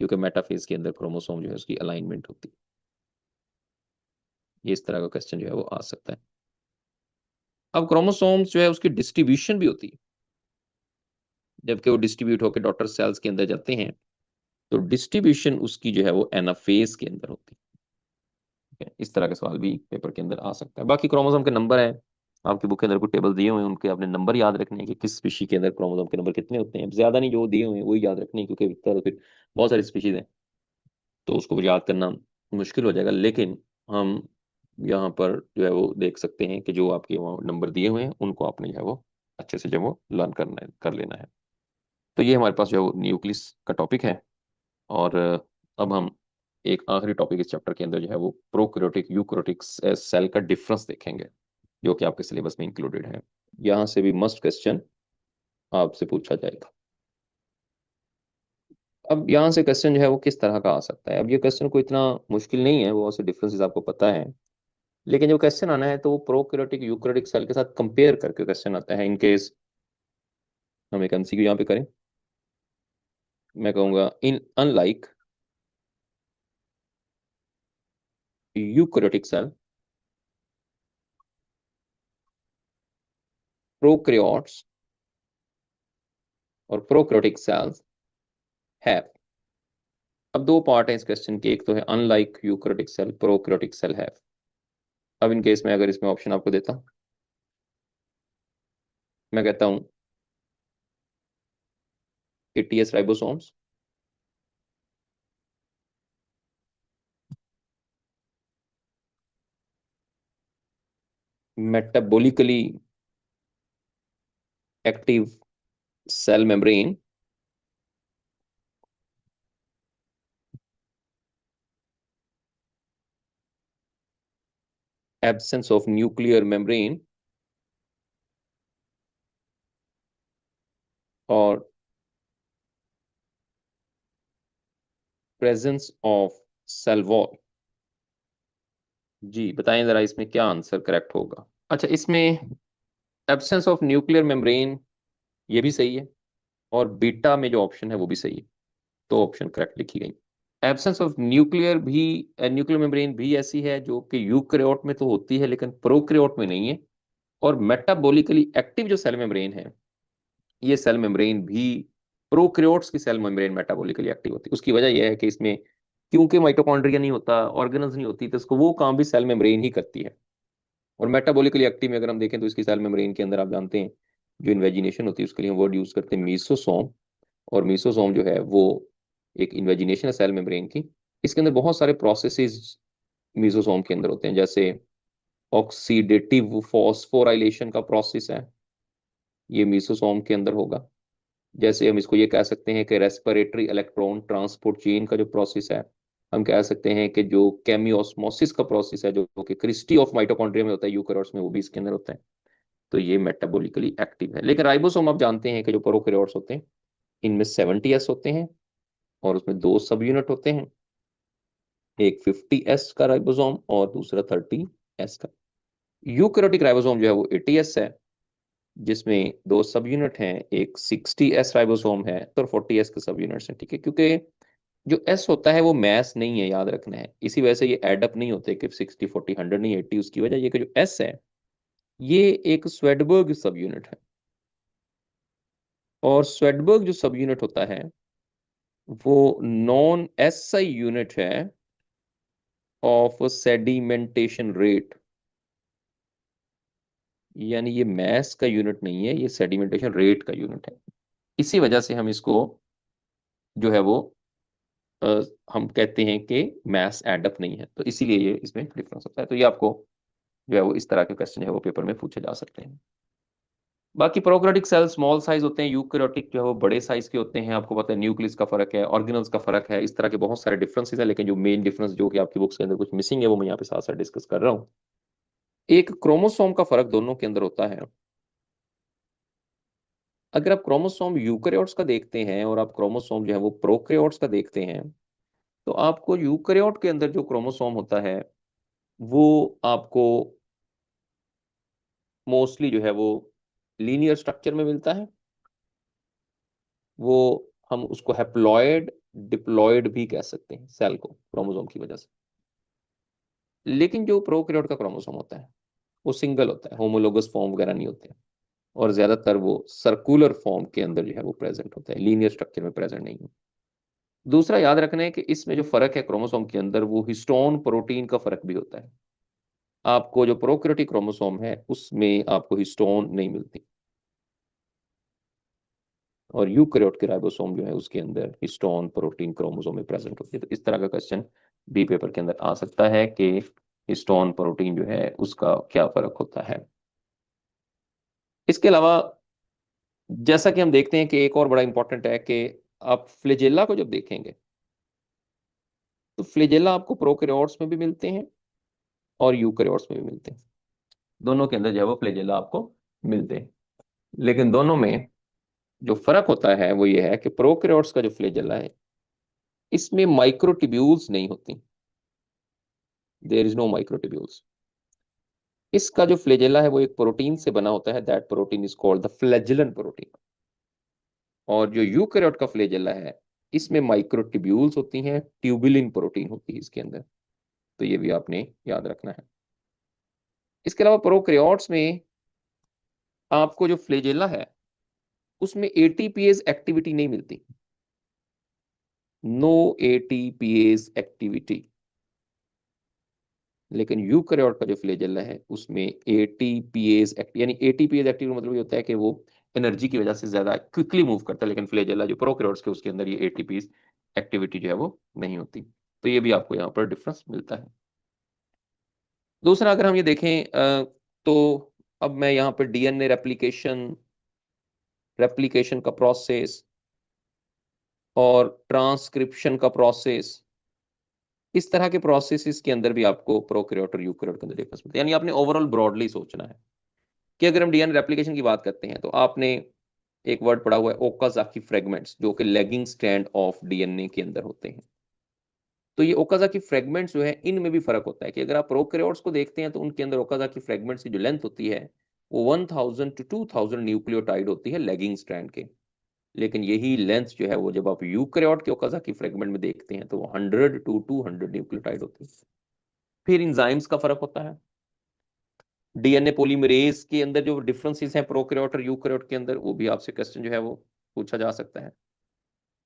क्योंकि मेटाफेज के अंदर क्रोमोसोम जो है उसकी अलाइनमेंट होती है। ये इस तरह का क्वेश्चन जो है वो आ सकता है। अब क्रोमोसोम्स जो है उसकी डिस्ट्रीब्यूशन भी होती है, जबकि वो डिस्ट्रीब्यूट होकर डॉटर सेल्स के अंदर जाते हैं तो डिस्ट्रीब्यूशन उसकी जो है वो एनाफेज के अंदर होती है। ठीक है, इस तरह के सवाल भी पेपर के अंदर आ सकता है। बाकी क्रोमोसोम के नंबर है, आपकी बुक के अंदर कुछ टेबल दिए हुए हैं, उनके आपने नंबर याद रखने हैं कि किस स्पीशी के अंदर क्रोमोसोम के नंबर कितने होते हैं। ज्यादा नहीं, जो दिए हुए हैं वही याद रखने हैं, क्योंकि फिर बहुत सारी स्पीशीज हैं तो उसको याद करना मुश्किल हो जाएगा। लेकिन हम यहाँ पर जो है वो देख सकते हैं कि जो आपके वहाँ नंबर दिए हुए हैं उनको आपने जो है वो अच्छे से जो वो लर्न करना है, कर लेना है। तो ये हमारे पास जो है वो न्यूक्लियस का टॉपिक है। और अब हम एक आखिरी टॉपिक इस चैप्टर के अंदर जो है वो प्रोकैरियोटिक यूकैरियोटिक सेल का डिफरेंस देखेंगे, जो कि आपके सिलेबस में इंक्लूडेड है। यहाँ से भी मस्ट क्वेश्चन आपसे पूछा जाएगा। अब यहाँ से क्वेश्चन जो है वो किस तरह का आ सकता है। अब ये क्वेश्चन को इतना मुश्किल नहीं है, वो से डिफरेंसेस आपको पता है, लेकिन जो क्वेश्चन आना है तो वो प्रोकैरियोटिक यूकैरियोटिक सेल के साथ कंपेयर करके क्वेश्चन आता है। इन केस हम एक एमसीक्यू यहाँ पे करें, मैं कहूंगा इन अनलाइक यूकैरियोटिक सेल, प्रोकैरियोट्स और प्रोकैरियोटिक सेल्स हैव। अब दो पार्ट है इस क्वेश्चन के, एक तो है unlike eukaryotic cell, prokaryotic cell have. अब इन केस में अगर इसमें ऑप्शन आपको देता, मैं कहता हूं ATS ribosomes, metabolically active cell membrane, absence of nuclear membrane, और presence of cell wall। जी बताएं जरा इसमें क्या आंसर करेक्ट होगा। अच्छा, इसमें एब्सेंस ऑफ न्यूक्लियर मेम्ब्रेन ये भी सही है, और बीटा में जो ऑप्शन है वो भी सही है, तो ऑप्शन करेक्ट लिखी गई। एब्सेंस ऑफ न्यूक्लियर मेम्ब्रेन भी ऐसी है जो कि यूकैरियोट में तो होती है लेकिन प्रोकैरियोट में नहीं है। और मेटाबॉलिकली एक्टिव जो सेल मेम्ब्रेन है, ये सेल मेम्ब्रेन भी प्रोकैरियोट्स की सेल मेम्ब्रेन मेटाबॉलिकली एक्टिव होती है। उसकी वजह यह है कि इसमें क्योंकि माइटोकॉन्ड्रिया नहीं होता, ऑर्गेनल्स नहीं होती, तो इसको वो काम भी सेल मेम्ब्रेन ही करती है। और मेटाबॉलिकली एक्टिव में अगर हम देखें तो इसकी सेल मेम्ब्रेन के अंदर आप जानते हैं जो इन्वेजिनेशन होती है उसके लिए हम वर्ड यूज करते हैं मीसोसोम। और मीसोसोम जो है वो एक इन्वेजिनेशन है सेल मेम्ब्रेन की। इसके अंदर बहुत सारे प्रोसेसेस मीसोसोम के अंदर होते हैं, जैसे ऑक्सीडेटिव फॉस्फोराइलेशन का प्रोसेस है, ये मीसोसोम के अंदर होगा। जैसे हम इसको ये कह सकते हैं कि रेस्पिरेटरी इलेक्ट्रॉन ट्रांसपोर्ट चेन का जो प्रोसेस है, हम कह सकते हैं कि जो केमियोस्मोसिस का प्रोसेस है जो कि क्रिस्टी ऑफ माइटोकॉन्ड्रिया में होता है यूकैरियोट्स में, वो भी इसके अंदर होता है। तो ये मेटाबॉलिकली एक्टिव है। लेकिन राइबोसोम आप जानते हैं कि जो प्रोकैरियोट्स होते हैं इनमें 70s होते हैं, और उसमें दो सब यूनिट होते हैं, एक 50s का राइबोसोम और दूसरा 30s का। यूकैरियोटिक राइबोसोम जो है वो 80s है, जिसमें दो सब यूनिट हैं, एक 60s राइबोसोम है तो 40s के सब यूनिट्स हैं। ठीक है, क्योंकि जो एस होता है वो मैस नहीं है, याद रखना है, इसी वजह से ये एडअप नहीं होते कि 60 40 100 नहीं 80। उसकी वजह ये कि जो एस है ये एक स्वेडबर्ग सब यूनिट है, और स्वेडबर्ग जो सब यूनिट होता है वो नॉन एसआई यूनिट है ऑफ सेडिमेंटेशन रेट। यानी ये मैस का यूनिट नहीं है, ये सेडिमेंटेशन रेट का यूनिट है। इसी वजह से हम इसको जो है वो अ, हम कहते हैं कि मैस एडअप नहीं है, तो इसीलिए ये इसमें डिफरेंस होता है। तो ये आपको जो है वो इस तरह के क्वेश्चन है वो पेपर में पूछे जा सकते हैं। बाकी प्रोकैरियोटिक सेल स्मॉल साइज होते हैं, यूकैरियोटिक जो है वो बड़े साइज के होते हैं। आपको पता है न्यूक्लियस का फर्क है, ऑर्गेनल्स का फर्क है, इस तरह के बहुत सारे डिफरेंसेस है। लेकिन जो मेन डिफरेंस जो कि आपकी बुक्स के अंदर कुछ मिसिंग है वो मैं यहाँ पे साथ साथ डिस्कस कर रहा हूँ। एक क्रोमोसोम का फर्क दोनों के अंदर होता है, अगर आप क्रोमोसोम यूकेरियोट्स का देखते हैं और आप क्रोमोसोम जो है वो प्रोकैरियोट्स का देखते हैं, तो आपको यूकेरियोट के अंदर जो क्रोमोसोम होता है वो आपको मोस्टली जो है वो लीनियर स्ट्रक्चर में मिलता है। वो हम उसको हैप्लॉयड डिप्लॉयड भी कह सकते हैं सेल को, क्रोमोसोम की वजह से। लेकिन जो प्रोकैरियोट का क्रोमोसोम होता है वो सिंगल होता है, होमोलोगस फॉर्म वगैरह नहीं होते, और ज्यादातर वो सर्कुलर फॉर्म के अंदर जो है वो प्रेजेंट होता है, लीनियर स्ट्रक्चर में प्रेजेंट नहीं है। दूसरा याद रखना है कि इसमें जो फर्क है क्रोमोसोम के अंदर, वो हिस्टोन प्रोटीन का फर्क भी होता है। आपको जो प्रोकैरियोटिक क्रोमोसोम है उसमें आपको हिस्टोन नहीं मिलती, और यूकैरियोट के राइबोसोम जो है उसके अंदर हिस्टोन प्रोटीन क्रोमोसोम में प्रेजेंट होती है। तो इस तरह का क्वेश्चन बी पेपर के अंदर आ सकता है कि हिस्टोन प्रोटीन जो है उसका क्या फर्क होता है। इसके अलावा जैसा कि हम देखते हैं कि एक और बड़ा इंपॉर्टेंट है कि आप फ्लैजेला को जब देखेंगे तो फ्लैजेला आपको प्रोकैरियोट्स में भी मिलते हैं और यूकैरियोट्स में भी मिलते हैं। दोनों के अंदर जो है वो फ्लैजेला आपको मिलते हैं, लेकिन दोनों में जो फर्क होता है वो ये है कि प्रोकैरियोट्स का जो फ्लैजेला है इसमें माइक्रोट्यूब्यूल्स नहीं होती, देयर इज नो माइक्रोट्यूब्यूल्स। इसका जो फ्लैजेला है वो एक प्रोटीन से बना होता है, that protein is called the flagellin protein. और जो यूकैरियोट का फ्लैजेला है इसमें माइक्रोट्यूब्यूल्स होती हैं, ट्यूबुलिन प्रोटीन होती है इसके अंदर। तो ये भी आपने याद रखना है। इसके अलावा प्रोकैरियोट्स में आपको जो फ्लैजेला है उसमें एटीपीएज एक्टिविटी नहीं मिलती, नो एटीपीएज एक्टिविटी। लेकिन यूकैरियोट का जो फ्लैजेला है उसमें एटीपीएज यानी एटीपीएज एक्टिविटी मतलब ये होता है कि वो एनर्जी की वजह से ज्यादा क्विकली मूव करता है, लेकिन फ्लैजेला जो प्रोकैरियोट्स के उसके अंदर ये एटीपीएज एक्टिविटी जो है वो नहीं होती। तो ये भी आपको यहाँ पर डिफरेंस मिलता है। दूसरा अगर हम ये देखें तो अब मैं यहाँ पर डीएनए रेप्लिकेशन का प्रोसेस और ट्रांसक्रिप्शन का प्रोसेस, इस तरह के प्रोसेसेस के अंदर भी आपको प्रोकैरियोट और यूकैरियोट के अंदर डिफरेंस मिलता है। यानी आपने ओवरऑल ब्रॉडली सोचना है कि अगर हम डीएनए रेप्लिकेशन की बात करते हैं तो आपने एक वर्ड पढ़ा हुआ है ओकाजाकी फ्रेगमेंट्स, जो कि लैगिंग स्ट्रैंड ऑफ डीएनए के अंदर होते हैं। तो ये ओकाजाकी फ्रेगमेंट्स जो है इनमें भी फर्क होता है कि अगर आप प्रोकैरियोट्स को देखते हैं तो उनके अंदर ओकाजाकी फ्रेगमेंट्स की जो लेंथ होती है वो 1000 टू 2000 न्यूक्लियोटाइड होती है लैगिंग स्ट्रैंड के। लेकिन यही लेंथ जो है वो जब आप यूकैरियोट के ओकाजाकी फ्रेगमेंट में देखते हैं तो वो 100 टू 200 न्यूक्लियोटाइड होती है। फिर इंजाइम्स का फर्क होता है। डीएनए पॉलीमरेज के अंदर जो डिफरेंसेस हैं प्रोकैरियोट और यूकैरियोट के अंदर, वो भी आपसे क्वेश्चन जो है वो पूछा जा सकता है।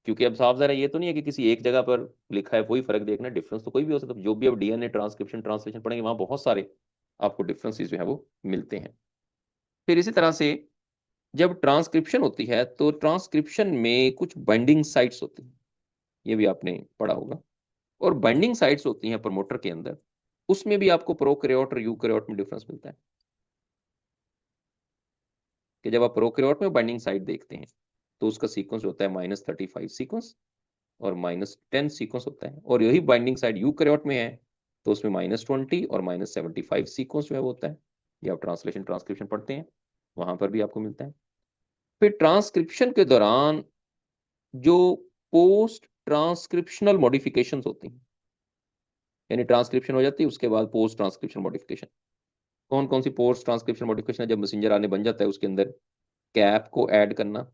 क्योंकि अब साफ जरा ये तो नहीं है कि किसी एक जगह पर लिखा है वही फर्क देखना है, डिफरेंस तो कोई भी हो सकता है। जो भी अब डीएनए ट्रांसक्रिप्शन ट्रांसलेशन पढ़ेंगे वहां बहुत सारे आपको डिफरेंसेस जो है वो मिलते हैं। फिर इसी तरह से जब ट्रांसक्रिप्शन होती है तो ट्रांसक्रिप्शन में कुछ बाइंडिंग साइट्स होती हैं, ये भी आपने पढ़ा होगा। और बाइंडिंग साइट्स होती हैं प्रमोटर के अंदर, उसमें भी आपको प्रोकैरियोट और यूकैरियोट में डिफरेंस मिलता है। कि जब आप प्रोकैरियोट में बाइंडिंग साइट देखते हैं तो उसका सीक्वेंस होता है -35 सीक्वेंस और -10 सीक्वेंस होता है, और यही बाइंडिंग साइट यूकैरियोट में है तो उसमें -20 और -75 सीक्वेंस जो है वो होता है। ये आप ट्रांसलेशन ट्रांसक्रिप्शन पढ़ते हैं वहां पर भी आपको मिलता है। फिर ट्रांसक्रिप्शन के दौरान जो पोस्ट ट्रांसक्रिप्शनल मॉडिफिकेशंस होती हैं, यानी ट्रांसक्रिप्शन हो जाती है उसके बाद पोस्ट ट्रांसक्रिप्शन मॉडिफिकेशन, कौन कौन सी पोस्ट ट्रांसक्रिप्शन मॉडिफिकेशन है? जब मैसेंजर आरएनए बन जाता है उसके अंदर कैप को ऐड करना,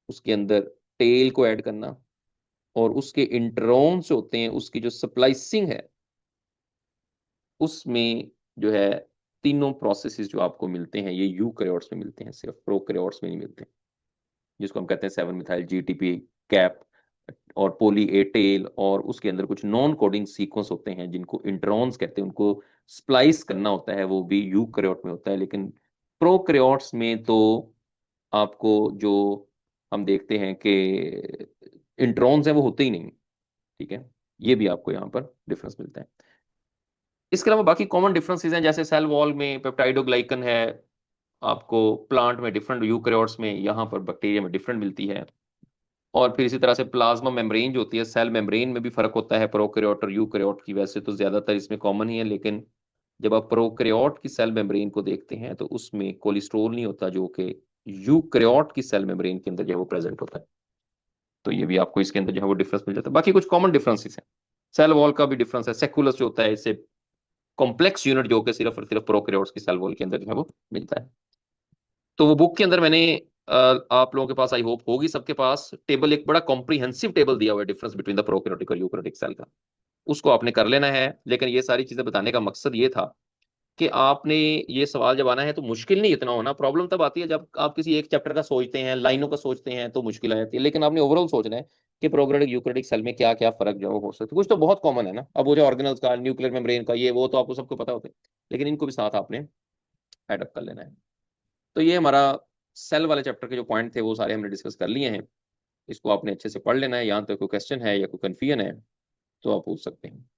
उसके अंदर टेल को ऐड करना, और उसके इंट्रॉन्स होते हैं उसकी जो स्प्लाइसिंग है उसमें जो है तीनों प्रोसेसेस जो आपको मिलते हैं ये यूकैरियोट्स में मिलते हैं, सिर्फ प्रोकैरियोट्स में नहीं मिलते। जिसको हम कहते हैं 7 मिथाइल जीटीपी कैप और पोली ए टेल, और उसके अंदर कुछ नॉन कोडिंग सीक्वेंस होते हैं जिनको इंट्रॉन्स कहते हैं, उनको स्प्लाइस करना होता है, वो भी यूकैरियोट में होता है। लेकिन प्रोकैरियोट्स में तो आपको जो हम देखते हैं कि इंट्रॉन्स हैं वो होते ही नहीं। ठीक है, ये भी आपको यहाँ पर डिफरेंस मिलता है। इसके अलावा बाकी कॉमन डिफरेंसेस हैं, जैसे सेल वॉल में पेप्टाइडोग्लाइकन है आपको, प्लांट में डिफरेंट, यूकैरियोट्स में, यहाँ पर बैक्टीरिया में डिफरेंट मिलती है। और फिर इसी तरह से प्लाज्मा मेम्ब्रेन जो होती है, सेल मेम्ब्रेन में भी फर्क होता है प्रोकैरियोट और यूकैरियोट की। वैसे तो ज्यादातर इसमें कॉमन ही है, लेकिन जब आप प्रोकैरियोट की सेल मेम्ब्रेन को देखते हैं तो उसमें कोलेस्ट्रॉल नहीं होता जो कि यूकैरियोट की सेल मेम्ब्रेन के अंदर जो है वो प्रेजेंट होता है। तो ये भी आपको इसके अंदर जो है वो डिफरेंस मिल जाता है। बाकी कुछ कॉमन डिफरेंसेस हैं, सेल वॉल का भी डिफरेंस है, सेक्युलस जो होता है इससे कॉम्प्लेक्स यूनिट जो कि सिर्फ और सिर्फ प्रोकैरियोट्स की सेल वॉल के अंदर जो है वो मिलता है। तो वो बुक के अंदर मैंने आप लोगों के पास आई होप होगी सबके पास टेबल, एक बड़ा कॉम्प्रिहेंसिव टेबल दिया हुआ है डिफरेंस बिटवीन द प्रोकैरियोटिक और यूकैरियोटिक सेल का, उसको आपने कर लेना है। लेकिन ये सारी चीजें बताने का मकसद ये था कि आपने ये सवाल जब आना है तो मुश्किल नहीं इतना होना, प्रॉब्लम तब आती है जब आप किसी एक चैप्टर का सोचते हैं, लाइनों का सोचते हैं तो मुश्किल आ जाती है। लेकिन आपने ओवरऑल सोचना है कि प्रोकैरियोटिक यूकैरियोटिक सेल में क्या क्या फर्क जो हो सकता है। कुछ तो बहुत कॉमन है ना, अब वो जो ऑर्गेनल्स का, न्यूक्लियर मेम्ब्रेन का, ये वो तो आपको सबको पता होता है, लेकिन इनको भी साथ आपने एडअप कर लेना है। तो ये हमारा सेल वाले चैप्टर के जो पॉइंट थे वो सारे हमने डिस्कस कर लिए हैं। इसको आपने अच्छे से पढ़ लेना है। यहाँ तक कोई क्वेश्चन है या कोई कन्फ्यूजन है तो आप पूछ सकते हैं।